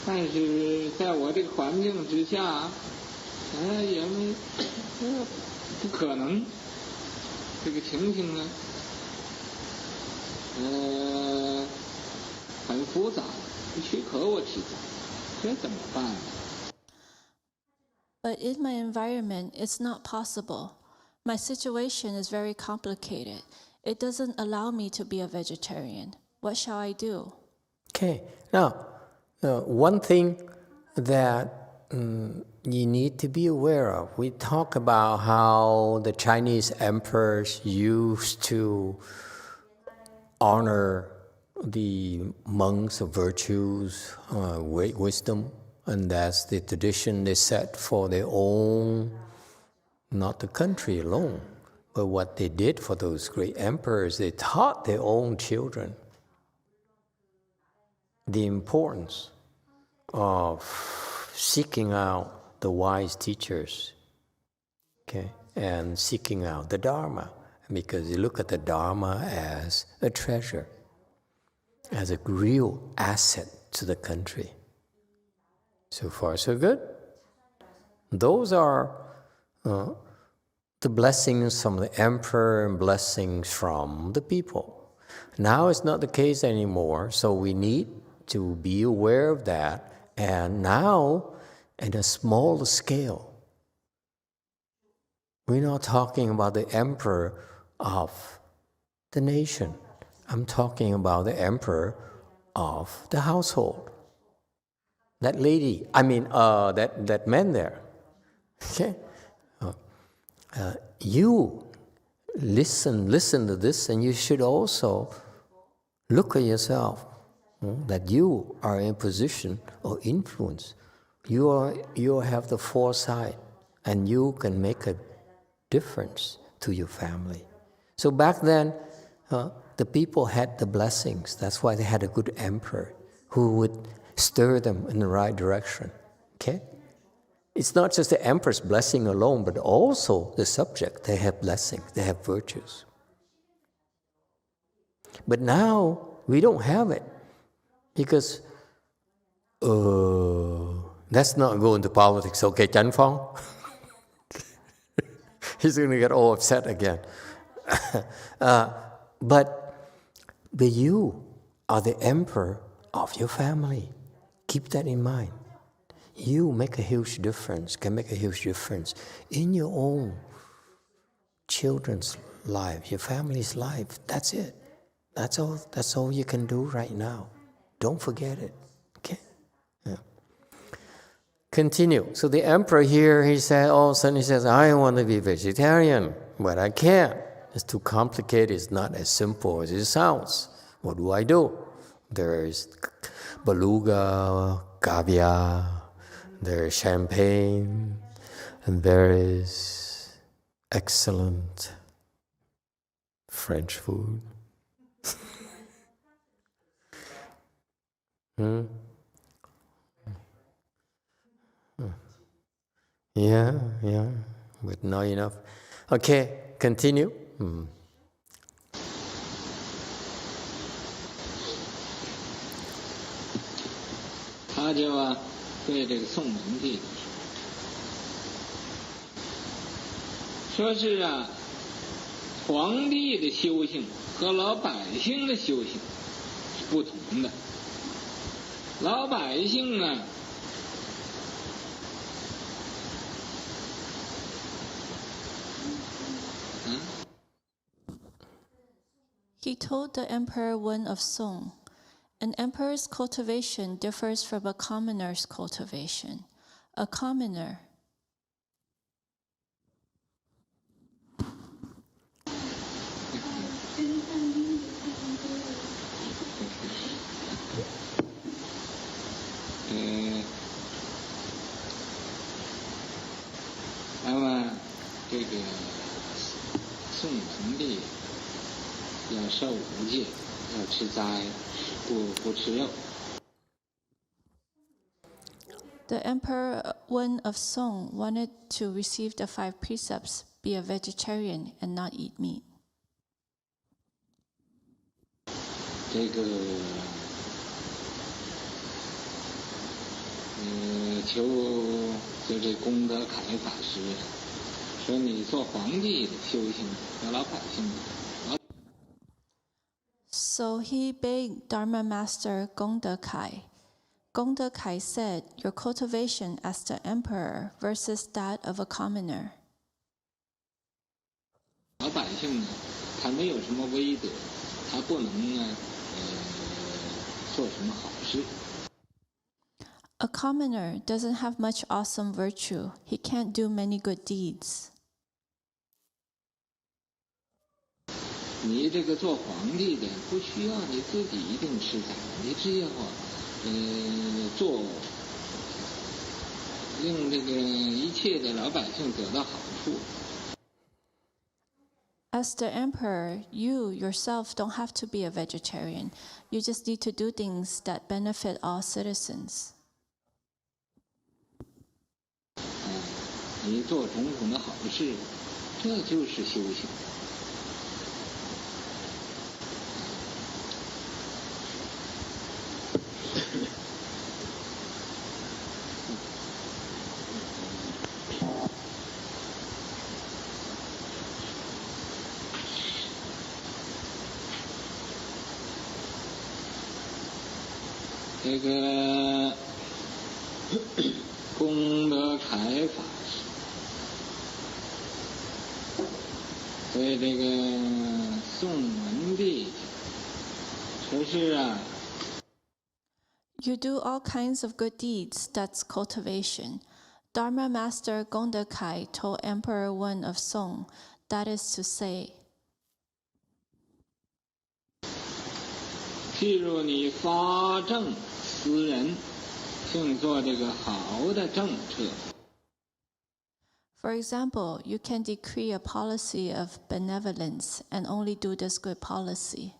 但是在我这个环境之下，也不可能，这个情形呢，很复杂，不许可我吃斋，这怎么办呢？ But in my environment, it's not possible. My situation is very complicated. It doesn't allow me to be a vegetarian. What shall I do? Okay, now, one thing that you need to be aware of, we talk about how the Chinese emperors used to honor the monks of virtues, wisdom, and that's the tradition they set for their own, not the country alone, but what they did for those great emperors, they taught their own children the importance of seeking out the wise teachers, okay, and seeking out the Dharma, because you look at the Dharma as a treasure, as a real asset to the country. So far, so good. Those are the blessings from the emperor and blessings from the people. Now it's not the case anymore, so we need to be aware of that. And now, at a smaller scale, we're not talking about the emperor of the nation. I'm talking about the emperor of the household. That lady, that man there. Okay? You listen to this, and you should also look at yourself, that you are in a position of influence. You have the foresight, and you can make a difference to your family. So back then, the people had the blessings. That's why they had a good emperor who would stir them in the right direction. Okay? It's not just the emperor's blessing alone, but also the subject. They have blessings, they have virtues. But now, we don't have it. Because, let's not go into politics, okay, Chan Phong? He's going to get all upset again. But you are the emperor of your family. Keep that in mind. You make a huge difference, can make a huge difference in your own children's life, your family's life. That's it. That's all you can do right now. Don't forget it. Okay? Yeah. Continue. So the emperor here, all of a sudden he says, I want to be vegetarian, but I can't. It's too complicated. It's not as simple as it sounds. What do? There is beluga, caviar, there is champagne, and there is excellent French food. Yeah, but not enough. Okay, continue. 他就对这个宋文帝说是皇帝的修行和老百姓的修行是不同的。老百姓呢，He told the emperor Wen of Song, an emperor's cultivation differs from a commoner's cultivation. A commoner这个宋文帝要受五戒，要吃斋，不吃肉。 The emperor Wen of Song wanted to receive the 5 precepts, be a vegetarian and not eat meat. 这个就这功德凯法师说，你做皇帝的修行和老百姓的。 So he begged Dharma Master Gong De Kai. Gong De Kai said, your cultivation as the emperor versus that of a commoner. 老百姓呢，他没有什么威德，他不能做什么好事。 A commoner doesn't have much awesome virtue. He can't do many good deeds. 你这个做皇帝的不需要你自己一定吃斋，你只要做令这个一切的老百姓得到好处。 As the emperor, you yourself don't have to be a vegetarian. You just need to do things that benefit all citizens. 你做种种的好事，这就是修行。这个功德开法师对这个宋文帝说是啊。You do all kinds of good deeds, that's cultivation. Dharma Master Gondakai told Emperor Wen of Song, that is to say, 譬如你发政思人，请做这个好的政策。for example, you can decree a policy of benevolence and only do this good policy.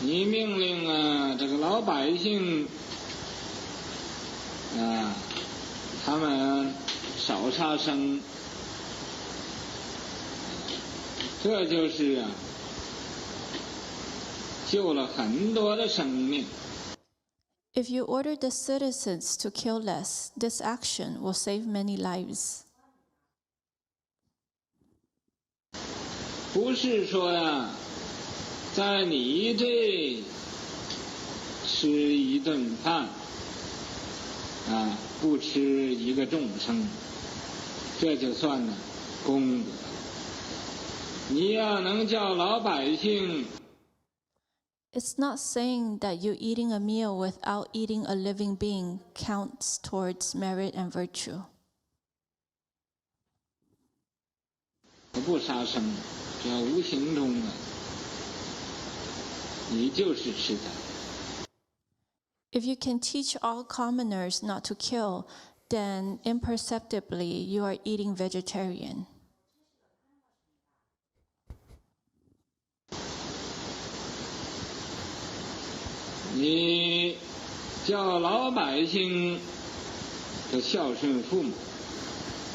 你命令啊，这个老百姓啊，他们少杀生，这就是啊，救了很多的生命。If you order the citizens to kill less, this action will save many lives. 不是说呀，在你这吃一顿饭啊，不吃一个众生，这就算呢功德。你要能叫老百姓。It's not saying that you eating a meal without eating a living being counts towards merit and virtue. 不杀生，只要无形中啊，你就是吃它。If you can teach all commoners not to kill, then imperceptibly you are eating vegetarian. 你叫老百姓的孝顺父母，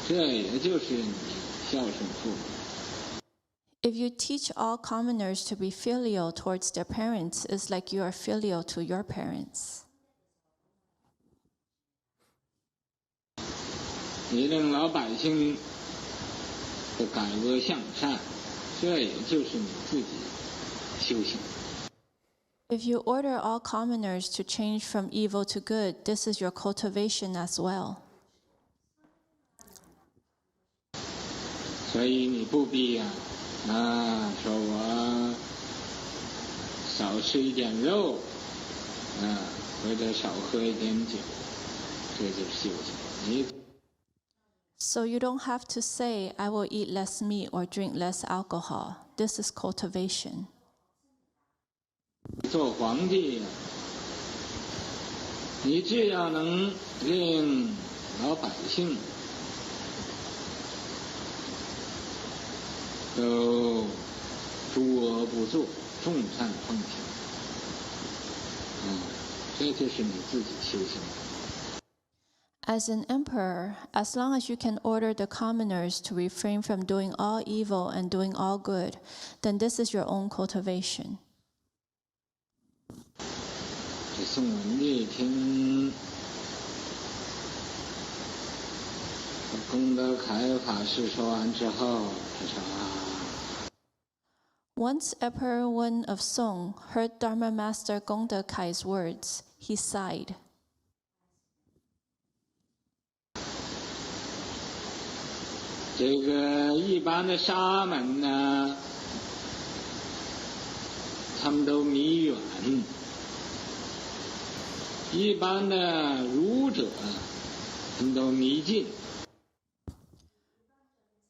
这也就是你孝顺父母。If you teach all commoners to be filial towards their parents, it's like you are filial to your parents. 你令老百姓的改恶向善，这也就是你自己修行。If you order all commoners to change from evil to good, this is your cultivation as well. 所以你不必呀，说我少吃一点肉，或者少喝一点酒，这就是修行。So you don't have to say, I will eat less meat or drink less alcohol. This is cultivation. 做皇帝，你只要能令老百姓都诸恶不作，众善奉行，这就是你自己修行。As an emperor, as long as you can order the commoners to refrain from doing all evil and doing all good, then this is your own cultivation. 这宋文帝听功德开法师说完之后，他说Once Emperor Wen of Song heard Dharma Master Gongda Kai's words, he sighed. 这个一般的沙门呢，他们都迷远。一般的儒者，他们都迷近。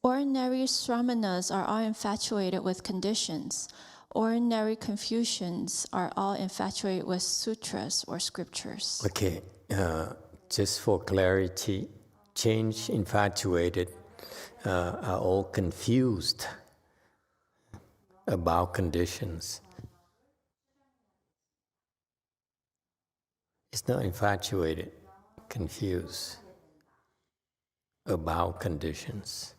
Ordinary Sramanas are all infatuated with conditions. Ordinary Confucians are all infatuated with sutras or scriptures. Okay, just for clarity, change infatuated are all confused about conditions. It's not infatuated, confused about conditions.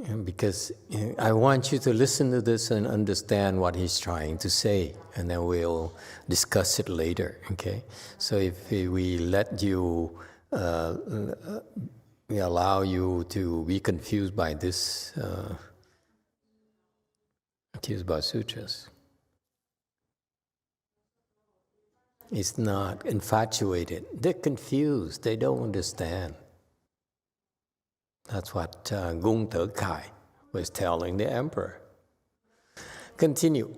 And because I want you to listen to this and understand what he's trying to say, and then we'll discuss it later, okay? So if we let you, we allow you to be confused by this, confused by sutras. is not infatuated. They're confused. They don't understand. That's what Gunther Kai was telling the emperor. Continue.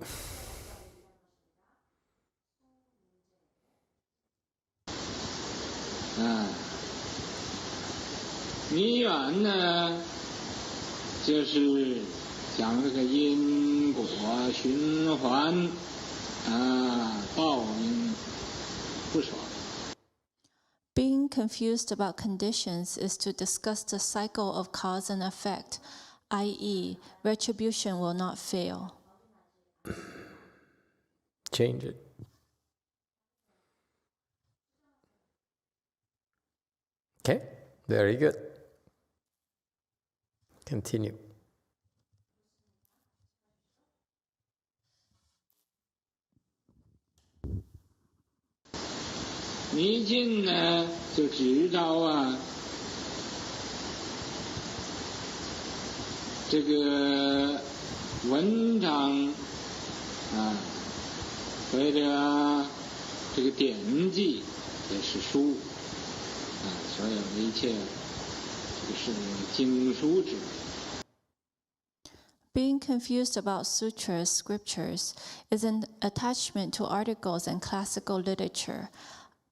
Ah. 迷缘呢，就是讲这个因果循环报应不爽。Being confused about conditions is to discuss the cycle of cause and effect, i.e., retribution will not fail. Change it. Okay, very good. Continue. 迷信呢，就执照这个文章或者这个典籍也是书所有的一切这个是经书之类。 Being confused about sutras, scriptures, is an attachment to articles and classical literature,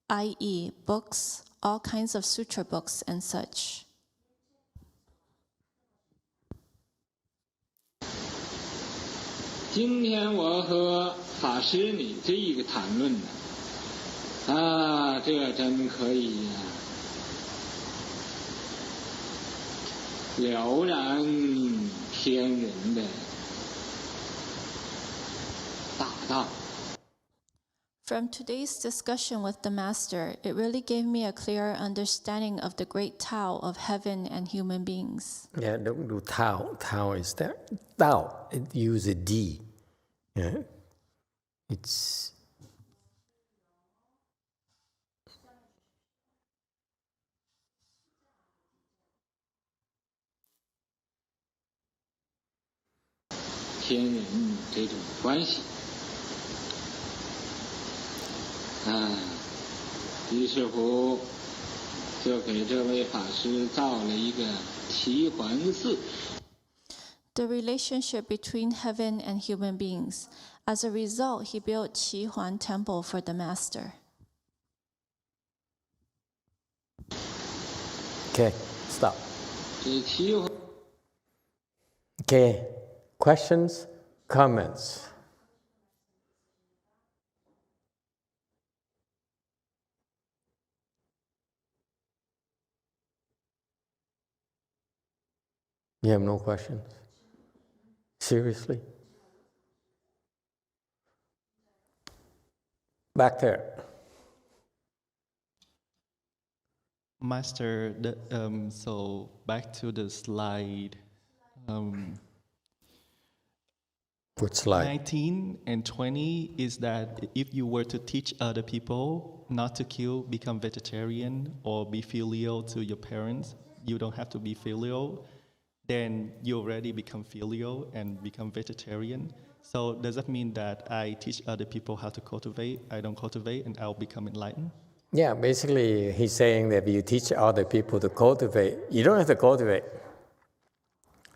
i.e., books, all kinds of sutra books and such. 今天我和法师你这一个谈论呢，这真可以了然天人的大道。 From today's discussion with the Master, it really gave me a clearer understanding of the great Tao of heaven and human beings. Yeah, don't do Tao. Tao is there. Tao, it uses a D. Yeah. It's... "天人这种关系于是乎就给这位法师造了一个齐桓寺。 The relationship between heaven and human beings. As a result, he built Qi Huan Temple for the Master. Okay, stop. 这齐桓 Okay, questions, comments? You have no questions? Seriously? Back there. Master, so back to the slide. Which slide? 19 and 20 is that if you were to teach other people not to kill, become vegetarian, or be filial to your parents, you don't have to be filial, then you already become filial and become vegetarian. So does that mean that I teach other people how to cultivate, I don't cultivate, and I'll become enlightened? Yeah, basically he's saying that if you teach other people to cultivate, you don't have to cultivate.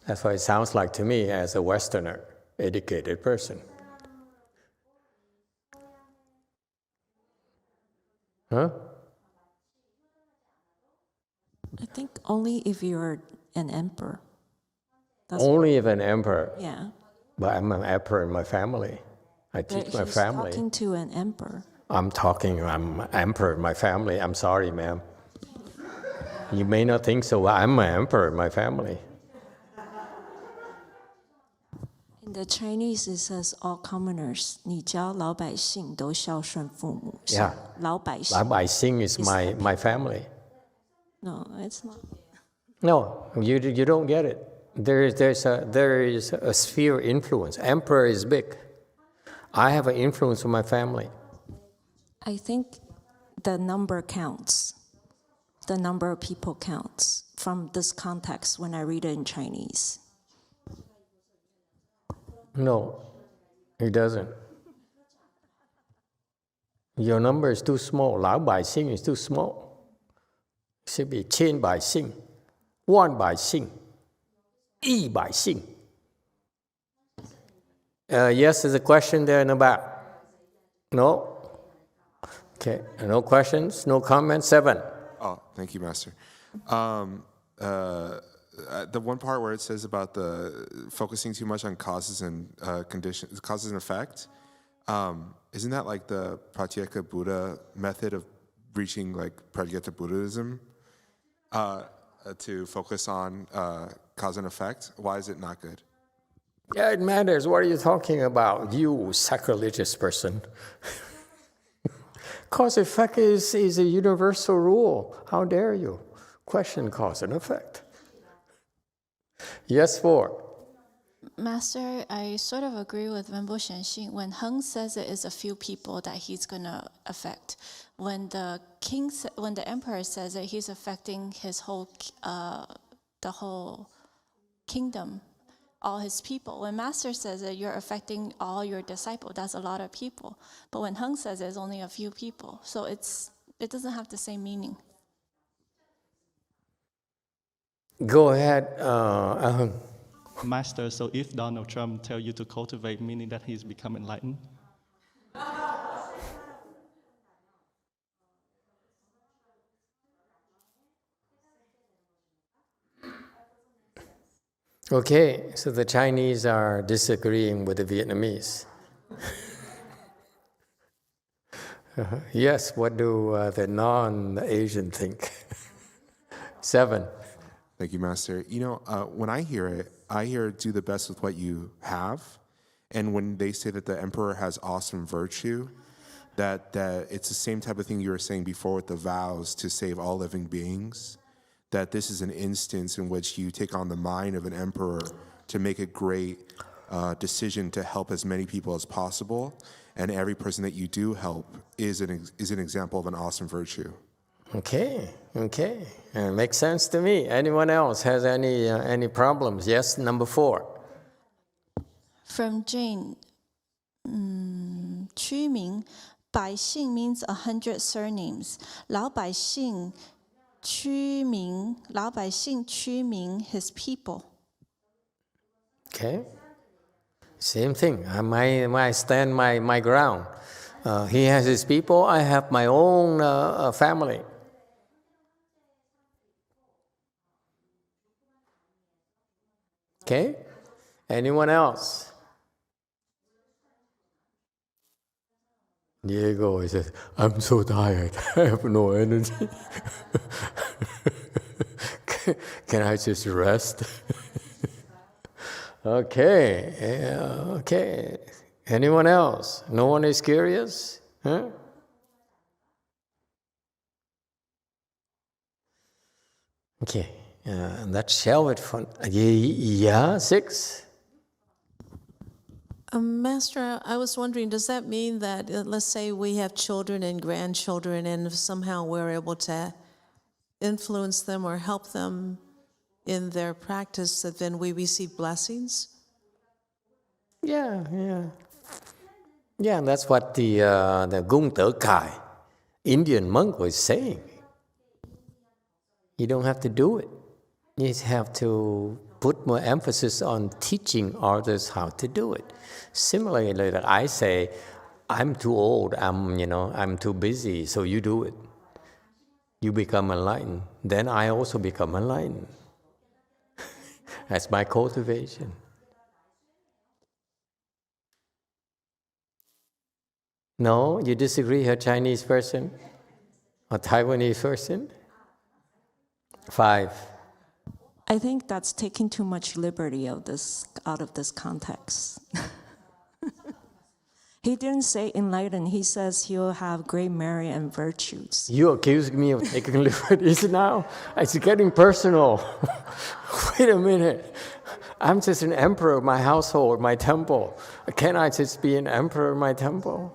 That's what it sounds like to me as a Westerner, educated person. Huh? I think only if you're an emperor. Only if an emperor. Yeah. But I'm an emperor in my family. I teach my family. He's talking to an emperor. I'm emperor in my family. I'm sorry, ma'am. You may not think so, but I'm an emperor in my family. In the Chinese, it says all commoners. 你教老百姓都孝顺父母。 Yeah. 老百姓。老百姓 is my family. No, it's not. No, you don't get it. There is a sphere influence. Emperor is big. I have an influence on my family. I think the number counts. The number of people counts from this context when I read it in Chinese. No, it doesn't. Your number is too small. Lão Bài Sinh is too small. It should be 10 Bài Sinh, 1 Bài Sinh, 1 Bài Sinh. Yes, there's a question there in the back. No? Okay, no questions, no comments. 7. Oh, thank you, Master. The one part where it says about the focusing too much on causes and conditions, causes and effect, isn't that like the Pratyeka Buddha method of reaching like Pratyeka Buddhism? To focus on cause and effect? Why is it not good? Yeah, it matters. What are you talking about, you sacrilegious person? Cause effect is a universal rule. How dare you question cause and effect? Yes, 4. Master, I sort of agree with Wenbo Shenxing. When Heng says it is a few people that he's going to affect, when the emperor says that he's affecting his whole, the whole kingdom, all his people. When Master says that you're affecting all your disciples, that's a lot of people. But when Heng says it's only a few people, so it doesn't have the same meaning. Go ahead, Master, so if Donald Trump tell you to cultivate, meaning that he's become enlightened? Okay, so the Chinese are disagreeing with the Vietnamese. Yes, what do the non-Asian think? 7. Thank you, Master. You know, when I hear do the best with what you have. And when they say that the emperor has awesome virtue, that it's the same type of thing you were saying before with the vows to save all living beings, that this is an instance in which you take on the mind of an emperor to make a great decision to help as many people as possible. And every person that you do help is an example of an awesome virtue. Okay. Makes sense to me. Anyone else has any problems? Yes, number 4. From Jane, 区名, 百姓 means 100 surnames. 老百姓区名, 老百姓区名 his people. Okay. Same thing. I stand my ground. He has his people. I have my own family. Okay? Anyone else? Diego, he says, I'm so tired. I have no energy. Can I just rest? Okay. Anyone else? No one is curious? Huh? Okay. Let's shelve it for... Yeah, 6? Master, I was wondering, does that mean that, let's say we have children and grandchildren and somehow we're able to influence them or help them in their practice, that then we receive blessings? Yeah, that's what the Gung Ter Kai, Indian monk, was saying. You don't have to do it. You just have to put more emphasis on teaching others how to do it. Similarly, like I say, I'm too old, I'm too busy, so you do it. You become enlightened. Then I also become enlightened. That's my cultivation. No, you disagree, a Chinese person? A Taiwanese person? 5. I think that's taking too much liberty out of this context. He didn't say enlightened. He says he'll have great merit and virtues. You accuse me of taking liberties now? It's getting personal. Wait a minute. I'm just an emperor of my household, my temple. Can I just be an emperor of my temple?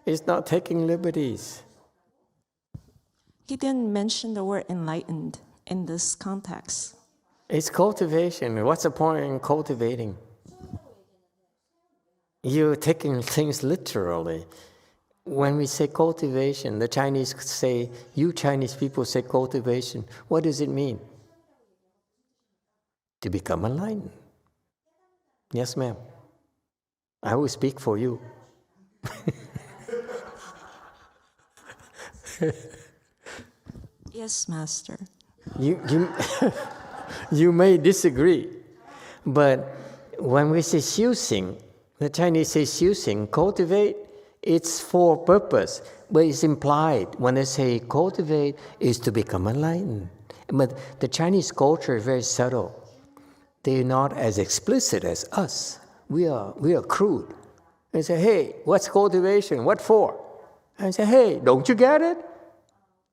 It's not taking liberties. He didn't mention the word enlightened in this context. It's cultivation. What's the point in cultivating? You're taking things literally. When we say cultivation, the Chinese say, you Chinese people say cultivation. What does it mean? To become enlightened. Yes, ma'am. I will speak for you. Yes, Master. You may disagree, but when we say 修行, the Chinese say 修行, cultivate, it's for purpose, but it's implied when they say cultivate is to become enlightened. But the Chinese culture is very subtle. They're not as explicit as us. We are crude. They say, hey, what's cultivation? What for? I say, hey, don't you get it?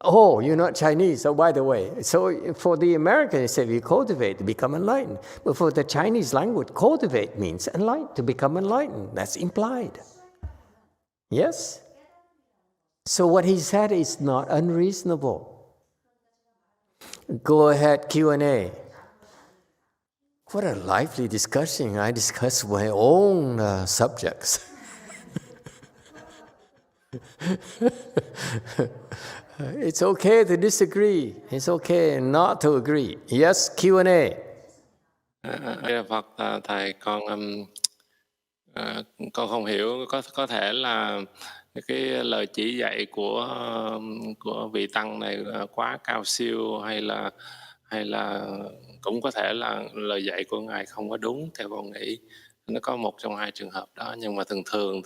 Oh, you're not Chinese. Oh, by the way. So for the Americans, they say we cultivate to become enlightened. But for the Chinese language, cultivate means enlightened, to become enlightened. That's implied. Yes? So what he said is not unreasonable. Go ahead, Q&A. What a lively discussion. I discuss my own subjects. It's okay to disagree. It's okay not to agree. Yes, Q&A. Phật, thầy con không hiểu, có thể là cái lời chỉ dạy của vị tăng này quá cao siêu, hay là cũng có thể là lời dạy của ngài không có đúng theo con nghĩ. Nó có một trong hai trường hợp đó, nhưng mà thường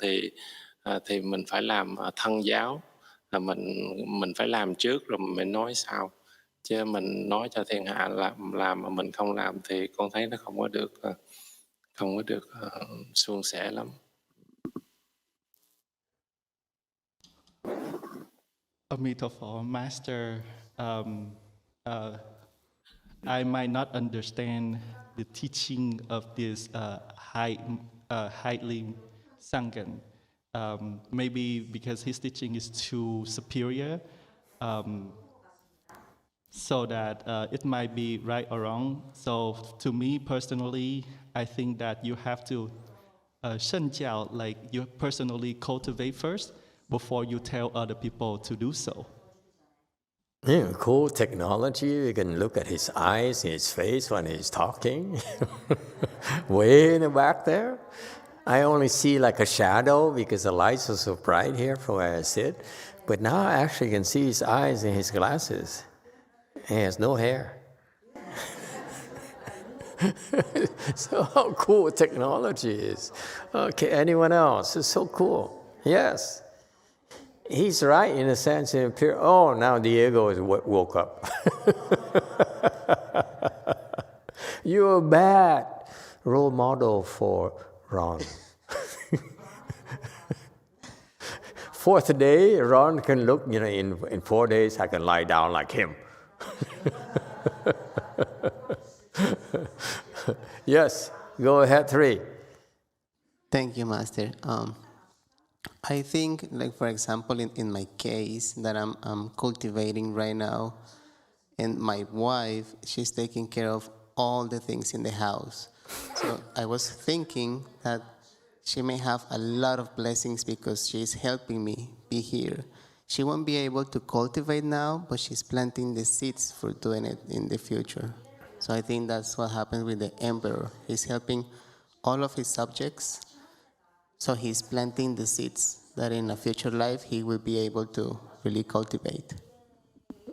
thì mình phải làm thân giáo, là mình phải làm trước rồi mình nói sau, chứ mình nói cho thiên hạ làm mà mình không làm thì con thấy nó không có được suôn sẻ lắm. Amitabha, Master, I might not understand the teaching of this highly Sanghan. Maybe because his teaching is too superior, so that it might be right or wrong. So to me personally, I think that you have to 身教, like you personally cultivate first before you tell other people to do so. Yeah, cool technology. You can look at his eyes, his face when he's talking. Way in the back there. I only see like a shadow because the lights are so bright here from where I sit. But now I actually can see his eyes in his glasses. He has no hair. So how cool technology is. Okay, anyone else? It's so cool. Yes. He's right in a sense. Oh, now Diego is woke up. You're a bad role model for Ron. Fourth day, Ron can look, in 4 days I can lie down like him. Yes, go ahead, 3. Thank you, Master. I think, like for example, in my case that I'm cultivating right now, and my wife, she's taking care of all the things in the house. So I was thinking that she may have a lot of blessings because she's helping me be here. She won't be able to cultivate now, but she's planting the seeds for doing it in the future. So I think that's what happens with the emperor. He's helping all of his subjects. So he's planting the seeds that in a future life he will be able to really cultivate.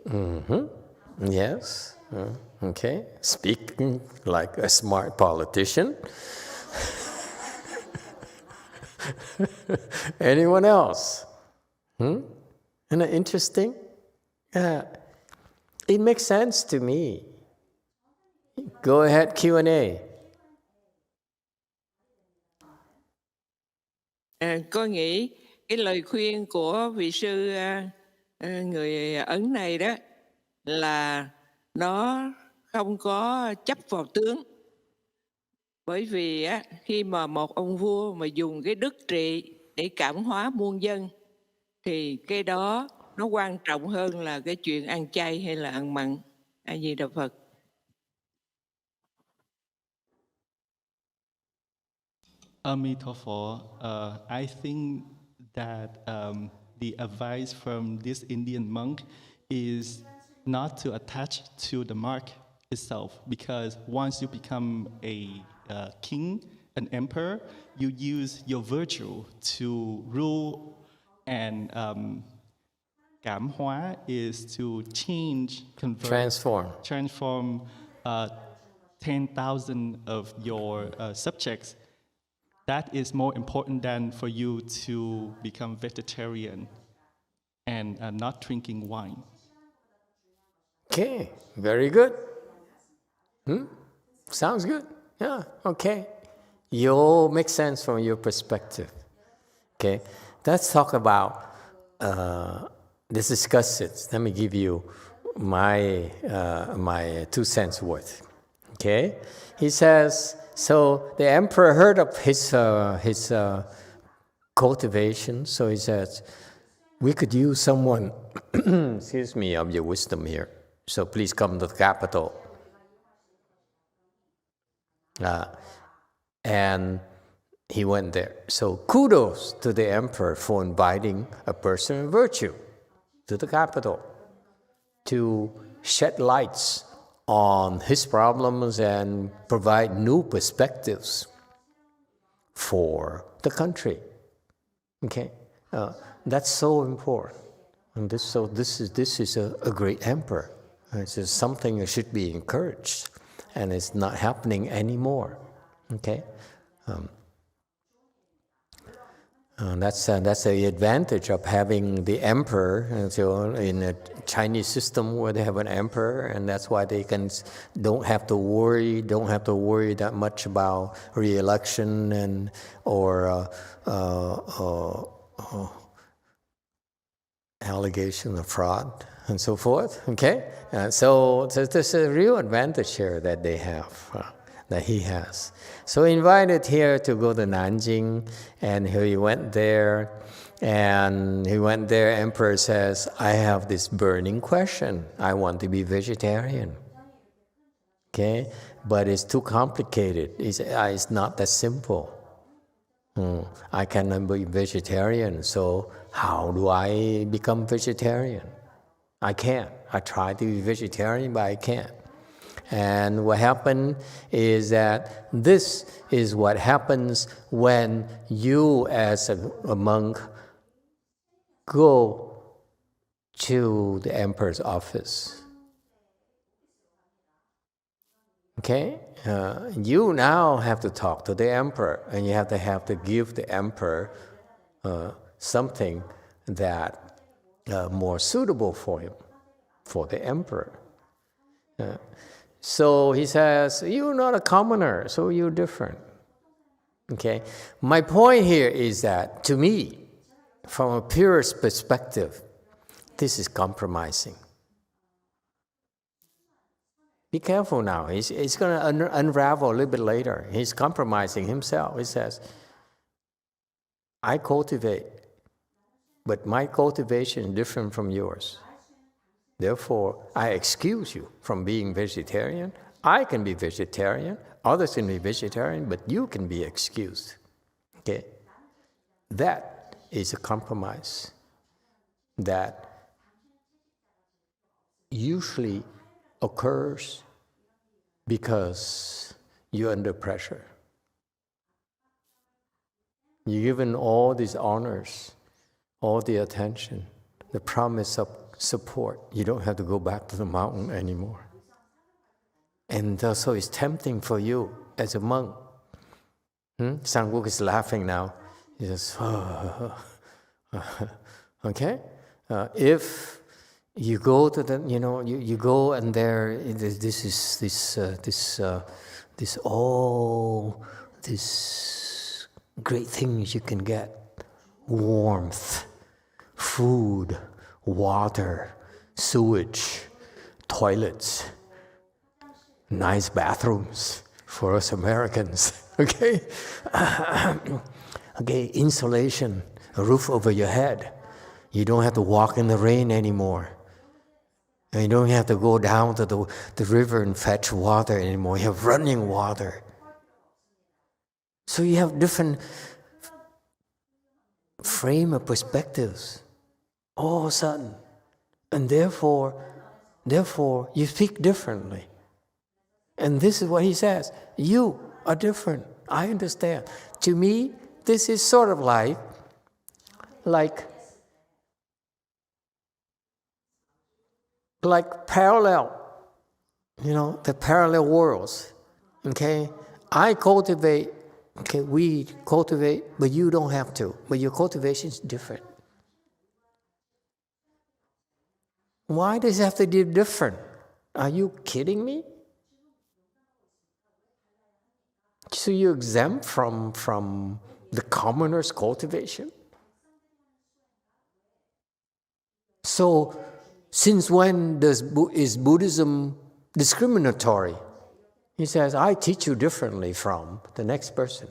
Mm-hmm. Yes. Okay. Speaking like a smart politician. Anyone else? Isn't it interesting? It makes sense to me. Go ahead, Q&A. Con nghĩ cái lời khuyên của vị sư người Ấn này đó là nó không có chấp vào tướng. Bởi vì khi mà một ông vua mà dùng cái đức trị để cảm hóa muôn dân thì cái đó nó quan trọng hơn là cái chuyện ăn chay hay là ăn mặn. A Di Đà Phật. Amitabha, I think that the advice from this Indian monk is not to attach to the mark itself, because once you become a king, an emperor, you use your virtue to rule, and cảm hóa is to change, convert, transform 10,000 of your subjects. That is more important than for you to become vegetarian and not drinking wine. Okay, very good. Sounds good. Yeah, okay. You all make sense from your perspective. Okay, let's talk about, let's discuss it. Let me give you my 2 cents worth. Okay, he says, so the emperor heard of his cultivation, so he says, we could use someone, excuse me, of your wisdom here. So please come to the capital. And he went there. So kudos to the emperor for inviting a person of virtue to the capital to shed lights on his problems and provide new perspectives for the country. Okay, that's so important. And this is a great emperor. It's just something that should be encouraged, and it's not happening anymore. Okay, that's the advantage of having the emperor. So in a Chinese system where they have an emperor, and that's why they don't have to worry that much about re-election and or allegation of fraud and so forth. Okay, so there's a real advantage here that they have. That he has. So invited here to go to Nanjing, and he went there, emperor says, I have this burning question. I want to be vegetarian. Okay, but it's too complicated. It's not that simple. I cannot be vegetarian, so how do I become vegetarian? I can't. I try to be vegetarian, but I can't. And what happened is that this is what happens when you as a monk go to the emperor's office. Okay? You now have to talk to the emperor, and you have to give the emperor something that more suitable for him, for the emperor. So he says, you're not a commoner, so you're different. Okay? My point here is that, to me, from a purist perspective, this is compromising. Be careful now. He's going to unravel a little bit later. He's compromising himself. He says, I cultivate, but my cultivation is different from yours. Therefore, I excuse you from being vegetarian. I can be vegetarian, others can be vegetarian, but you can be excused. Okay? That is a compromise that usually occurs because you're under pressure. You're given all these honors, all the attention, the promise of support. You don't have to go back to the mountain anymore. And so it's tempting for you as a monk. Sangwok is laughing now. He says, okay? If you go to the, you go and there, this great things you can get. Warmth, food, water, sewage, toilets, nice bathrooms for us Americans, okay? Okay, insulation, a roof over your head. You don't have to walk in the rain anymore. And you don't have to go down to the river and fetch water anymore. You have running water. So you have different frame of perspectives. all of a sudden. And therefore, you speak differently. And this is what he says. You are different. I understand. To me, this is sort of like parallel, the parallel worlds. Okay? I cultivate, we cultivate, but you don't have to. But your cultivation is different. Why does it have to be different? Are you kidding me? So you're exempt from the commoner's cultivation? So since when is Buddhism discriminatory? He says, I teach you differently from the next person.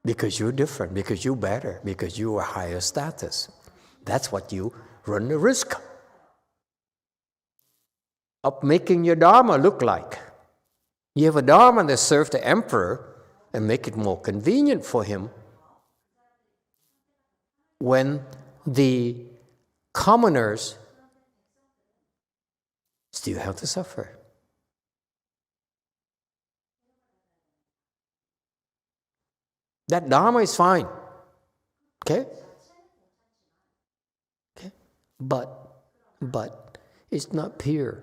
Because you're different, because you're better, because you are higher status. That's what you run the risk of making your Dharma look like. You have a Dharma that serves the emperor and make it more convenient for him when the commoners still have to suffer. That Dharma is fine. Okay? But it's not pure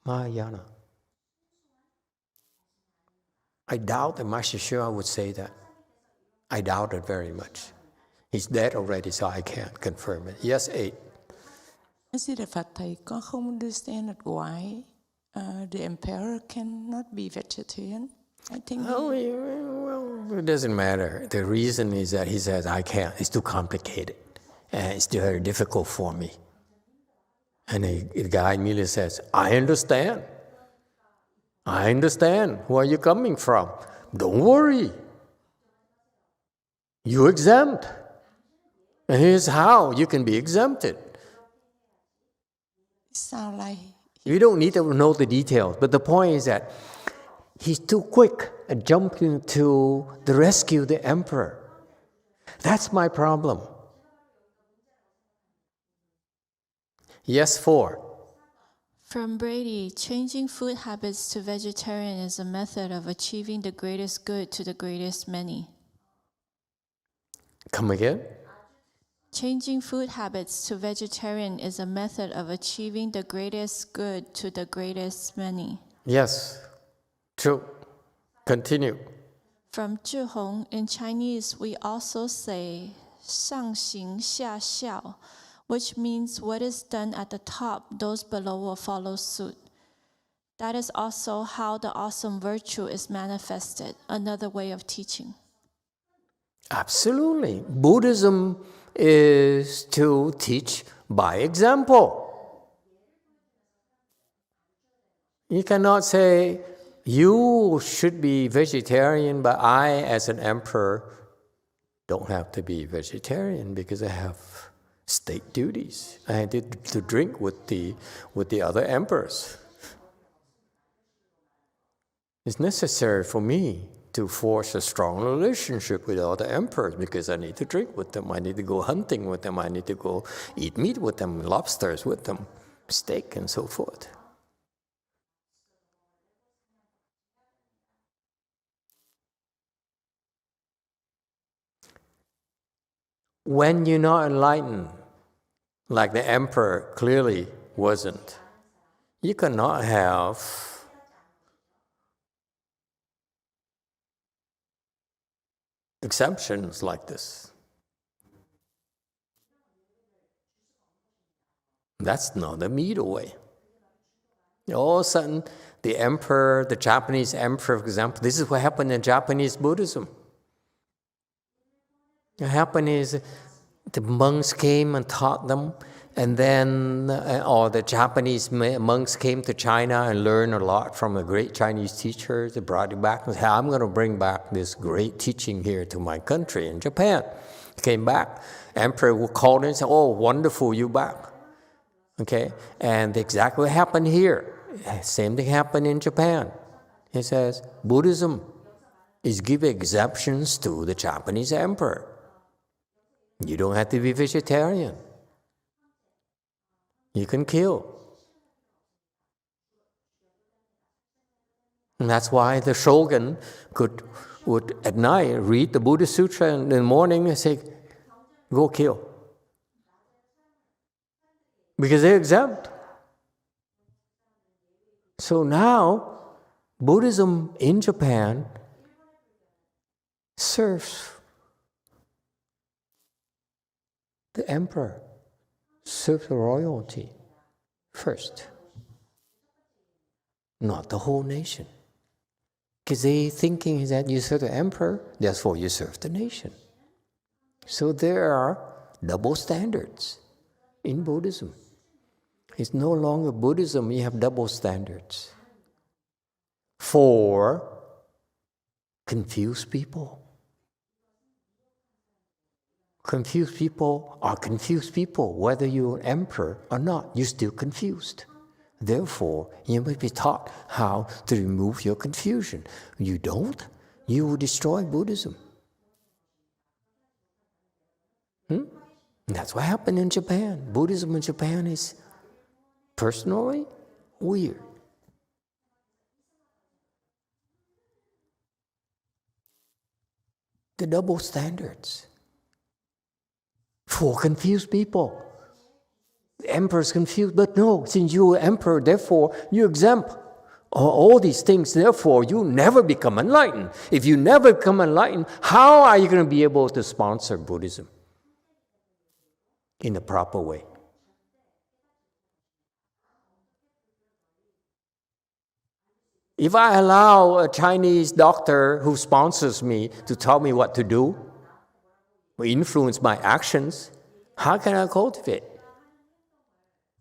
Mahayana. I doubt that Master Shua would say that. I doubt it very much. He's dead already, so I can't confirm it. Yes, 8. I see the Phật thầy con không understand that why the emperor cannot be vegetarian. I think. Well, it doesn't matter. The reason is that he says, I can't. It's too complicated. It's too very difficult for me. And the guy immediately says, I understand. I understand where you're coming from. Don't worry. You're exempt. And here's how you can be exempted. Sound like You don't need to know the details, but the point is that he's too quick at jumping to the rescue of the emperor. That's my problem. Yes, 4. From Brady, changing food habits to vegetarian is a method of achieving the greatest good to the greatest many. Come again? Changing food habits to vegetarian is a method of achieving the greatest good to the greatest many. Yes, true. Continue. From Zhihong, in Chinese, we also say 上行下效, which means what is done at the top, those below will follow suit. That is also how the awesome virtue is manifested, another way of teaching. Absolutely. Buddhism is to teach by example. You cannot say, you should be vegetarian, but I, as an emperor, don't have to be vegetarian because I have state duties. I need to drink with the other emperors. It's necessary for me to force a strong relationship with other emperors because I need to drink with them, I need to go hunting with them, I need to go eat meat with them, lobsters with them, steak and so forth. When you're not enlightened, like the emperor clearly wasn't, you cannot have exemptions like this. That's not the middle way. All of a sudden, the emperor, the Japanese emperor, for example, this is what happened in Japanese Buddhism. What happened is the monks came and taught them, and then or the Japanese monks came to China and learned a lot from a great Chinese teacher. They brought it back and said, I'm going to bring back this great teaching here to my country in Japan. He came back. Emperor called in and said, oh, wonderful, you back. Okay, and exactly what happened here. Same thing happened in Japan. He says, Buddhism is giving exemptions to the Japanese emperor. You don't have to be vegetarian. You can kill. And that's why the shogun would at night read the Buddha Sutra, and in the morning say, go kill. Because they're exempt. So now, Buddhism in Japan serves the emperor, serves the royalty first, not the whole nation. Because they thinking that you serve the emperor, therefore you serve the nation. So there are double standards in Buddhism. It's no longer Buddhism, you have double standards for confused people. Confused people are confused people. Whether you're an emperor or not, you're still confused. Therefore, you must be taught how to remove your confusion. You don't, you will destroy Buddhism. That's what happened in Japan. Buddhism in Japan is personally weird. The double standards for confused people. The emperor's confused, but no, since you're emperor, therefore you exempt all these things, therefore you never become enlightened. If you never become enlightened, how are you going to be able to sponsor Buddhism in a proper way? If I allow a Chinese doctor who sponsors me to tell me what to do, or influence my actions, how can I cultivate?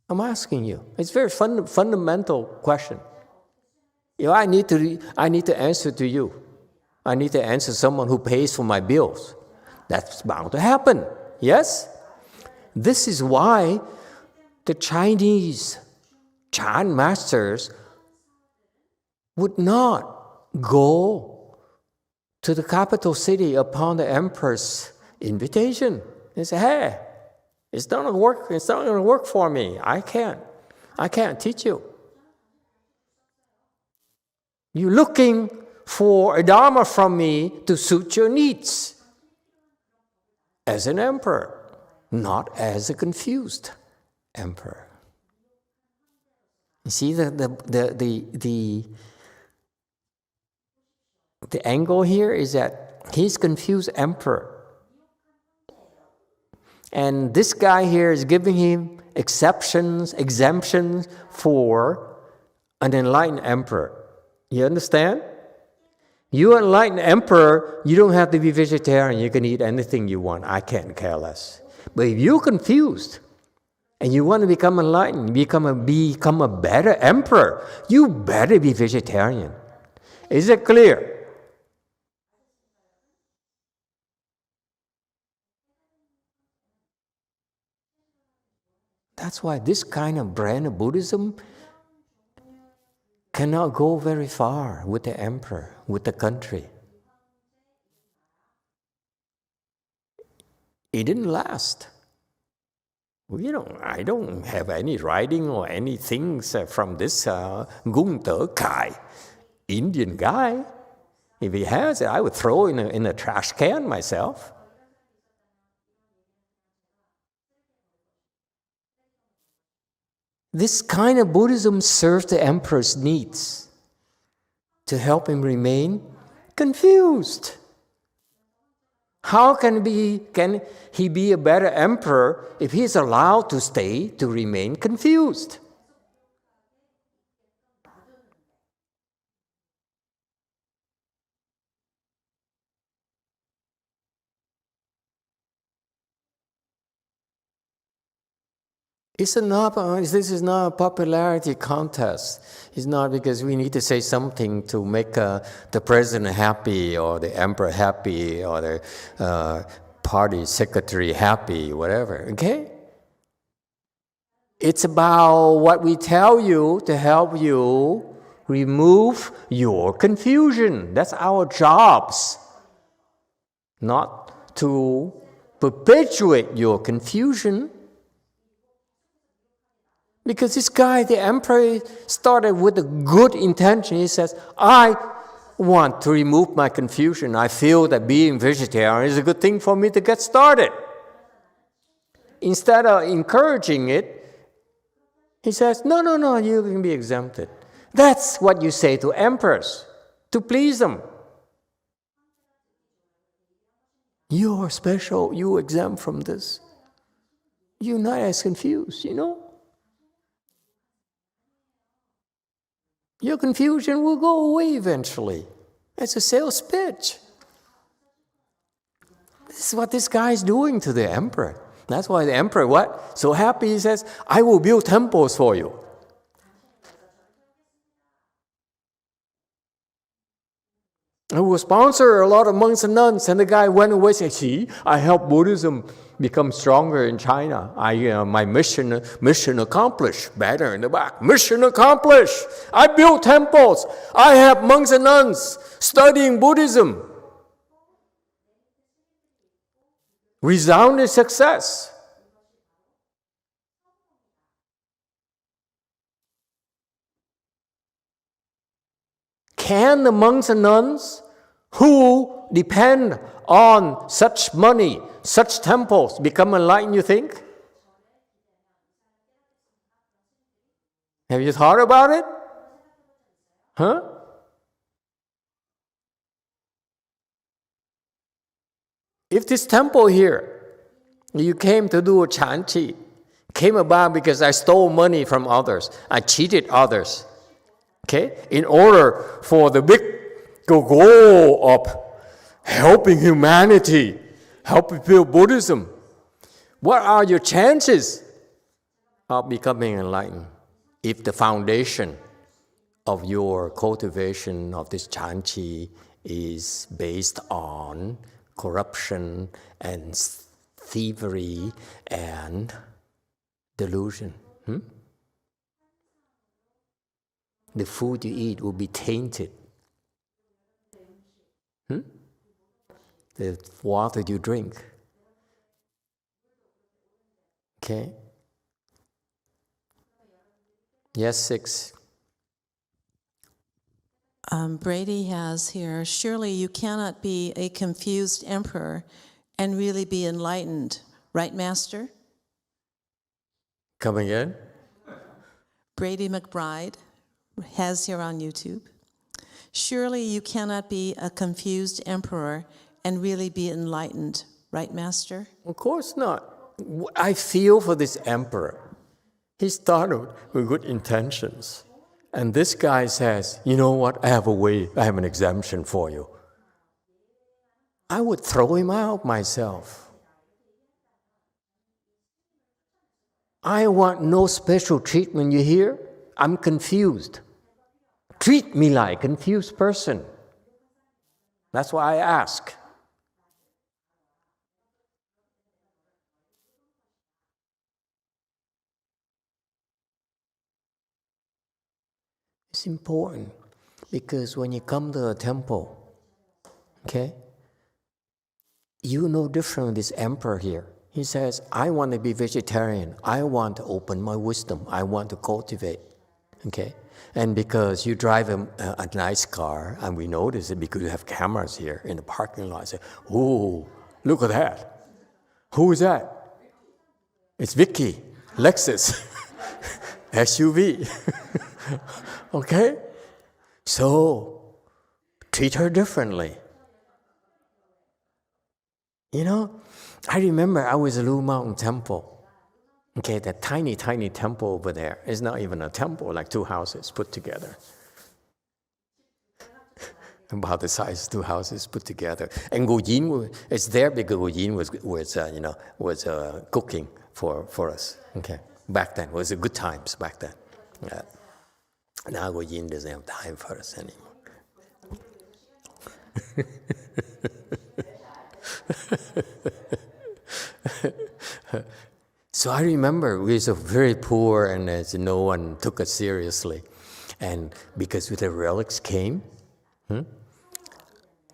I'm asking you. It's a very fundamental question. If I need to answer to you. I need to answer someone who pays for my bills. That's bound to happen. Yes? This is why the Chinese Chan masters would not go to the capital city upon the emperor's invitation. They say, hey, it's not going to work for me. I can't teach you. You're looking for a dharma from me to suit your needs as an emperor, not as a confused emperor. You see the angle here is that he's confused emperor. And this guy here is giving him exemptions for an enlightened emperor. You understand? You're an enlightened emperor, you don't have to be vegetarian. You can eat anything you want. I can't care less. But if you're confused and you want to become enlightened, become a better emperor, you better be vegetarian. Is it clear? That's why this kind of brand of Buddhism cannot go very far with the emperor, with the country. It didn't last. I don't have any writing or any things from this Gunther Kai, Indian guy. If he has it, I would throw in a trash can myself. This kind of Buddhism serves the emperor's needs to help him remain confused. How can he be a better emperor if he's allowed to remain confused? This is not a popularity contest. It's not because we need to say something to make the president happy or the emperor happy or the party secretary happy, whatever, okay? It's about what we tell you to help you remove your confusion. That's our jobs. Not to perpetuate your confusion. Because this guy, the emperor, started with a good intention. He says, I want to remove my confusion. I feel that being vegetarian is a good thing for me to get started. Instead of encouraging it, he says, no, you can be exempted. That's what you say to emperors, to please them. You're special, you're exempt from this. You're not as confused, Your confusion will go away eventually. It's a sales pitch. This is what this guy is doing to the emperor. That's why the emperor, what? So happy, he says, I will build temples for you. I will sponsor a lot of monks and nuns. And the guy went away and said, see, I helped Buddhism become stronger in China. My mission accomplished. Better in the back. Mission accomplished. I built temples. I have monks and nuns studying Buddhism. Resounding success. Can the monks and nuns who depend on such money, such temples, become enlightened, you think? Have you thought about it? Huh? If this temple here, you came to do a chanchi, came about because I stole money from others, I cheated others, okay? In order for the big goal of helping humanity, helping build Buddhism, what are your chances of becoming enlightened if the foundation of your cultivation of this chanchi is based on corruption and thievery and delusion? The food you eat will be tainted. The water you drink. Okay? Yes, 6. Brady has here, surely you cannot be a confused emperor and really be enlightened, right, Master? Come again? Brady McBride has here on YouTube. Surely you cannot be a confused emperor and really be enlightened, right, Master? Of course not. I feel for this emperor. He started with good intentions. And this guy says, you know what, I have a way, I have an exemption for you. I would throw him out myself. I want no special treatment, you hear? I'm confused. Treat me like a confused person. That's why I ask. It's important because when you come to a temple, okay, you know different from this emperor here. He says, I want to be vegetarian. I want to open my wisdom. I want to cultivate. Okay? And because you drive a nice car, and we notice it because you have cameras here in the parking lot. I say, oh, look at that. Who is that? It's Vicky, Lexus, SUV. Okay? So, treat her differently. You know, I remember I was at Blue Mountain Temple. Okay, that tiny, tiny temple over there is not even a temple, like 2 houses put together. About the size of 2 houses put together. And Gu Yin is there because Gu Yin was cooking for us. Okay, back then. It was good times back then. Now Gu Yin doesn't have time for us anymore. So I remember we were very poor and no one took us seriously. And because the relics came,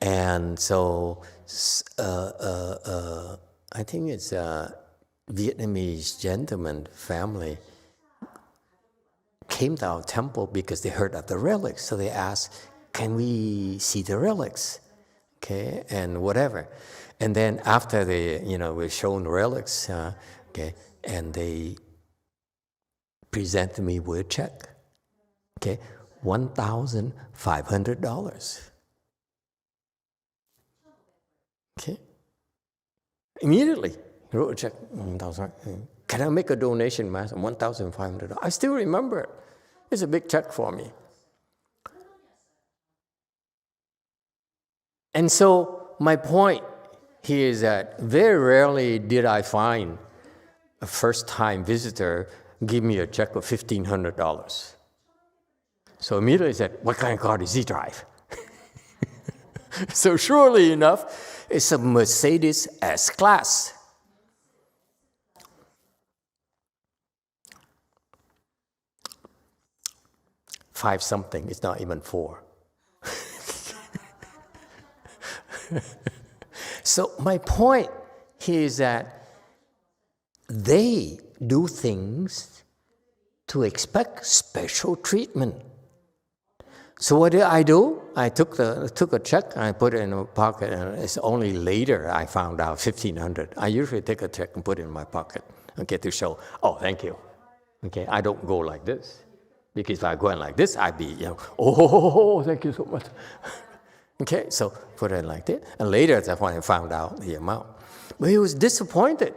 and so I think it's a Vietnamese gentleman family came to our temple because they heard of the relics. So they asked, can we see the relics? Okay, and whatever. And then after they, were shown relics, okay, and they presented me with a check, okay, $1,500. Okay, immediately he wrote a check. Can I make a donation, Master? $1,500. I still remember it. It's a big check for me. And so my point here is that very rarely did I find a first-time visitor give me a check of $1,500. So immediately I said, what kind of car does he drive? So surely enough, it's a Mercedes S-Class. Five something, it's not even 4. So my point here is that they do things to expect special treatment. So what did I do? I took a check, I put it in my pocket, and it's only later I found out $1,500. I usually take a check and put it in my pocket, okay, to show, oh, thank you. Okay, I don't go like this. Because if I go in like this, I'd be, oh, thank you so much. Okay, so put it like that. And later, that's when I found out the amount. But he was disappointed.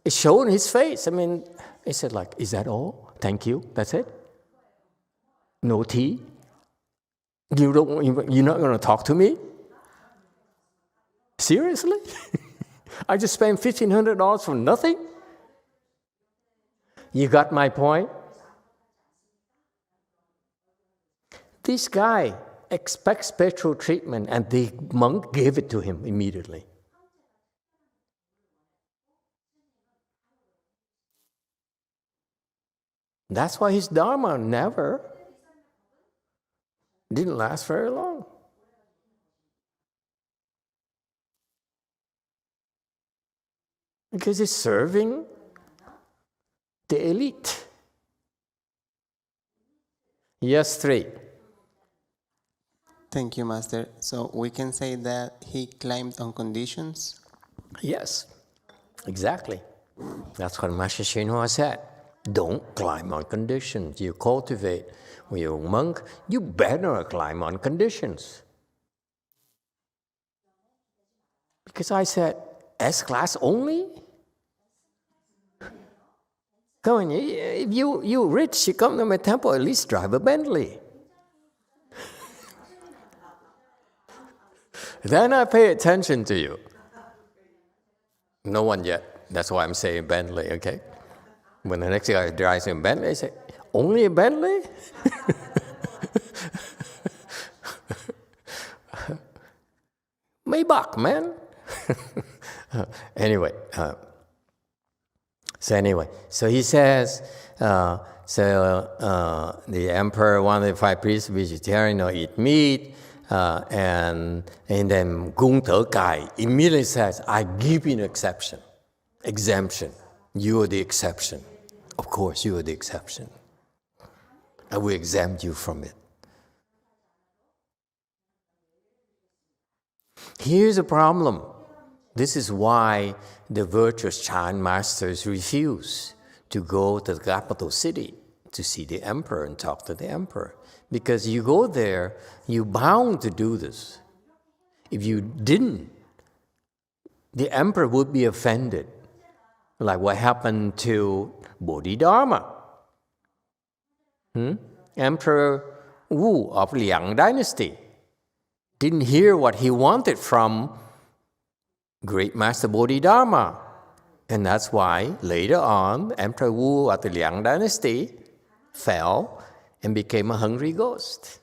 It showed in his face. I mean, he said like, is that all? Thank you, that's it? No tea? You're not going to talk to me? Seriously? I just spent $1,500 for nothing? You got my point? This guy expects special treatment, and the monk gave it to him immediately. That's why his Dharma didn't last very long. Because he's serving the elite. Yes, 3. Thank you, Master. So we can say that he climbed on conditions? Yes, exactly. That's what Master Shinhua said. Don't climb on conditions. You cultivate. When you're a monk, you better climb on conditions. Because I said, S-Class only? Come on, if you're rich, you come to my temple, at least drive a Bentley. Then I pay attention to you. No one yet. That's why I'm saying Bentley, okay? When the next guy drives a Bentley, I say, only a Bentley? Maybach, man. Anyway, so he says, the emperor wanted 5 priests vegetarian or eat meat, and then Gung Te Kai immediately says, I give you an exemption. You are the exception. Of course, you are the exception. I will exempt you from it. Here's the problem. This is why the virtuous Chan masters refuse to go to the capital city to see the emperor and talk to the emperor. Because you go there, you're bound to do this. If you didn't, the emperor would be offended. Like what happened to Bodhidharma. Emperor Wu of Liang dynasty didn't hear what he wanted from great master Bodhidharma. And that's why later on, Emperor Wu of the Liang dynasty fell and became a hungry ghost.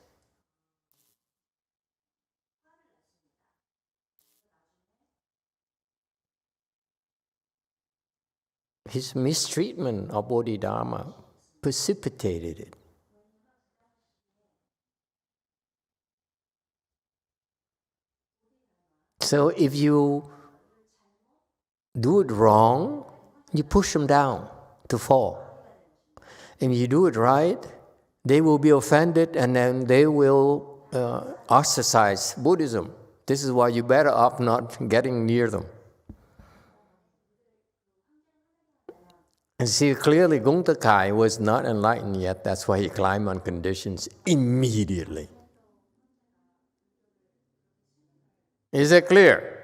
His mistreatment of Bodhidharma precipitated it. So if you do it wrong, you push them down to fall. And if you do it right, they will be offended and then they will ostracize Buddhism. This is why you better off not getting near them. And see, clearly Gungta Kai was not enlightened yet. That's why he climbed on conditions immediately. Is that clear?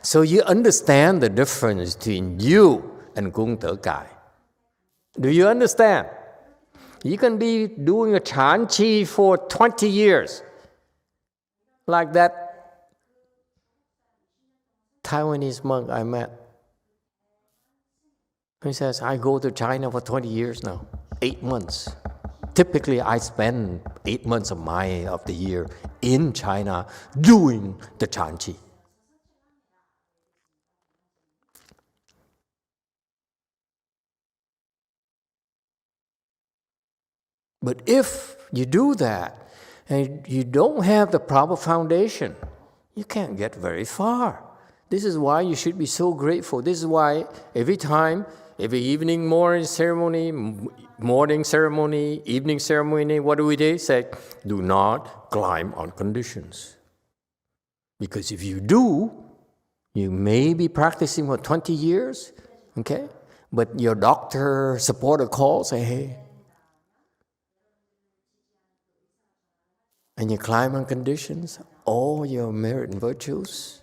So you understand the difference between you and Gungta Kai. Do you understand? You can be doing a Chan Chi for 20 years. Like that Taiwanese monk I met. He says, I go to China for 20 years now, 8 months. Typically, I spend 8 months of the year in China doing the Chan Chi. But if you do that and you don't have the proper foundation, you can't get very far. This is why you should be so grateful. This is why every evening, morning ceremony, evening ceremony, what do we do? Say, do not climb on conditions. Because if you do, you may be practicing for 20 years, okay? But your doctor supporter calls, say, hey, and you climb on conditions, all your merit and virtues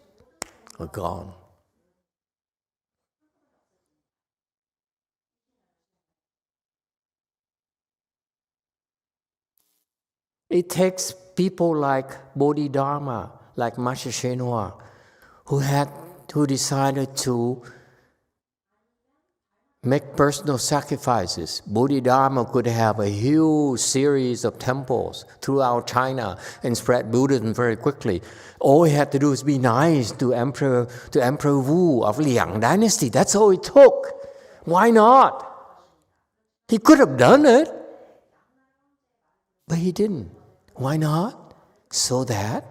are gone. It takes people like Bodhidharma, like Master Shenhua, who decided to make personal sacrifices. Bodhidharma could have a huge series of temples throughout China and spread Buddhism very quickly. All he had to do is be nice to Emperor Wu of Liang dynasty. That's all it took. Why not? He could have done it, but he didn't. Why not? So that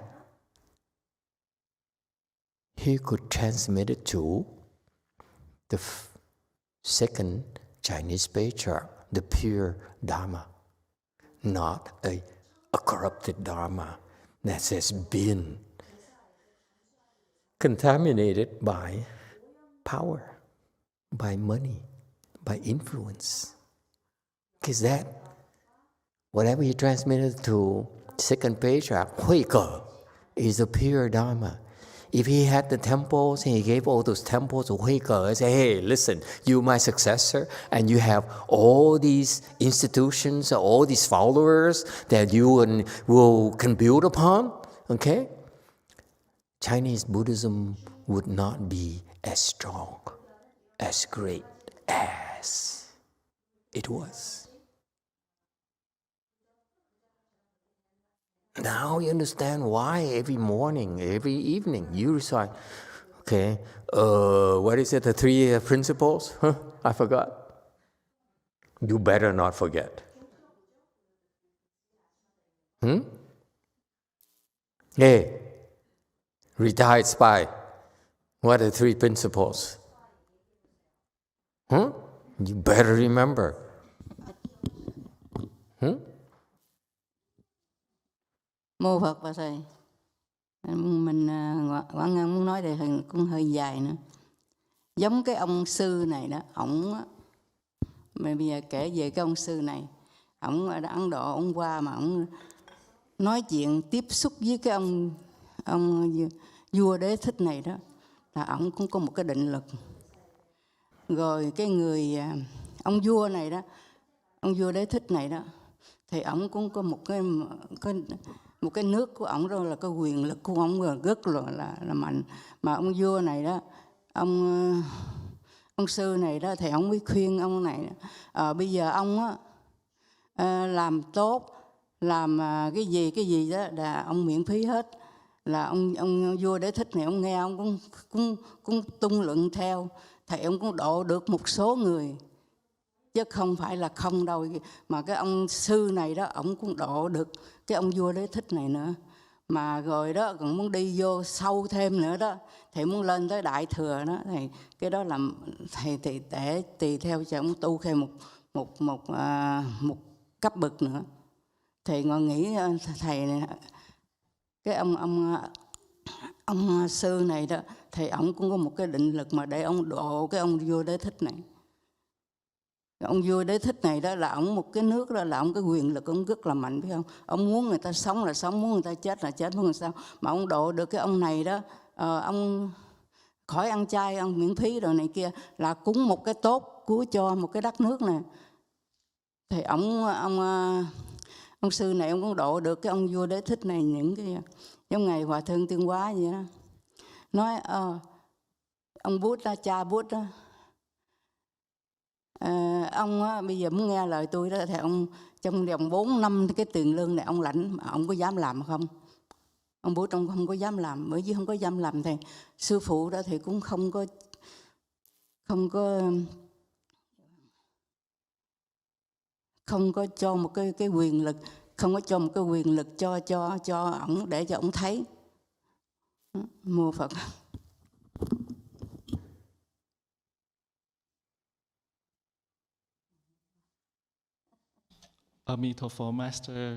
he could transmit it to the second Chinese patriarch, the pure Dharma, not a corrupted Dharma that has been contaminated by power, by money, by influence. Because that, whatever he transmitted to second patriarch, Hui Ge, is a pure Dharma. If he had the temples and he gave all those temples to Hui Ge and say, hey, listen, you're my successor and you have all these institutions, all these followers that you can build upon, okay? Chinese Buddhism would not be as strong, as great as it was. Now you understand why every morning, every evening, you recite, okay, what is it, the 3 principles? Huh? I forgot. You better not forget. Hey, retired spy, what are the 3 principles? You better remember. Mô Phật và Thầy. Mình Quảng Ngân muốn nói thì cũng hơi dài nữa. Giống cái ông sư này đó, ổng bây giờ kể về cái ông sư này, ổng ở Ấn Độ, ổng qua mà ổng nói chuyện tiếp xúc với cái ông vua Đế Thích này đó, là ổng cũng có một cái định lực. Rồi cái người ông vua này đó, ông vua Đế Thích này đó, thì ổng cũng có một cái nước của ổng đó, là cái quyền lực của ổng rất là mạnh. Mà ông vua này đó, ông sư này đó, thì ổng mới khuyên ông này, bây giờ ông á, làm tốt, làm cái gì đó là ông miễn phí hết. Là ông vua Đế Thích này, ông nghe ông cũng tung luận theo, thì ông cũng độ được một số người, chứ không phải là không đâu. Mà cái ông sư này đó, ông cũng độ được cái ông vua Đế Thích này nữa. Mà rồi đó còn muốn đi vô sâu thêm nữa đó, thì muốn lên tới đại thừa đó, thì cái đó là thì để tùy theo cho ông tu thêm một cấp bậc nữa. Thầy ngồi nghĩ thầy này, cái ông sư này đó, thầy ổng cũng có một cái định lực mà để ông độ cái ông vua Đế Thích này. Ông vua Đế Thích này đó là ổng một cái nước đó là ổng cái quyền lực ông rất là mạnh, biết không? Ông muốn người ta sống là sống, muốn người ta chết là chết, muốn người sao mà ông độ được cái ông này đó, ông khỏi ăn chay, ăn miễn phí rồi này kia, là cúng một cái tốt cứu cho một cái đất nước này. Thì ông sư này ông cũng độ được cái ông vua Đế Thích này những cái giống ngày Hòa Thượng Tuyên Hóa vậy đó. Nói ông Bút đó, cha Bút đó, ông á, bây giờ muốn nghe lời tôi đó thì ông trong vòng 4 năm cái tiền lương này ông lãnh, mà ông có dám làm không? Ông Bút ông không có dám làm, bởi vì không có dám làm thì sư phụ đó thì cũng không có cho một cái quyền lực, không có cho một cái quyền lực cho ổng để cho ổng thấy. Mô Phật. Amitabha Master,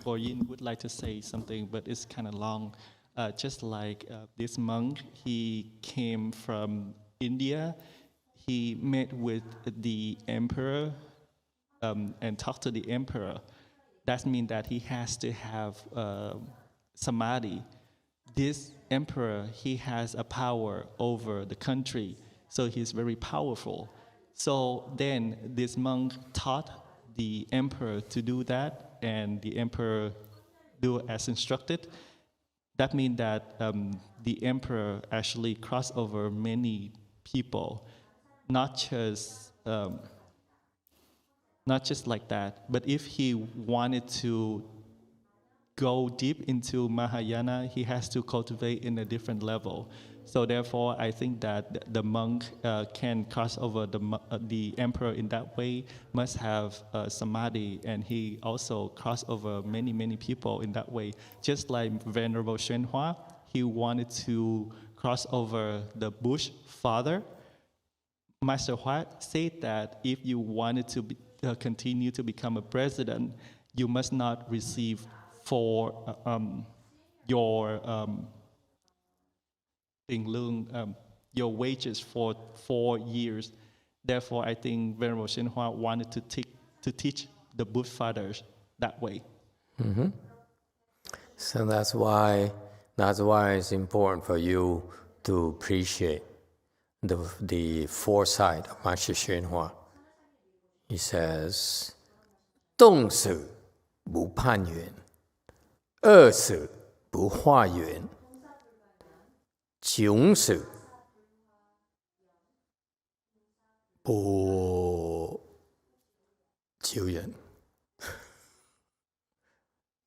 Boyin would like to say something, but it's kind of long. Just like this monk, he came from India. He met with the emperor and talked to the emperor. That means that he has to have samadhi. This emperor, he has a power over the country, so he's very powerful. So then this monk taught the emperor to do that, and the emperor do as instructed. That means that the emperor actually crossed over many people, not just like that, but if he wanted to go deep into Mahayana, he has to cultivate in a different level. So therefore, I think that the monk can cross over the emperor in that way, must have samadhi, and he also cross over many, many people in that way. Just like Venerable Xuanhua, he wanted to cross over the Bush father. Master Huat said that if you wanted to continue to become a president, you must not receive for your your wages for 4 years. Therefore, I think Venerable Xuanhua wanted to teach the Buddha fathers that way. Mm-hmm. So that's why it's important for you to appreciate the foresight of Master Xuanhua. He says, 动死不攀缘，饿死不化缘，穷死不求缘.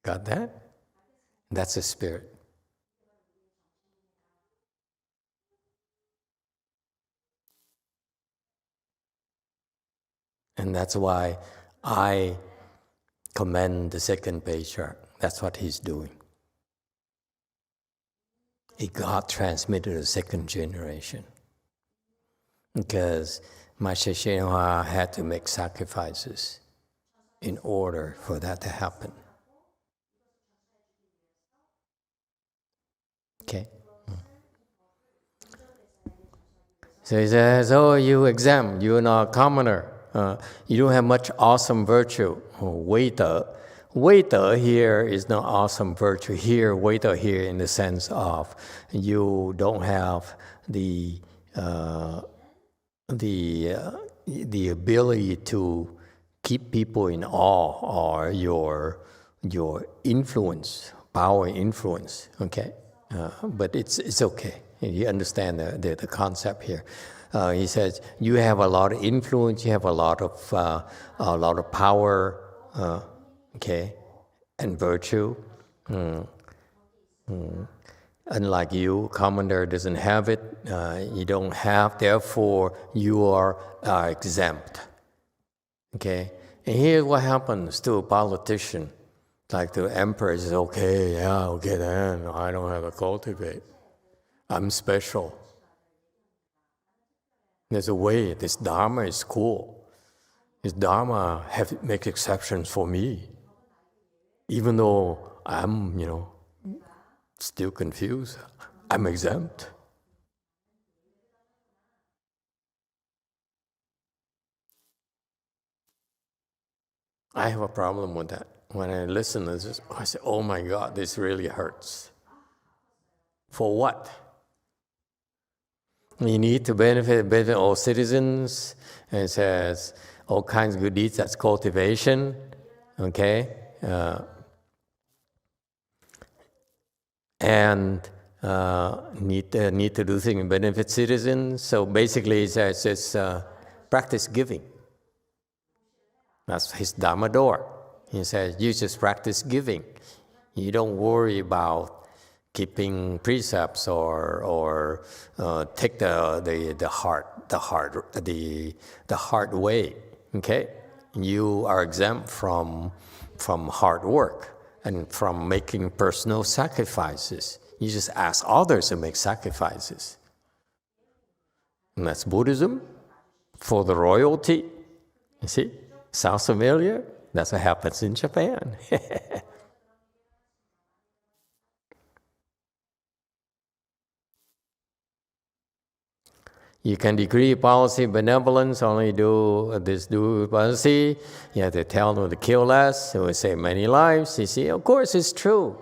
Got that? That's the spirit. And that's why I commend the second patriarch. That's what he's doing. It got transmitted to the second generation. Because Master Xuanhua had to make sacrifices in order for that to happen. Okay? So he says, oh, you exempt, you're not a commoner. You don't have much awesome virtue. Wei De. Wei De here is not awesome virtue. Here, Wei De here in the sense of you don't have the ability to keep people in awe, or your influence, power influence. Okay, but it's okay. You understand the concept here. He says you have a lot of influence, you have a lot of power, okay, and virtue. Unlike you, commoner doesn't have it. You don't have, therefore you are exempt. Okay, and here's what happens to a politician. Like the emperor says, okay, yeah, okay then, I don't have to cultivate. I'm special. There's a way, this Dharma is cool. This Dharma makes exceptions for me. Even though I'm, still confused, I'm exempt. I have a problem with that. When I listen to this, I say, oh my God, this really hurts. For what? You need to benefit all citizens. And it says all kinds of good deeds, that's cultivation. Okay? And need to do things and benefit citizens. So basically it says it's practice giving. That's his Dharma door. He says, you just practice giving. You don't worry about keeping precepts or take the hard way. Okay, you are exempt from hard work and from making personal sacrifices. You just ask others to make sacrifices. And that's Buddhism for the royalty. You see? Sounds familiar? That's what happens in Japan. You can decree policy benevolence, only do policy. You have to tell them to kill less, it will save many lives. You see, of course it's true.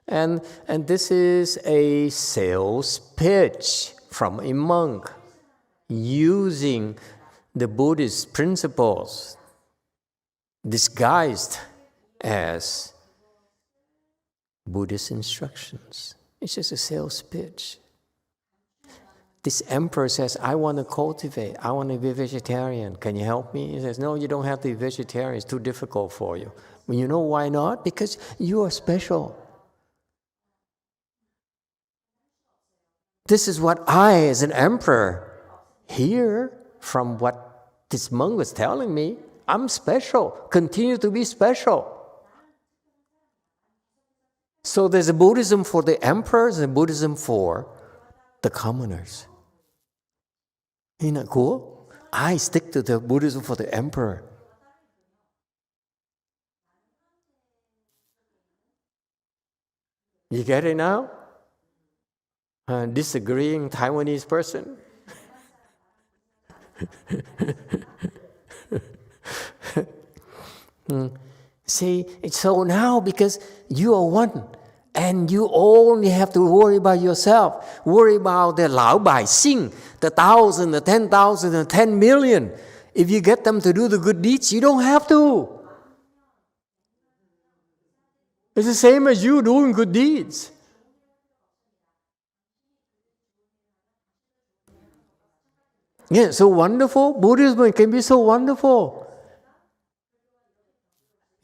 And this is a sales pitch from a monk using the Buddhist principles disguised as Buddhist instructions. It's just a sales pitch. This emperor says, I want to cultivate, I want to be vegetarian. Can you help me? He says, no, you don't have to be vegetarian. It's too difficult for you. Well, you know why not? Because you are special. This is what I, as an emperor, hear from what this monk was telling me. I'm special. Continue to be special. So there's a Buddhism for the emperors and Buddhism for the commoners. Isn't that cool? I stick to the Buddhism for the emperor. You get it now? Disagreeing Taiwanese person? See, so now because you are one, and you only have to worry about yourself, worry about the 老百姓, the 1,000, the 10,000, the 10 million. If you get them to do the good deeds, you don't have to. It's the same as you doing good deeds. Yeah, so wonderful. Buddhism can be so wonderful.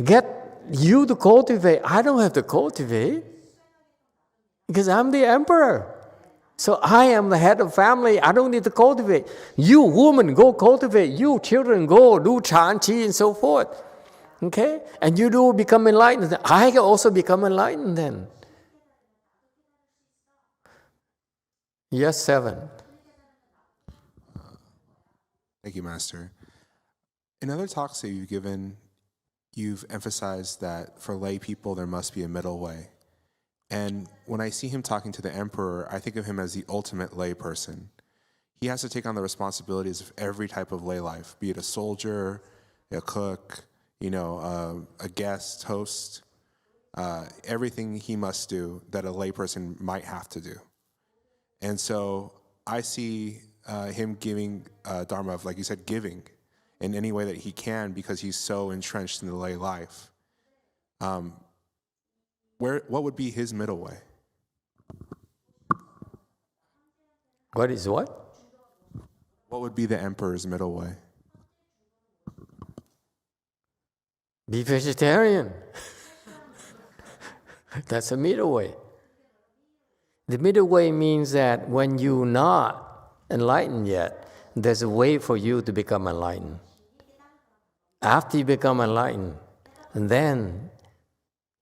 Get you to cultivate. I don't have to cultivate because I'm the emperor. So I am the head of family. I don't need to cultivate. You woman, go cultivate. You children, go do Chan Chi and so forth. Okay? And you do become enlightened. I can also become enlightened then. Yes, 7. Thank you, Master. In other talks that you've given, you've emphasized that for lay people, there must be a middle way. And when I see him talking to the emperor, I think of him as the ultimate lay person. He has to take on the responsibilities of every type of lay life, be it a soldier, a cook, a guest, host, everything he must do that a lay person might have to do. And so I see him giving Dharma of, like you said, giving in any way that he can because he's so entrenched in the lay life. What would be his middle way? What is what? What would be the emperor's middle way? Be vegetarian. That's a middle way. The middle way means that when you're not enlightened yet, there's a way for you to become enlightened. After you become enlightened, and then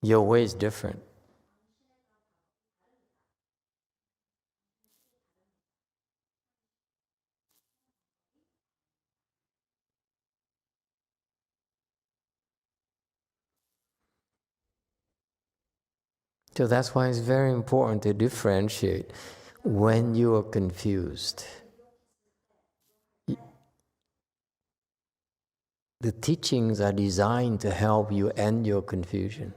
your way is different. So that's why it's very important to differentiate when you are confused. The teachings are designed to help you end your confusion.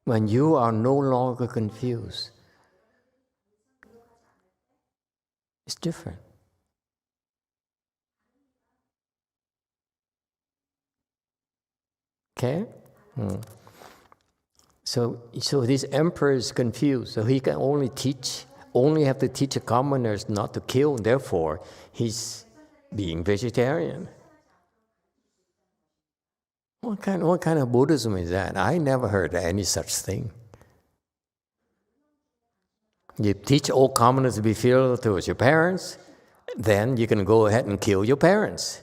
When you are no longer confused, it's different. Okay? So this emperor is confused. So he can only have to teach the commoners not to kill. Therefore, he's being vegetarian. What kind of Buddhism is that? I never heard of any such thing. You teach all commoners to be filial towards your parents, then you can go ahead and kill your parents.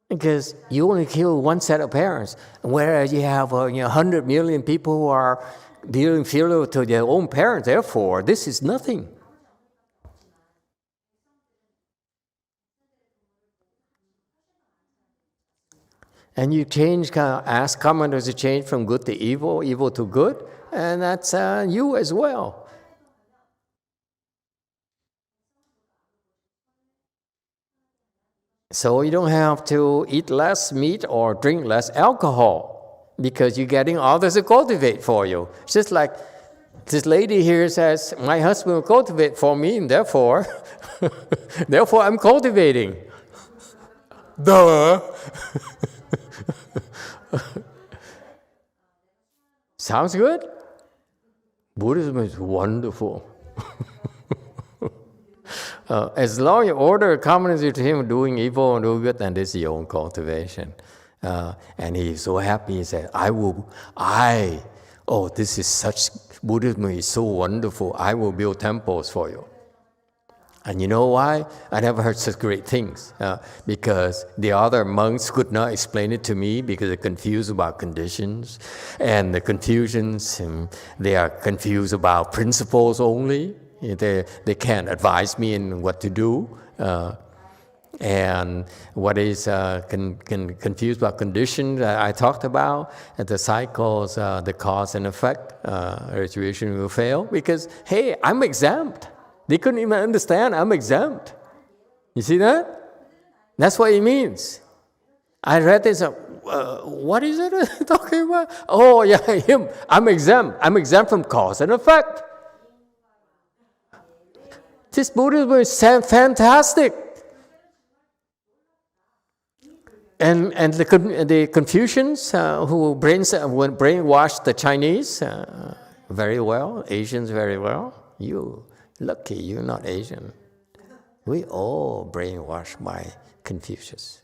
Because you only kill one set of parents, whereas you have 100 million people who are being filial to their own parents. Therefore, this is nothing. And you ask commoners to change from good to evil, evil to good, and that's you as well. So you don't have to eat less meat or drink less alcohol because you're getting others to cultivate for you. It's just like this lady here says, my husband will cultivate for me, and therefore I'm cultivating. Duh! Sounds good? Buddhism is wonderful. As long as you order a commoners to him doing evil and doing good, then this is your own cultivation. And he's so happy, he said, this is such, Buddhism is so wonderful, I will build temples for you. And you know why? I never heard such great things. Because the other monks could not explain it to me because they're confused about conditions. And the confusions, and they are confused about principles only. They can't advise me in what to do. And what is confused about conditions, I talked about, the cycles, the cause and effect, retribution will fail. Because, hey, I'm exempt. They couldn't even understand I'm exempt. You see that? That's what it means. I read this, what is it talking about? Oh, yeah, him. I'm exempt. I'm exempt from cause and effect. This Buddhism is fantastic. And the Confucians who brainwashed the Chinese very well, Asians very well. You lucky you're not Asian. We all brainwashed by Confucius.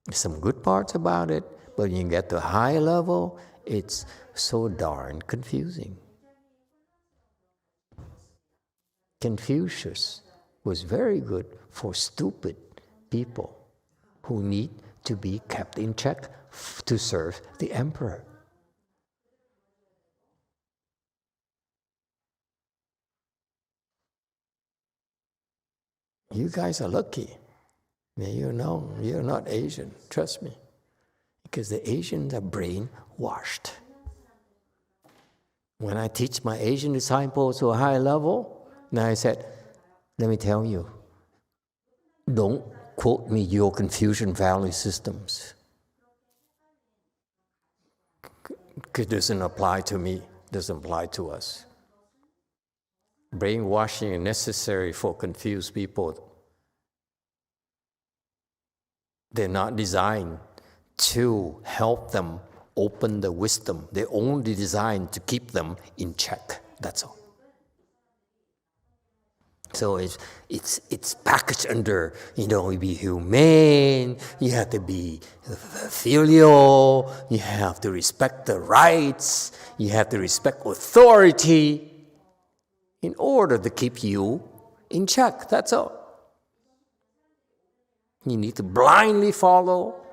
There's some good parts about it, but when you get to a high level, it's so darn confusing. Confucius was very good for stupid people who need to be kept in check to serve the emperor. You guys are lucky. You know, you're not Asian, trust me. Because the Asians are brainwashed. When I teach my Asian disciples to a high level, now I said, let me tell you, don't quote me your Confucian value systems. It doesn't apply to me, doesn't apply to us. Brainwashing is necessary for confused people. They're not designed to help them open the wisdom. They're only designed to keep them in check. That's all. So it's packaged under, you be humane, you have to be filial, you have to respect the rights, you have to respect authority in order to keep you in check. That's all. You need to blindly follow.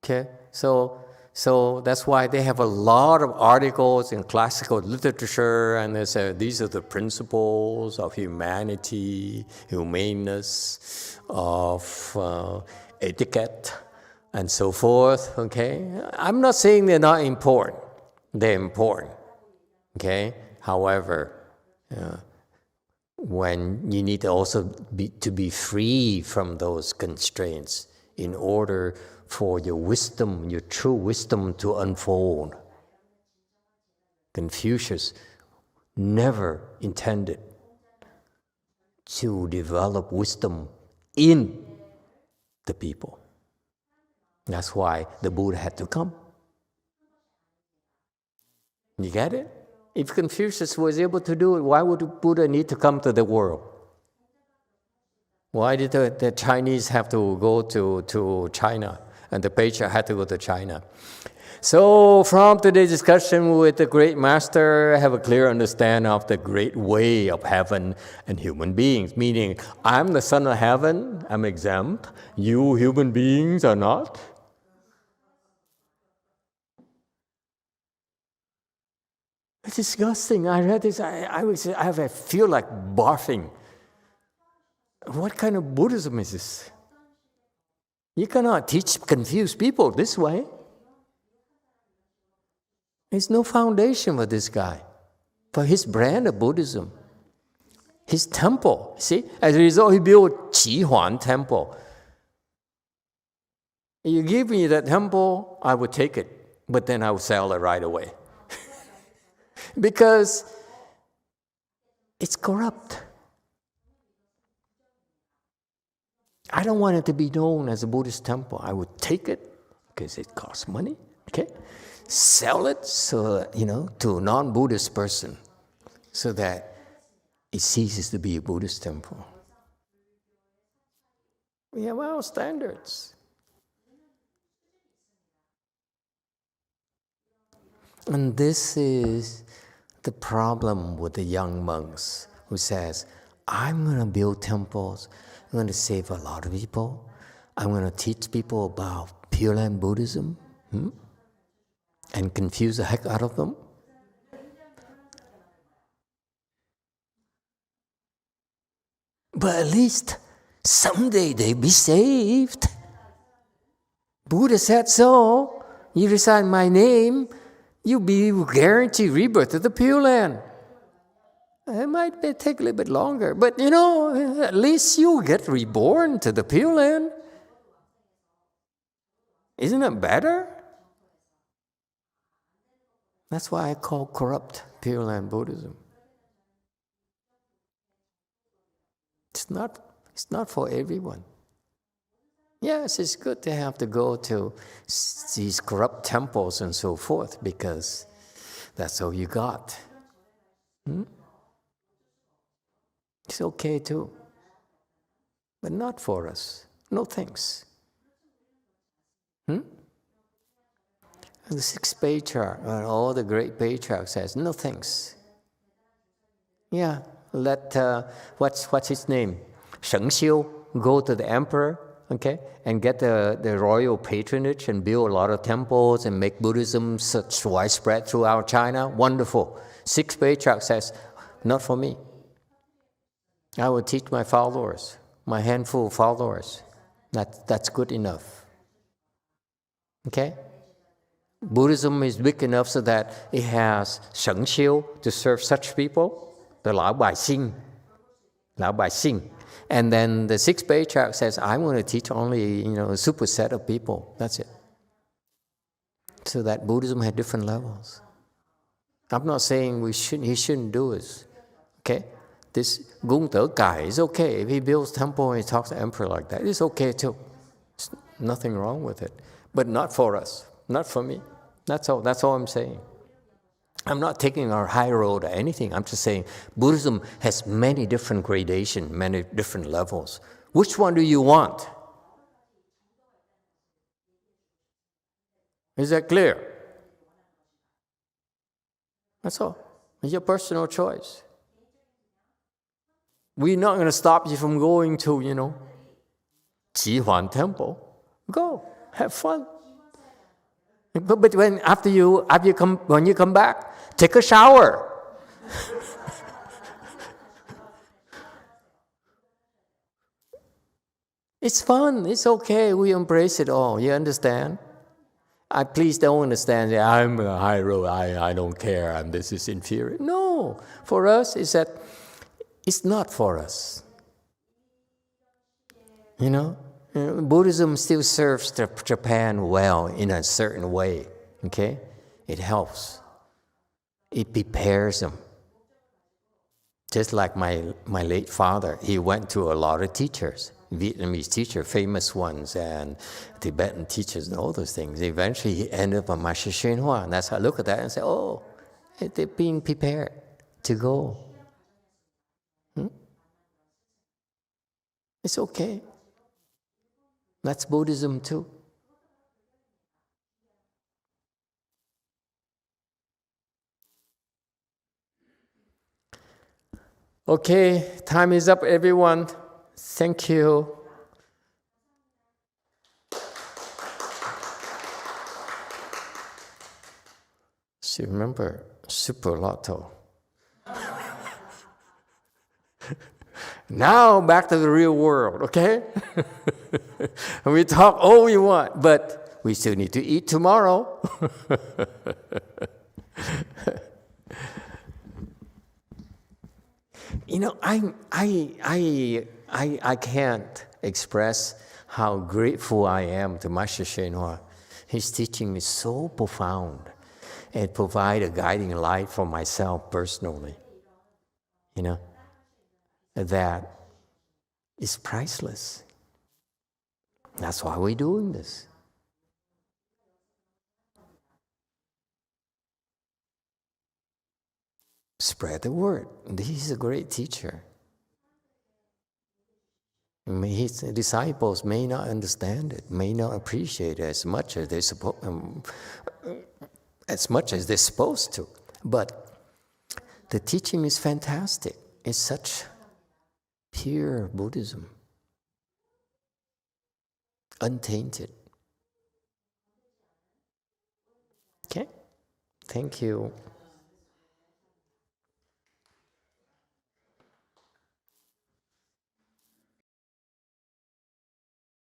Okay, so So that's why they have a lot of articles in classical literature, and they say these are the principles of humanity, humaneness, of etiquette, and so forth, okay? I'm not saying they're not important. They're important, okay? However, when you need to also be free from those constraints in order for your wisdom, your true wisdom to unfold. Confucius never intended to develop wisdom in the people. That's why the Buddha had to come. You get it? If Confucius was able to do it, why would the Buddha need to come to the world? Why did the Chinese have to go to China? And the patriarch had to go to China. So from today's discussion with the great master, I have a clear understanding of the great way of heaven and human beings. Meaning, I'm the son of heaven, I'm exempt. You human beings are not. It's disgusting. I read this, I feel like barfing. What kind of Buddhism is this? You cannot teach confused people this way. There's no foundation for this guy, for his brand of Buddhism. His temple, see? As a result, he built Qi Huan Temple. You give me that temple, I would take it, but then I would sell it right away. Because it's corrupt. I don't want it to be known as a Buddhist temple. I would take it because it costs money, okay? Sell it so, to a non-Buddhist person so that it ceases to be a Buddhist temple. We have our standards. And this is the problem with the young monks who says, I'm going to build temples. I'm going to save a lot of people. I'm going to teach people about Pure Land Buddhism and confuse the heck out of them. But at least someday they'll be saved. Buddha said so. You recite my name, you'll be guaranteed rebirth to the Pure Land. It might take a little bit longer, but at least you get reborn to the Pure Land. Isn't it better? That's why I call corrupt Pure Land Buddhism. It's not for everyone. Yes, it's good to have to go to these corrupt temples and so forth because that's all you got. It's okay too. But not for us. No thanks. And the sixth patriarch, and all the great patriarchs says, no thanks. Yeah, let, what's his name? Sheng Xiu go to the emperor, okay, and get the royal patronage and build a lot of temples and make Buddhism such widespread throughout China. Wonderful. Sixth patriarch says, not for me. I will teach my followers, my handful of followers. That's good enough. Okay? Buddhism is big enough so that it has Sheng Xiu to serve such people, the Lao Bai Xing. And then the sixth patriarch says, I'm going to teach only, a superset of people. That's it. So that Buddhism had different levels. I'm not saying he shouldn't do it. Okay? This Gung Te Kai is okay. If he builds temple and he talks to the emperor like that, it's okay too. There's nothing wrong with it. But not for us. Not for me. That's all I'm saying. I'm not taking our high road or anything. I'm just saying Buddhism has many different gradations, many different levels. Which one do you want? Is that clear? That's all. It's your personal choice. We're not going to stop you from going to, Qi Huan Temple. Go. Have fun. But when you come back, take a shower. It's fun. It's okay. We embrace it all. You understand? Please don't understand that I'm a high road. I don't care. This is inferior. No. For us, it's that it's not for us. You know? Buddhism still serves Japan well in a certain way. Okay? It helps. It prepares them. Just like my late father, he went to a lot of teachers. Vietnamese teachers, famous ones, and Tibetan teachers, and all those things. Eventually, he ended up on Master Hsuan Hua, and that's how I look at that and say, oh, they're being prepared to go. It's okay. That's Buddhism too. Okay, time is up, everyone. Thank you. So remember, Super Lotto. Now back to the real world, okay? We talk all we want, but we still need to eat tomorrow. You know, I can't express how grateful I am to Master Hsuan Hua. His teaching is so profound and provide a guiding light for myself personally. You know, that is priceless. That's why we're doing this. Spread the word. He's a great teacher. His disciples may not understand it, may not appreciate it as much as they're supposed to. But the teaching is fantastic. It's such pure Buddhism, untainted. Okay? Thank you.